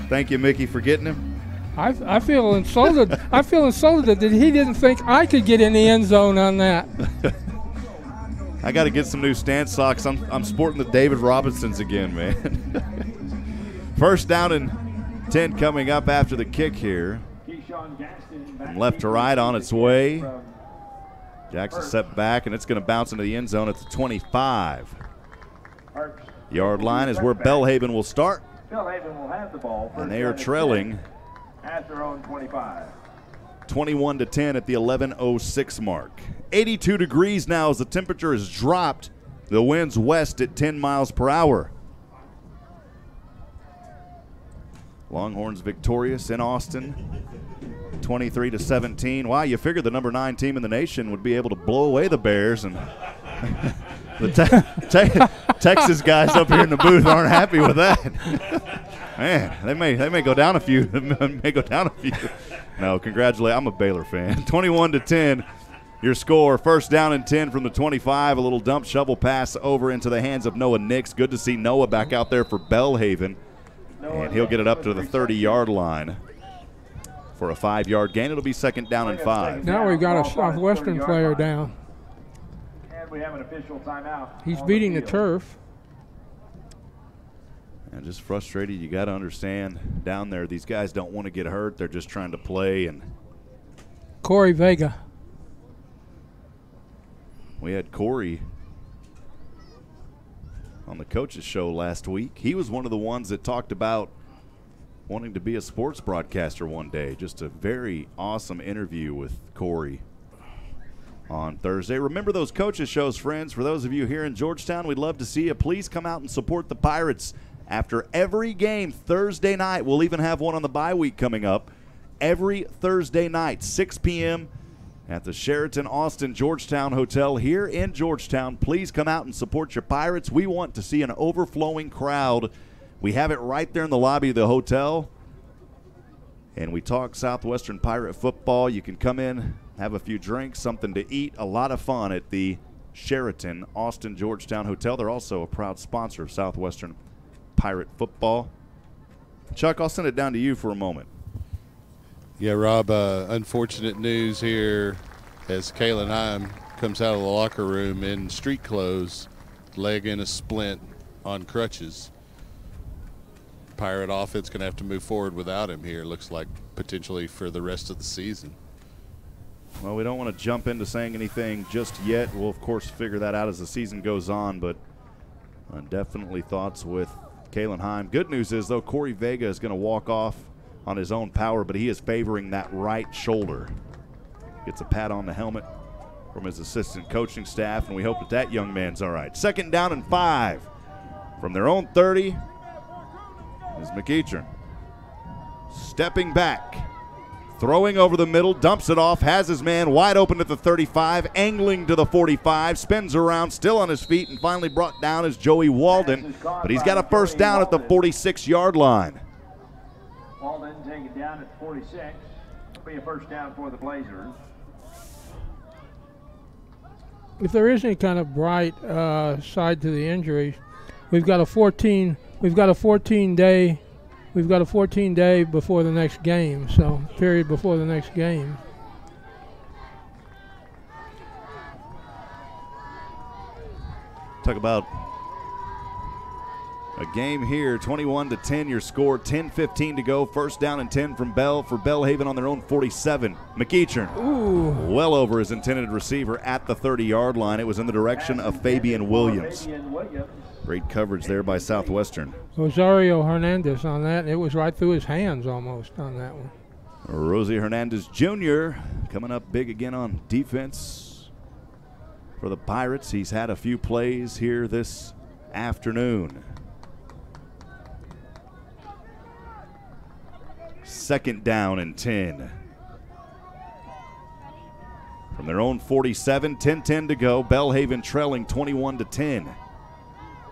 Speaker 1: Thank you, Mickey, for getting him.
Speaker 2: I feel insulted. I feel insulted that he didn't think I could get in the end zone on that.
Speaker 1: I got to get some new stance socks. I'm sporting the David Robinsons again, man. First down and 10 coming up after the kick here. From left to right on its way. Jackson stepped back, and it's going to bounce into the end zone at the 25-yard line is where Belhaven will start.
Speaker 8: Belhaven will have the ball.
Speaker 1: And they are trailing
Speaker 8: at their own 25.
Speaker 1: 21-10 at the 11:06 mark. 82 degrees now as the temperature has dropped. The wind's west at 10 miles per hour. Longhorns victorious in Austin, 23-17. Wow, you figured the number 9 team in the nation would be able to blow away the Bears, and the Texas guys up here in the booth aren't happy with that. Man, they may go down a few. No, congratulate. I'm a Baylor fan. 21-10. Your score. First down and 10 from the 25. A little dump shovel pass over into the hands of Noah Nix. Good to see Noah back out there for Belhaven. And he'll get it up to the 30-yard line for a 5-yard gain. It'll be second down and 5.
Speaker 2: Now we've got a Southwestern player down.
Speaker 8: And we have an official timeout.
Speaker 2: He's beating the turf.
Speaker 1: And just frustrated. You got to understand down there, these guys don't want to get hurt. They're just trying to play. And
Speaker 2: Corey Vega.
Speaker 1: We had Corey on the coaches show last week. He was one of the ones that talked about wanting to be a sports broadcaster one day. Just a very awesome interview with Corey on Thursday. Remember those coaches shows, friends. For those of you here in Georgetown, we'd love to see you. Please come out and support the Pirates after every game Thursday night. We'll even have one on the bye week coming up. Every Thursday night, 6 p.m. at the Sheraton Austin Georgetown Hotel here in Georgetown. Please come out and support your Pirates. We want to see an overflowing crowd. We have it right there in the lobby of the hotel. And we talk Southwestern Pirate football. You can come in, have a few drinks, something to eat, a lot of fun at the Sheraton Austin Georgetown Hotel. They're also a proud sponsor of Southwestern Pirate football. Chuck, I'll send it down to you for a moment.
Speaker 3: Yeah, Rob, unfortunate news here as Kalen Heim comes out of the locker room in street clothes, leg in a splint on crutches. Pirate offense going to have to move forward without him here, looks like, potentially for the rest of the season.
Speaker 1: Well, we don't want to jump into saying anything just yet. We'll, of course, figure that out as the season goes on, but definitely thoughts with Kalen Heim. Good news is, though, Corey Vega is going to walk off on his own power, but he is favoring that right shoulder. Gets a pat on the helmet from his assistant coaching staff, and we hope that that young man's all right. Second down and 5 from their own 30 is McEachern. Stepping back, throwing over the middle, dumps it off, has his man wide open at the 35, angling to the 45, spins around, still on his feet, and finally brought down is Joey Walden, but he's got a first down at the 46-yard line.
Speaker 8: Walden taken down at 46. It'll be a first down for the Blazers.
Speaker 2: If there is any kind of bright side to the injury, we've got a 14 day before the next game, so period before the next game.
Speaker 1: Talk about A game here, 21-10 your score, 10:15 to go. First down and 10 from for Belhaven on their own 47. McEachern, well over his intended receiver at the 30-yard line. It was in the direction of Fabian Williams. Great coverage there by Southwestern.
Speaker 2: Rosario Hernandez on that, and it was right through his hands almost on that one.
Speaker 1: Rosie Hernandez Jr. coming up big again on defense for the Pirates. He's had a few plays here this afternoon. Second down and 10. From their own 47, 10-10 to go. Belhaven trailing 21-10.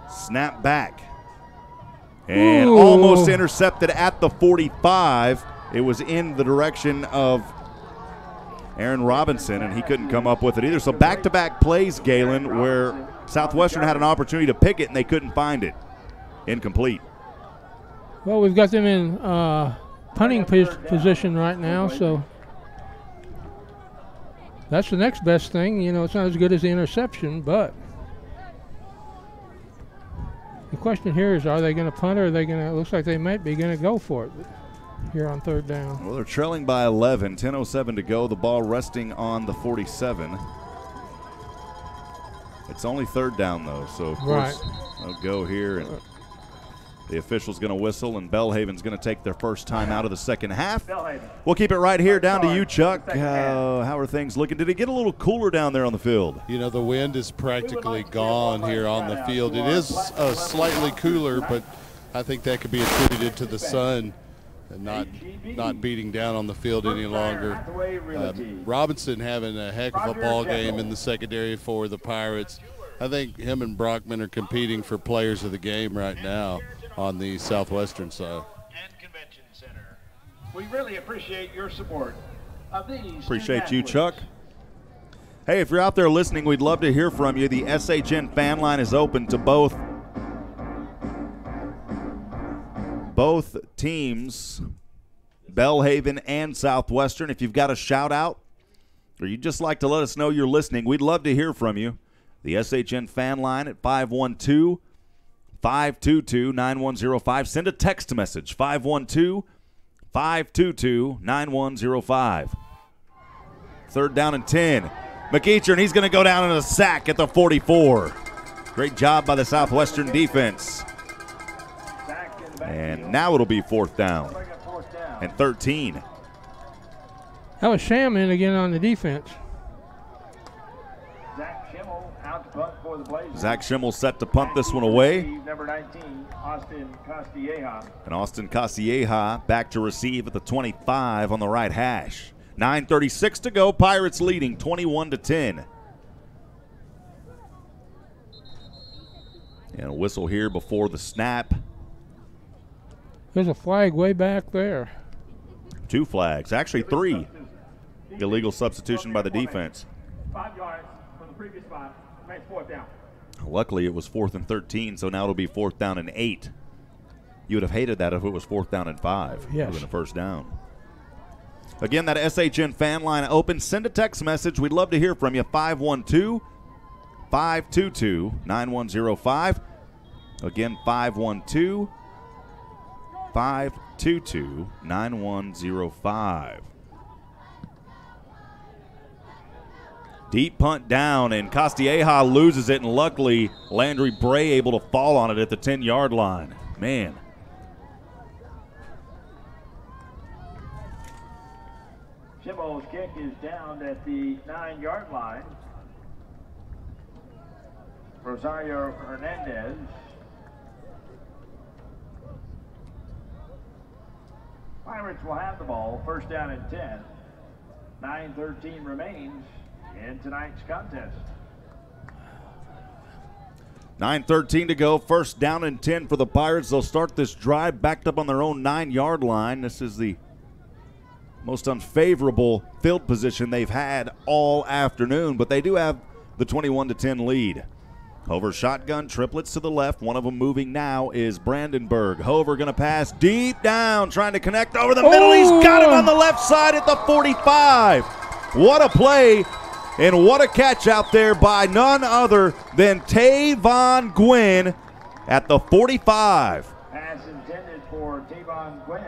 Speaker 1: Snap back. And almost intercepted at the 45. It was in the direction of Aaron Robinson, and he couldn't come up with it either. So back-to-back plays, Galen, where Southwestern had an opportunity to pick it, and they couldn't find it. Incomplete.
Speaker 2: Well, we've got them in punting position right now, so that's the next best thing. You know, it's not as good as the interception, but the question here is, are they going to punt, or are they going to? It looks like they might be going to go for it here on third down.
Speaker 1: Well, they're trailing by 11, 10:07 to go. The ball resting on the 47. It's only third down, though, so of course they'll go here, and the official's going to whistle, and Belhaven's going to take their first time out of the second half. We'll keep it right here down to you, Chuck. How are things looking? Did it get a little cooler down there on the field?
Speaker 3: You know, the wind is practically gone here on the field. It is slightly cooler, but I think that could be attributed to the sun and not beating down on the field any longer. Robinson having a heck of a ball game in the secondary for the Pirates. I think him and Brockman are competing for players of the game right now on the Southwestern side.
Speaker 5: And Convention Center. We really appreciate your support of these.
Speaker 1: Appreciate you, Chuck. Hey, if you're out there listening, we'd love to hear from you. The SHN fan line is open to both teams, Belhaven and Southwestern. If you've got a shout out or you'd just like to let us know you're listening, we'd love to hear from you. The SHN fan line at 512-522-9105. Send a text message, 512-522-9105. Third down and 10. McEachern, he's going to go down in a sack at the 44. Great job by the Southwestern defense. And now it'll be fourth down and 13.
Speaker 2: That was Sham in again on the defense.
Speaker 1: Zach Schimmel set to punt this one away.
Speaker 8: Number 19, Austin Castilleja.
Speaker 1: And Austin Castilleja back to receive at the 25 on the right hash. 9:36 to go. Pirates leading 21-10. And a whistle here before the snap.
Speaker 2: There's a flag way back there.
Speaker 1: 2 flags, actually 3. Illegal substitution by the defense.
Speaker 8: 5 yards from the previous spot. Makes fourth down.
Speaker 1: Luckily, it was 4th and 13, so now it'll be 4th down and 8. You would have hated that if it was 4th down and 5.
Speaker 2: Yes.
Speaker 1: It would have been a first down. Again, that SHN fan line open. Send a text message. We'd love to hear from you. 512-522-9105. Again, 512-522-9105. Deep punt down, and Castilleja loses it, and luckily Landry Bray able to fall on it at the 10-yard line. Man.
Speaker 8: Schimmel's kick is down at the 9-yard line. Rosario Hernandez. Pirates will have the ball, first down and 10. 9:13 remains in tonight's contest.
Speaker 1: 9:13 to go, first down and 10 for the Pirates. They'll start this drive backed up on their own 9-yard line. This is the most unfavorable field position they've had all afternoon, but they do have the 21-10 lead. Hover shotgun, triplets to the left. One of them moving now is Brandenburg. Hover going to pass deep down, trying to connect over the middle. He's got him on the left side at the 45. What a play, and what a catch out there by none other than Tavon Gwynn at the 45.
Speaker 8: Pass intended for Tavon Gwynn.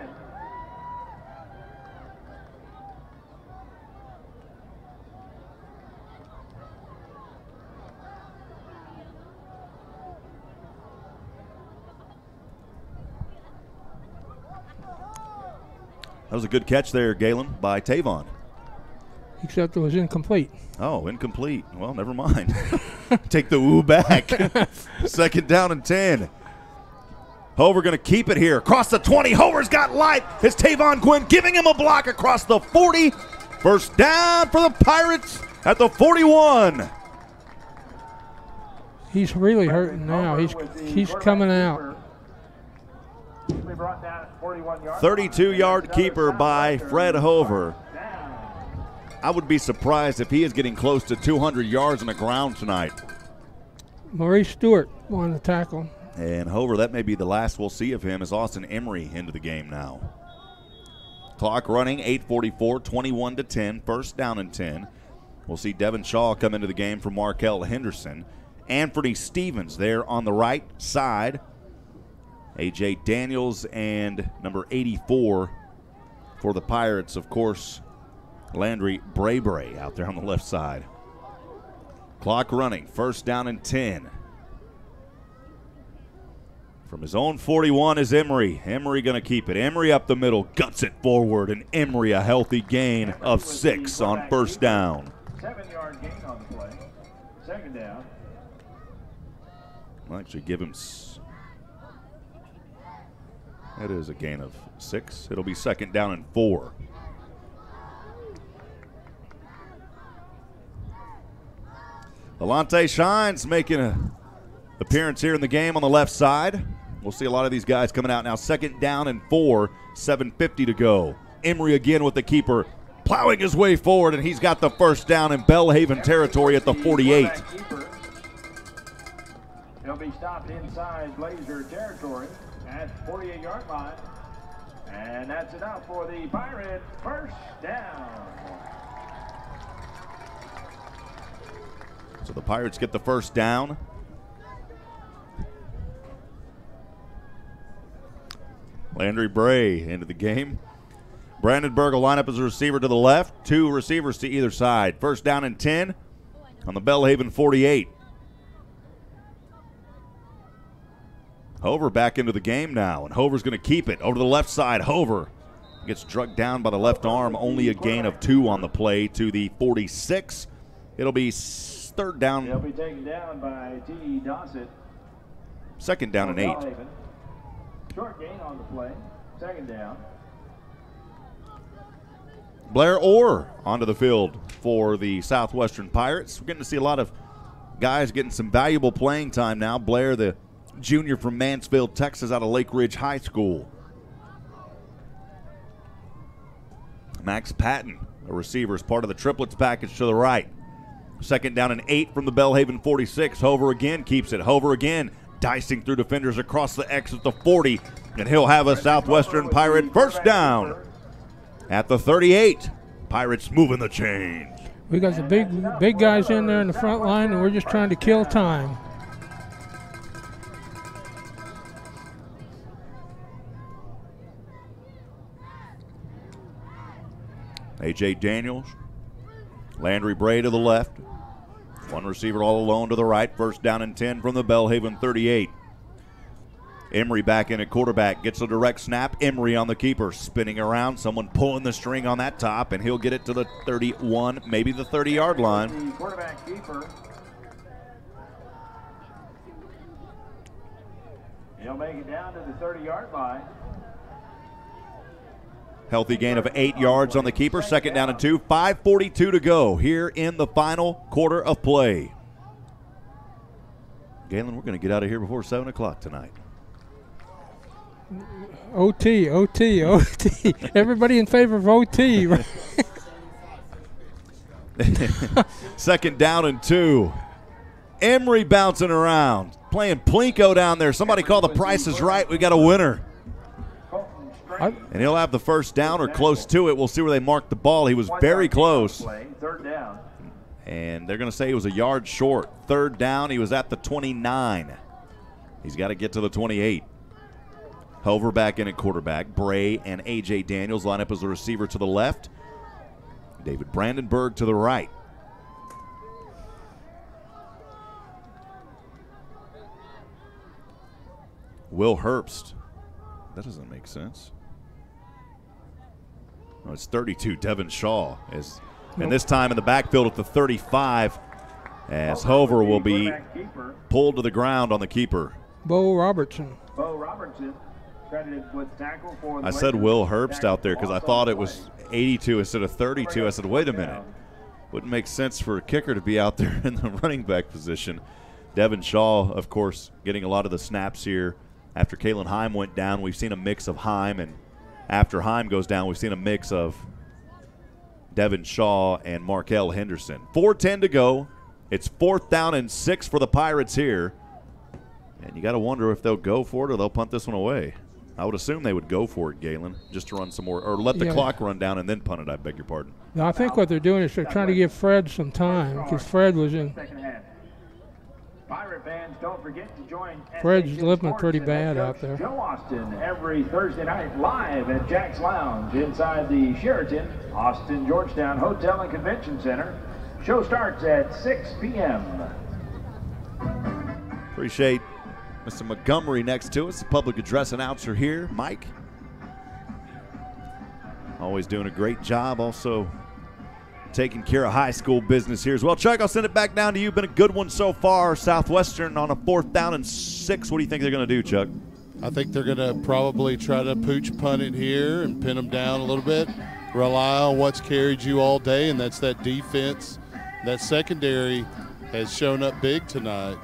Speaker 1: That was a good catch there, Galen, by Tavon.
Speaker 2: Except it was incomplete.
Speaker 1: Oh, incomplete. Well, never mind. Take the ooh back. 2nd down and 10. Hover going to keep it here. Across the 20. Hover's got life. It's Tavon Gwynn giving him a block across the 40. First down for the Pirates at the 41.
Speaker 2: He's really hurting now. He's coming out.
Speaker 1: 32-yard keeper by Fred Hover. I would be surprised if he is getting close to 200 yards on the ground tonight.
Speaker 2: Maurice Stewart won the tackle.
Speaker 1: And Hover, that may be the last we'll see of him as Austin Emery into the game now. Clock running, 8:44, 21-10, 1st down and 10. We'll see Devin Shaw come into the game for Markel Henderson. Anthony Stevens there on the right side. A.J. Daniels and number 84 for the Pirates, of course, Landry Bray out there on the left side. Clock running, 1st down and 10. From his own 41 is Emery. Emery going to keep it. Emery up the middle, guts it forward, and Emery a healthy gain of 6 on 1st down.
Speaker 8: 7-yard gain on the play. 2nd down.
Speaker 1: I'll actually give him. That is a gain of 6. It'll be 2nd down and 4. Alante Shines making an appearance here in the game on the left side. We'll see a lot of these guys coming out now. 2nd down and 4, 7:50 to go. Emery again with the keeper, plowing his way forward, and he's got the 1st down in Belhaven territory at the 48.
Speaker 8: He'll be stopped inside Blazer territory at 48-yard line. And that's enough for the Pirates. 1st down.
Speaker 1: So the Pirates get the 1st down. Landry Bray into the game. Brandenburg will line up as a receiver to the left. 2 receivers to either side. 1st down and 10 on the Belhaven 48. Hover back into the game now, and Hover's going to keep it. Over to the left side, Hover gets drugged down by the left arm. Only a gain of 2 on the play to the 46. It'll be 3rd down.
Speaker 8: He'll be taken down by T. Dossett.
Speaker 1: 2nd down and 8.
Speaker 8: Short gain on the play. 2nd down.
Speaker 1: Blair Orr onto the field for the Southwestern Pirates. We're getting to see a lot of guys getting some valuable playing time now. Blair, the junior from Mansfield, Texas, out of Lake Ridge High School. Max Patton, a receiver, is part of the triplets package to the right. 2nd down and 8 from the Belhaven 46. Hover again keeps it. Hover again dicing through defenders across the X at the 40. And he'll have a Southwestern Pirate 1st down at the 38. Pirates moving the chains.
Speaker 2: We got the big guys in there in the front line, and we're just trying to kill time.
Speaker 1: A.J. Daniels, Landry Bray to the left. 1 receiver all alone to the right. 1st down and 10 from the Belhaven 38. Emery back in at quarterback. Gets a direct snap. Emery on the keeper. Spinning around. Someone pulling the string on that top, and he'll get it to the 31, maybe the 30-yard line.
Speaker 8: The quarterback keeper. He'll make it down to the 30-yard line.
Speaker 1: Healthy gain of 8 yards on the keeper. 2nd down and 2. 5:42 to go here in the final quarter of play. Galen, we're going to get out of here before 7 o'clock tonight.
Speaker 2: OT. Everybody in favor of OT.
Speaker 1: 2nd down and 2. Emery bouncing around. Playing Plinko down there. Somebody call the Price is Right. We got a winner. And he'll have the 1st down or close to it. We'll see where they mark the ball. He was very close.
Speaker 8: 3rd down.
Speaker 1: And they're going to say he was a yard short. 3rd down, he was at the 29. He's got to get to the 28. Hover back in at quarterback. Bray and A.J. Daniels line up as the receiver to the left. David Brandenburg to the right. Will Herbst. That doesn't make sense. Oh, it's 32. Devin Shaw is, and this time in the backfield at the 35, as Hover will be pulled to the ground on the keeper.
Speaker 2: Bo Robertson.
Speaker 8: Bo Robertson credited with tackle for the
Speaker 1: I said Will Herbst out there because I thought it was 82 instead of 32. I said, wait a minute. Wouldn't make sense for a kicker to be out there in the running back position. Devin Shaw, of course, getting a lot of the snaps here. After Kalen Heim went down, we've seen a mix of Heim, and after Heim goes down, we've seen a mix of Devin Shaw and Markel Henderson. 4:10 to go. It's 4th down and 6 for the Pirates here. And you got to wonder if they'll go for it or they'll punt this one away. I would assume they would go for it, Galen, just to run some more, or let the clock run down and then punt it, I beg your pardon.
Speaker 2: No, I think what they're doing is they're trying to give Fred some time because Fred was in.
Speaker 8: Pirate fans, don't forget to join
Speaker 2: Fred's living pretty bad out there.
Speaker 8: Joe Austin every Thursday night live at Jack's Lounge inside the Sheraton Austin Georgetown Hotel and Convention Center. Show starts at 6 p.m.
Speaker 1: Appreciate Mr. Montgomery next to us, the public address announcer here. Mike, always doing a great job. Also taking care of high school business here as well. Chuck, I'll send it back down to you. Been a good one so far. Southwestern on a 4th down and 6. What do you think they're going to do, Chuck?
Speaker 3: I think they're going to probably try to pooch punt it here and pin them down a little bit. Rely on what's carried you all day, and that's that defense. That secondary has shown up big tonight.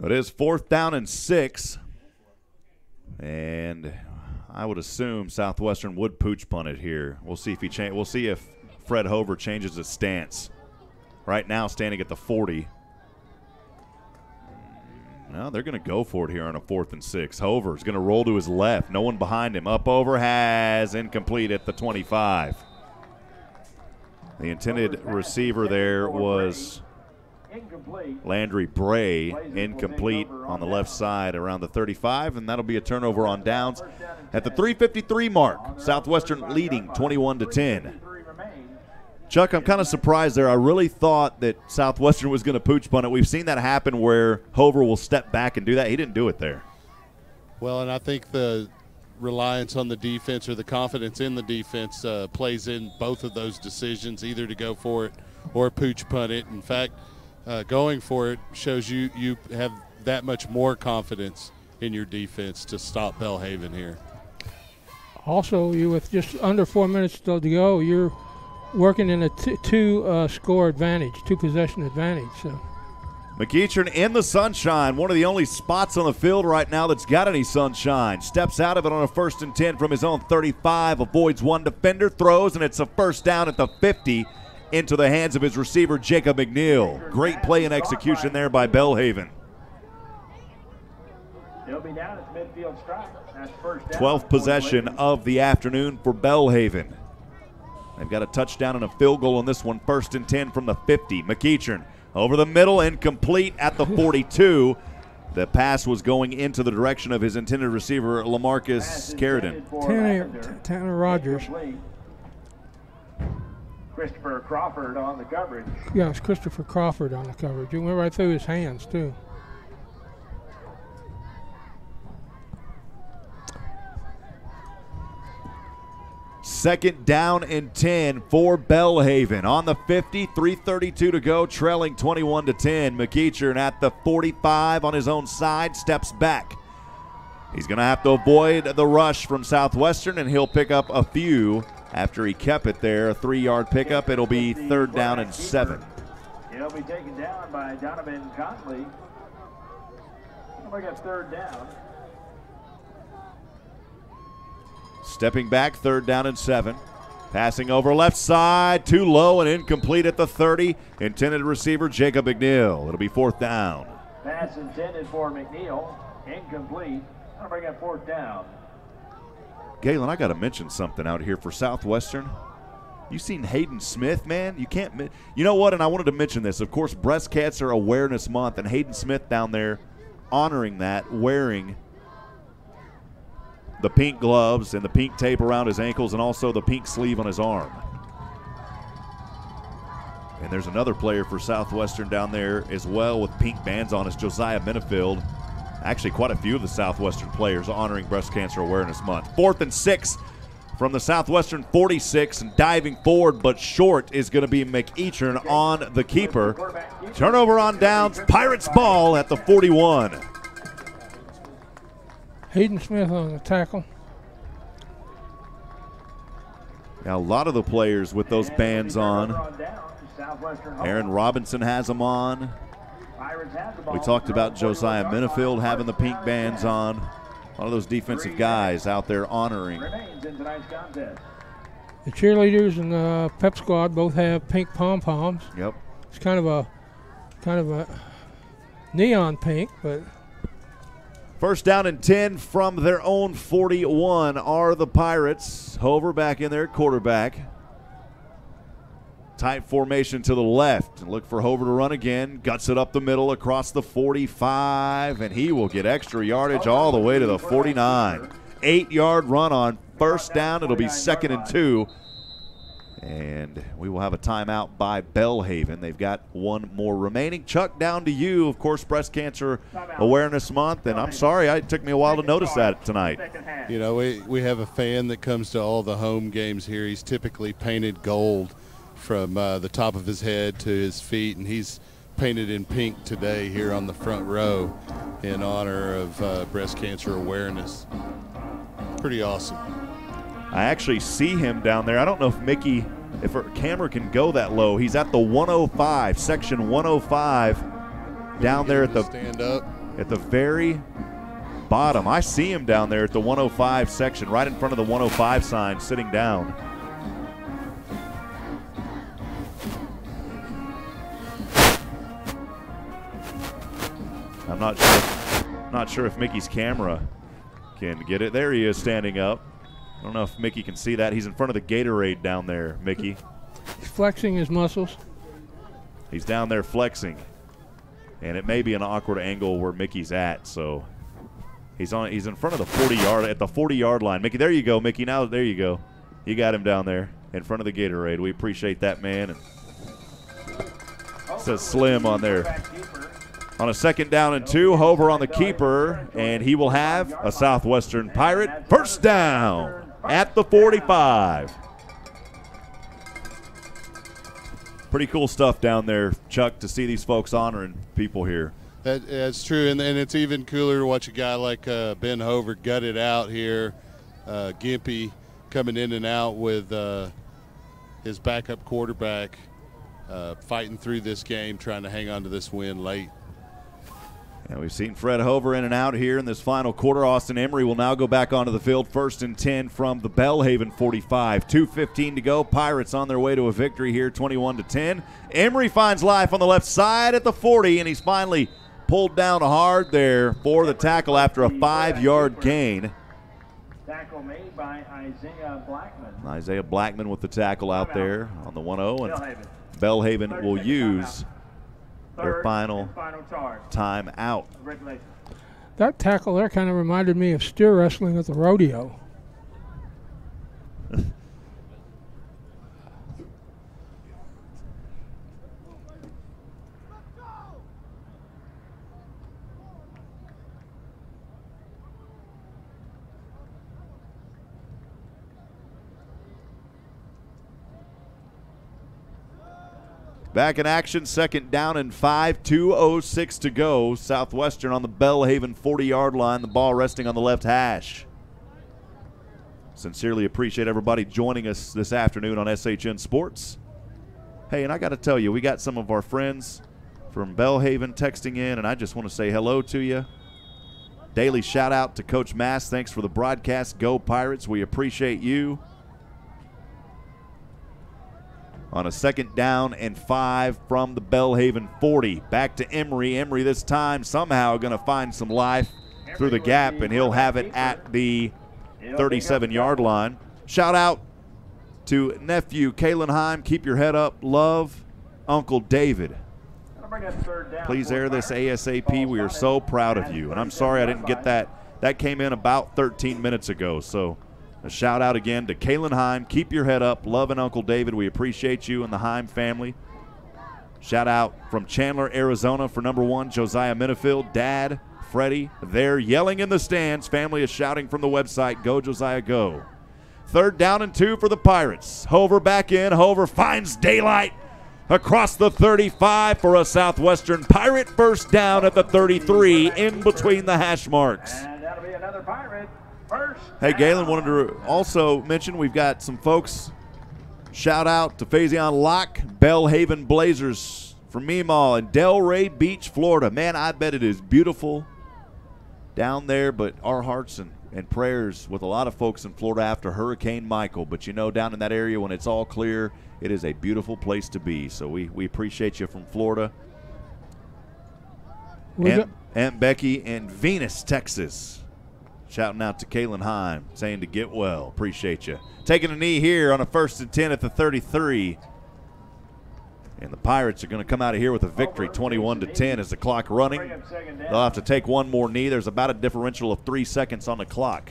Speaker 1: It is 4th down and 6. And I would assume Southwestern would pooch punt it here. We'll see if we'll see if Fred Hover changes his stance. Right now, standing at the 40. Well, they're going to go for it here on a 4th and 6. Hover's going to roll to his left. No one behind him. Up over, has incomplete at the 25. The intended receiver there was Landry Bray, incomplete on the left side around the 35, and that'll be a turnover on downs at the 3:53 mark. Southwestern leading 21-10. Chuck, I'm kind of surprised there. I really thought that Southwestern was going to pooch punt it. We've seen that happen where Hover will step back and do that. He didn't do it there.
Speaker 3: Well, and I think the reliance on the defense or the confidence in the defense plays in both of those decisions, either to go for it or pooch punt it. In fact, going for it shows you have that much more confidence in your defense to stop Belhaven here.
Speaker 2: Also, you with just under 4 minutes still to go, you're working in a two-score advantage, two-possession advantage. So.
Speaker 1: McEachern in the sunshine, one of the only spots on the field right now that's got any sunshine. Steps out of it on a 1st and 10 from his own 35, avoids one defender, throws, and it's a 1st down at the 50 into the hands of his receiver, Jacob McNeil. Great play and execution there by Belhaven.
Speaker 8: He'll be down at midfield strike. That's 1st down.
Speaker 1: 12th possession of the afternoon for Belhaven. They've got a touchdown and a field goal on this one. 1st and 10 from the 50. McEachern over the middle, incomplete at the 42. The pass was going into the direction of his intended receiver, LaMarcus Carradine.
Speaker 2: Tanner Rogers.
Speaker 8: Christopher Crawford on the coverage.
Speaker 2: Yeah, it's Christopher Crawford on the coverage. It went right through his hands, too.
Speaker 1: Second down and 10 for Belhaven. On the 50, 3:32 to go, trailing 21-10. McEachern at the 45 on his own side, steps back. He's going to have to avoid the rush from Southwestern, and he'll pick up a few after he kept it there. A 3-yard pickup. It'll be 3rd down and 7.
Speaker 8: He'll be taken down by Donovan Conley. We got 3rd down.
Speaker 1: Stepping back, 3rd down and 7. Passing over left side, too low and incomplete at the 30. Intended receiver, Jacob McNeil. It'll be 4th down.
Speaker 8: Pass intended for McNeil, incomplete. That'll bring up 4th down.
Speaker 1: Galen, I got to mention something out here for Southwestern. You seen Hayden Smith, man? You can't – you know what? And I wanted to mention this. Of course, Breast Cancer Awareness Month, and Hayden Smith down there honoring that, wearing the pink gloves and the pink tape around his ankles and also the pink sleeve on his arm. And there's another player for Southwestern down there as well with pink bands on. It's Josiah Minifield. Actually, quite a few of the Southwestern players honoring Breast Cancer Awareness Month. 4th and 6 from the Southwestern 46, and diving forward but short is going to be McEachern on the keeper. Turnover on downs, Pirates ball at the 41.
Speaker 2: Hayden Smith on the tackle.
Speaker 1: Now, a lot of the players with those bands on. Aaron Robinson has them on. We talked about Josiah Minifield having the pink bands on. A lot of those defensive guys out there honoring.
Speaker 2: The cheerleaders and the pep squad both have pink pom-poms.
Speaker 1: Yep.
Speaker 2: It's kind of a neon pink, but.
Speaker 1: First down and 10 from their own 41 are the Pirates. Hover back in there, quarterback. Tight formation to the left. Look for Hover to run again. Guts it up the middle across the 45, and he will get extra yardage all the way to the 49. 8-yard run on first down. It'll be 2nd and 2. And we will have a timeout by Belhaven. They've got one more remaining. Chuck, down to you. Of course, Breast Cancer Awareness Month, and I'm sorry, it took me a while to notice that tonight.
Speaker 3: You know, we have a fan that comes to all the home games here. He's typically painted gold from the top of his head to his feet, and he's painted in pink today here on the front row in honor of Breast Cancer Awareness. Pretty awesome.
Speaker 1: I actually see him down there. I don't know if our camera can go that low. He's at the 105, section 105, down there at the
Speaker 3: stand up
Speaker 1: at the very bottom. I see him down there at the 105 section, right in front of the 105 sign, sitting down. I'm not sure if Mickey's camera can get it. There he is standing up. I don't know if Mickey can see that. He's in front of the Gatorade down there, Mickey.
Speaker 2: He's flexing his muscles.
Speaker 1: He's down there flexing. And it may be an awkward angle where Mickey's at, so he's in front of the 40-yard at the 40-yard line. Mickey, there you go, Mickey. Now there you go. You got him down there in front of the Gatorade. We appreciate that, man. And it says Slim on there. On a 2nd down and 2, Hover on the keeper, and he will have a Southwestern Pirate first down at the 45. Pretty cool stuff down there, Chuck, to see these folks honoring people here.
Speaker 3: That's true, and it's even cooler to watch a guy like Ben Hover gut it out here. Gimpy coming in and out with his backup quarterback, fighting through this game, trying to hang on to this win late.
Speaker 1: And we've seen Fred Hover in and out here in this final quarter. Austin Emery will now go back onto the field. 1st and 10 from the Belhaven 45. 2:15 to go. Pirates on their way to a victory here, 21-10. Emery finds life on the left side at the 40, and he's finally pulled down hard there for the tackle after a 5-yard gain.
Speaker 8: Tackle made by Isaiah Blackman.
Speaker 1: Isaiah Blackman with the tackle out there on the 1-0, and Belhaven will use their final time out.
Speaker 2: That tackle there kind of reminded me of steer wrestling at the rodeo.
Speaker 1: Back in action, 2nd down and 5, 2:06 to go. Southwestern on the Belhaven 40-yard line, the ball resting on the left hash. Sincerely appreciate everybody joining us this afternoon on SHN Sports. Hey, and I got to tell you, we got some of our friends from Belhaven texting in, and I just want to say hello to you. Daily shout out to Coach Mass. Thanks for the broadcast. Go Pirates. We appreciate you. On a 2nd down and 5 from the Belhaven 40. Back to Emery. Emery this time somehow going to find some life through the gap, and he'll have it at the 37-yard line. Shout out to nephew Kalen Heim, keep your head up. Love, Uncle David. Please air this ASAP. We are so proud of you. And I'm sorry I didn't get that. That came in about 13 minutes ago. So a shout out again to Kalen Heim. Keep your head up. Love and Uncle David. We appreciate you and the Heim family. Shout out from Chandler, Arizona for number 1, Josiah Minifield. Dad, Freddie, they're yelling in the stands. Family is shouting from the website, go Josiah, go. 3rd down and 2 for the Pirates. Hover back in. Hover finds daylight across the 35 for a Southwestern Pirate first down at the 33 in between the hash marks.
Speaker 8: And that'll be another Pirate first.
Speaker 1: Hey, Galen, wanted to also mention we've got some folks. Shout out to Faison Locke, Belhaven Blazers from Meemaw and Delray Beach, Florida. Man, I bet it is beautiful down there, but our hearts and prayers with a lot of folks in Florida after Hurricane Michael. But you know, down in that area when it's all clear, it is a beautiful place to be. So we appreciate you from Florida. Aunt Becky in Venus, Texas. Shouting out to Kalen Heim, saying to get well. Appreciate you. Taking a knee here on a 1st and 10 at the 33. And the Pirates are going to come out of here with a victory, 21-10 as the clock running. They'll have to take one more knee. There's about a differential of 3 seconds on the clock.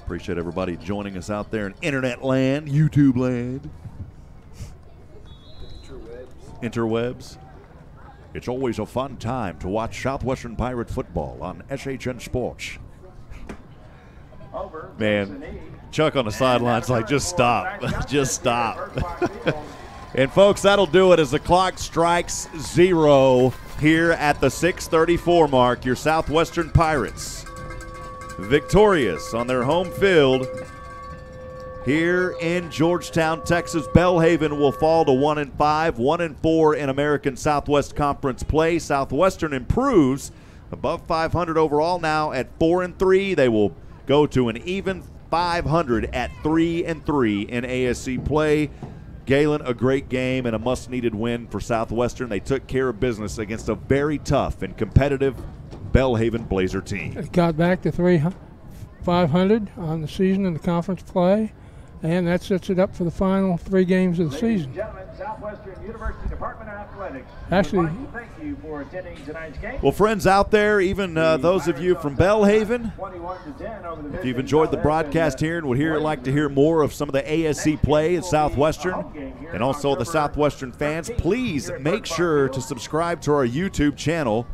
Speaker 1: Appreciate everybody joining us out there in internet land, YouTube land. Interwebs. It's always a fun time to watch Southwestern Pirate football on SHN Sports. Man, Chuck on the sidelines like, just stop. Just stop. And, folks, that'll do it as the clock strikes 0 here at the 6:34 mark. Your Southwestern Pirates victorious on their home field here in Georgetown, Texas. Belhaven will fall to 1-5, 1-4 in American Southwest Conference play. Southwestern improves above 500 overall now at 4-3. They will go to an even 500 at 3-3 in ASC play. Galen, a great game and a much-needed win for Southwestern. They took care of business against a very tough and competitive Belhaven Blazer team.
Speaker 2: It got back to 500 on the season in the conference play, and that sets it up for the final 3 games of the season.
Speaker 8: Southwestern University Department of Athletics.
Speaker 2: Actually,
Speaker 8: thank you for attending tonight's game.
Speaker 1: Well, friends out there, even those of you from Belhaven, if you've enjoyed the broadcast here and would like to hear more of some of the ASC play at Southwestern and also the Southwestern fans, please make sure to subscribe to our YouTube channel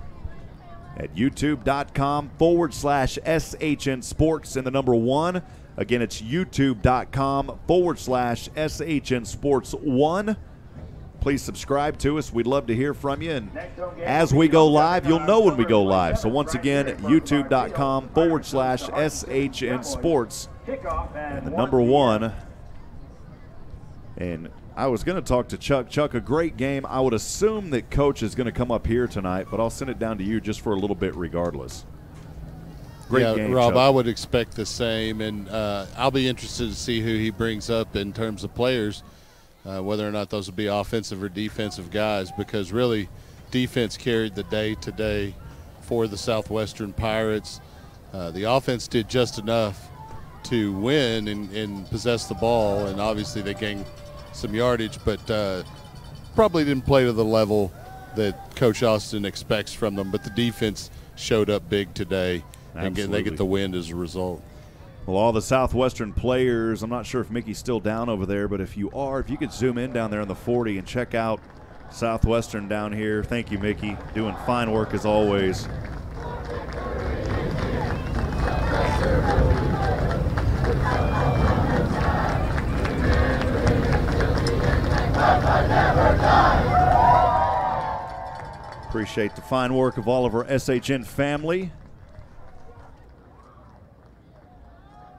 Speaker 1: at youtube.com/SHN Sports and the number 1. Again, it's youtube.com/SHN Sports 1. Please subscribe to us. We'd love to hear from you. And as we go live, you'll know when we go live. So once again, youtube.com/SHN Sports and the number 1. And I was going to talk to Chuck. Chuck, a great game. I would assume that Coach is going to come up here tonight, but I'll send it down to you just for a little bit regardless. Great game,
Speaker 3: Rob,
Speaker 1: Chuck.
Speaker 3: I would expect the same, and I'll be interested to see who he brings up in terms of players, whether or not those will be offensive or defensive guys, because really defense carried the day today for the Southwestern Pirates. The offense did just enough to win and possess the ball, and obviously they gained some yardage, but probably didn't play to the level that Coach Austin expects from them. But the defense showed up big today, and they get the win as a result.
Speaker 1: Well, all the Southwestern players, I'm not sure if Mickey's still down over there, but if you could zoom in down there on the 40 and check out Southwestern down here. Thank you, Mickey. Doing fine work as always. Appreciate the fine work of all of our SHN family.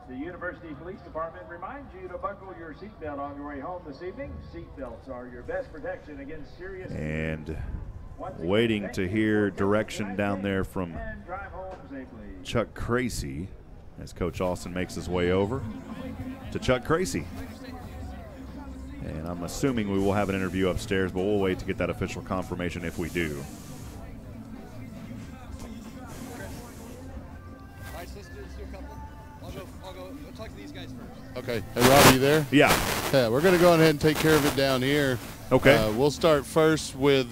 Speaker 8: The University Police Department reminds you to buckle your seatbelt on your way home this evening. Seatbelts are your best protection against serious.
Speaker 1: And waiting to hear direction down there from Chuck Cracy as Coach Austin makes his way over to Chuck Cracy. And I'm assuming we will have an interview upstairs, but we'll wait to get that official confirmation if we do.
Speaker 4: I'll talk to these guys first.
Speaker 3: Okay. Hey, Rob, you there?
Speaker 1: Yeah.
Speaker 3: Yeah, we're going to go ahead and take care of it down here.
Speaker 1: Okay.
Speaker 3: We'll start first with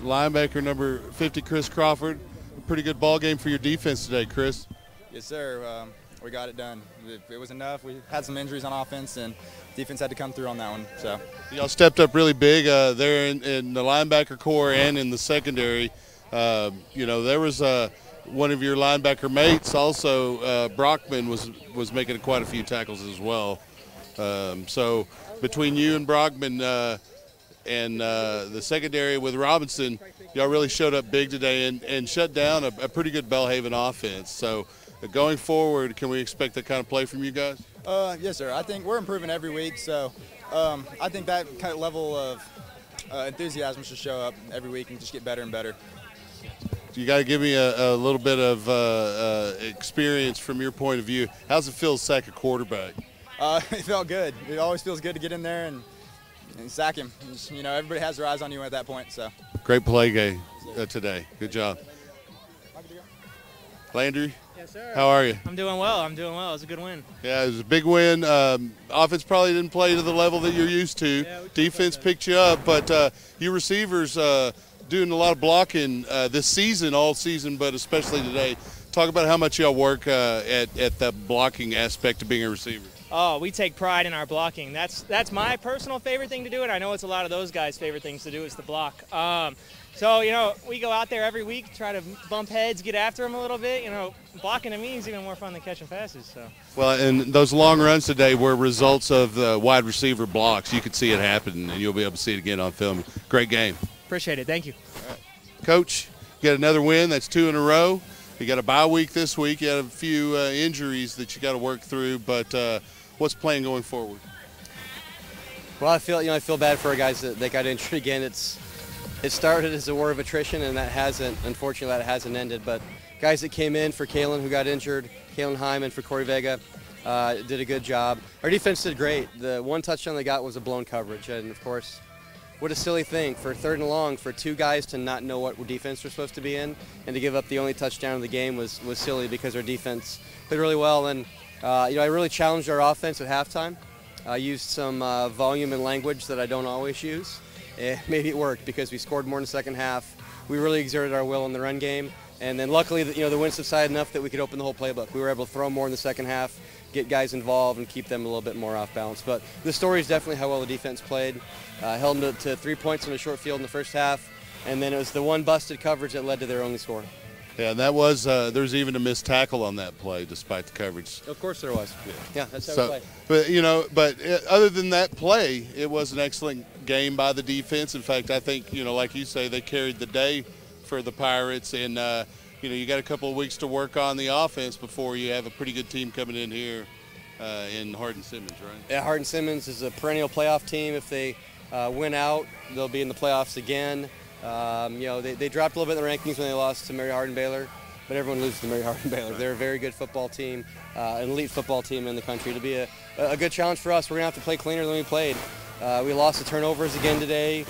Speaker 3: linebacker number 50, Chris Crawford. A pretty good ball game for your defense today, Chris.
Speaker 9: Yes, sir. We got it done. It was enough. We had some injuries on offense, and defense had to come through on that one. So
Speaker 3: Y'all stepped up really big there in the linebacker core and in the secondary. There was one of your linebacker mates also, Brockman, was making quite a few tackles as well. So between you and Brockman and the secondary with Robinson, y'all really showed up big today and shut down a pretty good Belhaven offense. So going forward, can we expect that kind of play from you guys?
Speaker 9: yes, sir. I think we're improving every week. So I think that kind of level of enthusiasm should show up every week and just get better and better.
Speaker 3: You got to give me a little bit of experience from your point of view. How's it feel to sack a quarterback?
Speaker 9: It felt good. It always feels good to get in there and sack him. Just, everybody has their eyes on you at that point. So
Speaker 3: Great play game today. Good job. Landry?
Speaker 10: Yes, sir.
Speaker 3: How are you?
Speaker 10: I'm doing well. It was a good win.
Speaker 3: Yeah, it was a big win. Offense probably didn't play to the level that you're used to.
Speaker 10: Yeah,
Speaker 3: Defense picked you up, but you receivers doing a lot of blocking this season, all season, but especially today. Talk about how much y'all work at the blocking aspect of being a receiver.
Speaker 10: Oh, we take pride in our blocking. That's my personal favorite thing to do, and I know it's a lot of those guys' favorite things to do is to block. So, we go out there every week, try to bump heads, get after them a little bit. Blocking to me is even more fun than catching passes. So.
Speaker 3: Well, and those long runs today were results of the wide receiver blocks. You could see it happen, and you'll be able to see it again on film. Great game.
Speaker 10: Appreciate it. Thank you.
Speaker 3: All right. Coach, you got another win. That's 2 in a row. You got a bye week this week. You had a few injuries that you got to work through, but what's the plan going forward?
Speaker 4: Well, I feel bad for our guys that got injured again. It started as a war of attrition, and unfortunately, that hasn't ended. But guys that came in for Galen, who got injured, Galen Hyman for Corey Vega, did a good job. Our defense did great. The one touchdown they got was a blown coverage, and of course, what a silly thing for 3rd and long for 2 guys to not know what defense we're supposed to be in, and to give up the only touchdown of the game was silly because our defense played really well. And I really challenged our offense at halftime. I used some volume and language that I don't always use. Maybe it worked because we scored more in the second half. We really exerted our will in the run game, and then luckily, the wind subsided enough that we could open the whole playbook. We were able to throw more in the second half, get guys involved, and keep them a little bit more off balance. But the story is definitely how well the defense played. Held them to 3 points on a short field in the first half, and then it was the one busted coverage that led to their only score.
Speaker 3: Yeah, and that was there was even a missed tackle on that play, despite the coverage.
Speaker 4: Of course there was. Yeah, that's how we play.
Speaker 3: But other than that play, it was an excellent game by the defense. In fact, I think like you say, they carried the day for the Pirates, and you got a couple of weeks to work on the offense before you have a pretty good team coming in here in Hardin-Simmons, right?
Speaker 4: Yeah, Hardin-Simmons is a perennial playoff team. If they win out, they'll be in the playoffs again. They dropped a little bit in the rankings when they lost to Mary Hardin-Baylor, but everyone loses to Mary Hardin-Baylor. They're a very good football team, an elite football team in the country. It'll be a good challenge for us. We're going to have to play cleaner than we played. We lost the turnovers again today,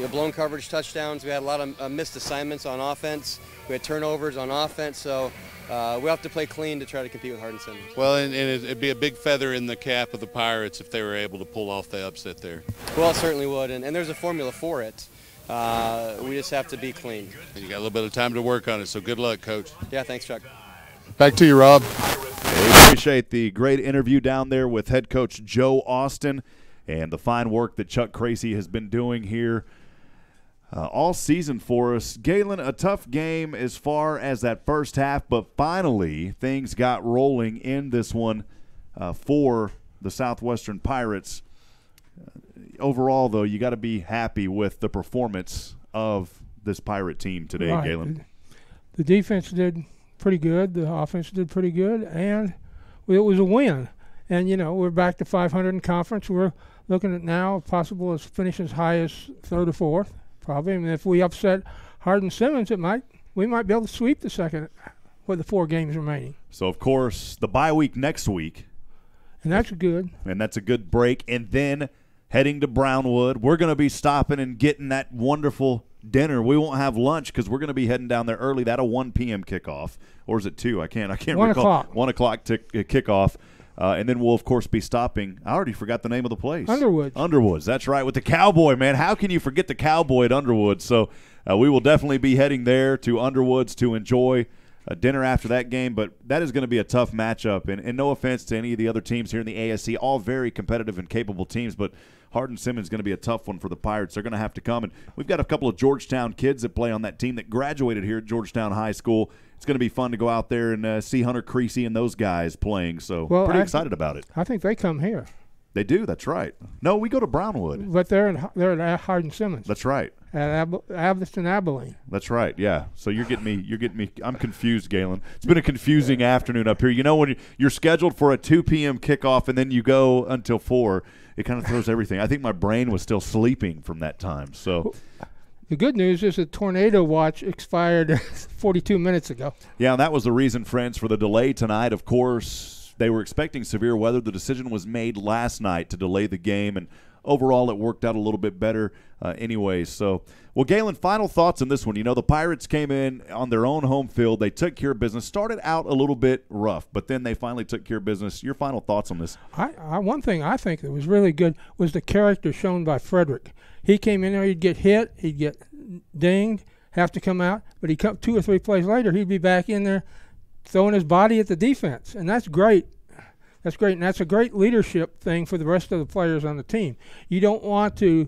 Speaker 4: blown coverage touchdowns. We had a lot of missed assignments on offense. We had turnovers on offense, so we have to play clean to try to compete with Hardin-Simmons.
Speaker 3: Well, and it'd be a big feather in the cap of the Pirates if they were able to pull off the upset there.
Speaker 4: Well, it certainly would, and there's a formula for it. We just have to be clean.
Speaker 3: And you got a little bit of time to work on it, so good luck, Coach.
Speaker 4: Yeah, thanks, Chuck.
Speaker 3: Back to you, Rob.
Speaker 1: I appreciate the great interview down there with head coach Joe Austin and the fine work that Chuck Crazy has been doing here all season for us. Galen, a tough game as far as that first half, but finally things got rolling in this one for the Southwestern Pirates. Overall, though, you got to be happy with the performance of this Pirate team today, right. Galen.
Speaker 2: The defense did pretty good. The offense did pretty good, and it was a win. And, we're back to 500 in conference. We're looking at now possible as finish as high as 3rd or 4th, probably. I mean, if we upset Hardin-Simmons, we might be able to sweep the second with the 4 games remaining.
Speaker 1: So, of course, the bye week next week.
Speaker 2: And that's good.
Speaker 1: And that's a good break. And then heading to Brownwood, we're going to be stopping and getting that wonderful dinner. We won't have lunch because we're going to be heading down there early. That a 1 p.m. kickoff, or is it 2? I can't
Speaker 2: 1
Speaker 1: recall.
Speaker 2: o'clock.
Speaker 1: 1 o'clock kickoff. And then we'll, of course, be stopping. I already forgot the name of the place. Underwoods. That's right, with the Cowboy, man. How can you forget the Cowboy at Underwoods? So we will definitely be heading there to Underwoods to enjoy dinner after that game. But that is going to be a tough matchup. And no offense to any of the other teams here in the ASC, all very competitive and capable teams. But Hardin-Simmons is going to be a tough one for the Pirates. They're going to have to come. And we've got a couple of Georgetown kids that play on that team that graduated here at Georgetown High School. It's going to be fun to go out there and see Hunter Creasy and those guys playing. So pretty excited about it.
Speaker 2: I think they come here.
Speaker 1: They do. That's right. No, we go to Brownwood.
Speaker 2: But they're at Hardin-Simmons.
Speaker 1: That's right.
Speaker 2: At Abilene, Abilene.
Speaker 1: That's right. Yeah. So you're getting me. I'm confused, Galen. It's been a confusing afternoon up here. You know, when you're scheduled for a 2 p.m. kickoff and then you go until 4, it kind of throws everything. I think my brain was still sleeping from that time. So.
Speaker 2: The good news is the tornado watch expired 42 minutes ago.
Speaker 1: Yeah, and that was the reason, friends, for the delay tonight. Of course, they were expecting severe weather. The decision was made last night to delay the game, and overall it worked out a little bit better anyways. So, well, Galen, final thoughts on this one. You know, the Pirates came in on their own home field. They took care of business. Started out a little bit rough, but then they finally took care of business. Your final thoughts on this?
Speaker 2: One thing I think that was really good was the character shown by Frederick. He came in there, he'd get hit, he'd get dinged, have to come out, but he'd come 2 or 3 plays later, he'd be back in there throwing his body at the defense, and that's great. That's great, and that's a great leadership thing for the rest of the players on the team. You don't want to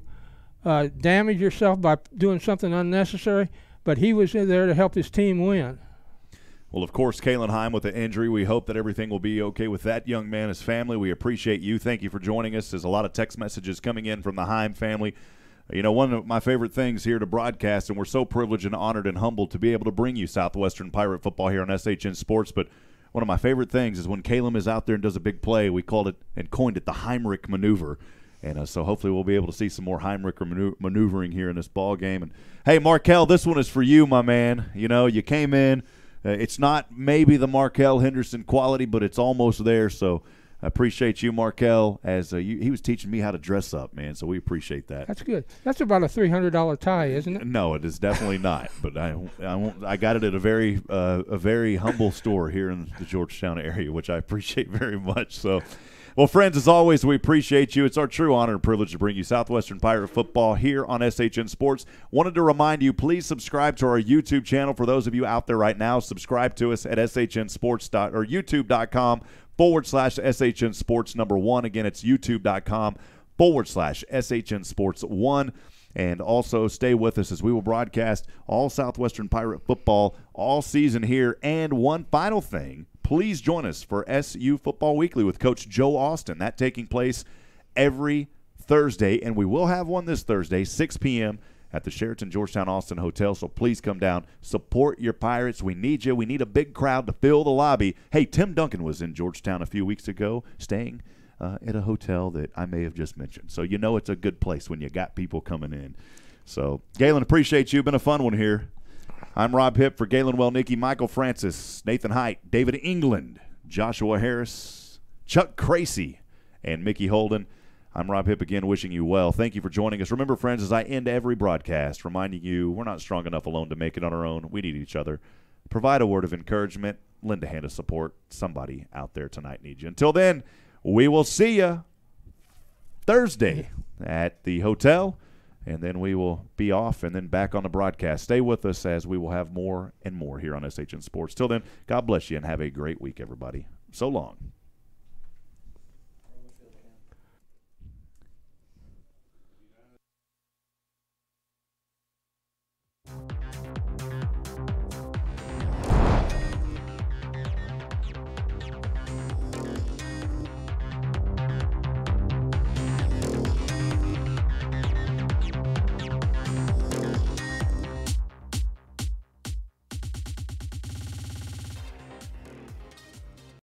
Speaker 2: damage yourself by doing something unnecessary, but he was there to help his team win.
Speaker 1: Well, of course, Kalen Heim with the injury. We hope that everything will be okay with that young man, his family. We appreciate you. Thank you for joining us. There's a lot of text messages coming in from the Heim family. You know, one of my favorite things here to broadcast, and we're so privileged and honored and humbled to be able to bring you Southwestern Pirate football here on SHN Sports, but one of my favorite things is when Caleb is out there and does a big play, we called it and coined it the Heimrich maneuver. And so hopefully we'll be able to see some more Heimrich maneuvering here in this ball game. And, hey, Markel, this one is for you, my man. You know, you came in. It's not maybe the Markel Henderson quality, but it's almost there, so I appreciate you, Markel, as he was teaching me how to dress up, man, so we appreciate that.
Speaker 2: That's good. That's about a $300 tie, isn't it?
Speaker 1: No, it is definitely not, but I got it at a very humble store here in the Georgetown area, which I appreciate very much. So, well, friends, as always, we appreciate you. It's our true honor and privilege to bring you Southwestern Pirate football here on SHN Sports. Wanted to remind you, please subscribe to our YouTube channel. For those of you out there right now, subscribe to us at youtube.com/SHN Sports #1. Again, it's youtube.com/SHN Sports 1. And also stay with us as we will broadcast all Southwestern Pirate football all season here. And one final thing, please join us for SU Football Weekly with Coach Joe Austin. That taking place every Thursday, and we will have one this Thursday, 6 p.m. at the Sheraton Georgetown Austin Hotel. So please come down, support your Pirates. We need you. We need a big crowd to fill the lobby. Hey, Tim Duncan was in Georgetown a few weeks ago, staying at a hotel that I may have just mentioned. So you know it's a good place when you got people coming in. So, Galen, appreciate you. Been a fun one here. I'm Rob Hipp for Galen, Wellnicki, Michael Francis, Nathan Height, David England, Joshua Harris, Chuck Cracy, and Mickey Holden. I'm Rob Hipp again, wishing you well. Thank you for joining us. Remember, friends, as I end every broadcast, reminding you we're not strong enough alone to make it on our own. We need each other. Provide a word of encouragement. Lend a hand of support. Somebody out there tonight needs you. Until then, we will see you Thursday at the hotel, and then we will be off and then back on the broadcast. Stay with us as we will have more and more here on SHN Sports. Till then, God bless you and have a great week, everybody. So long.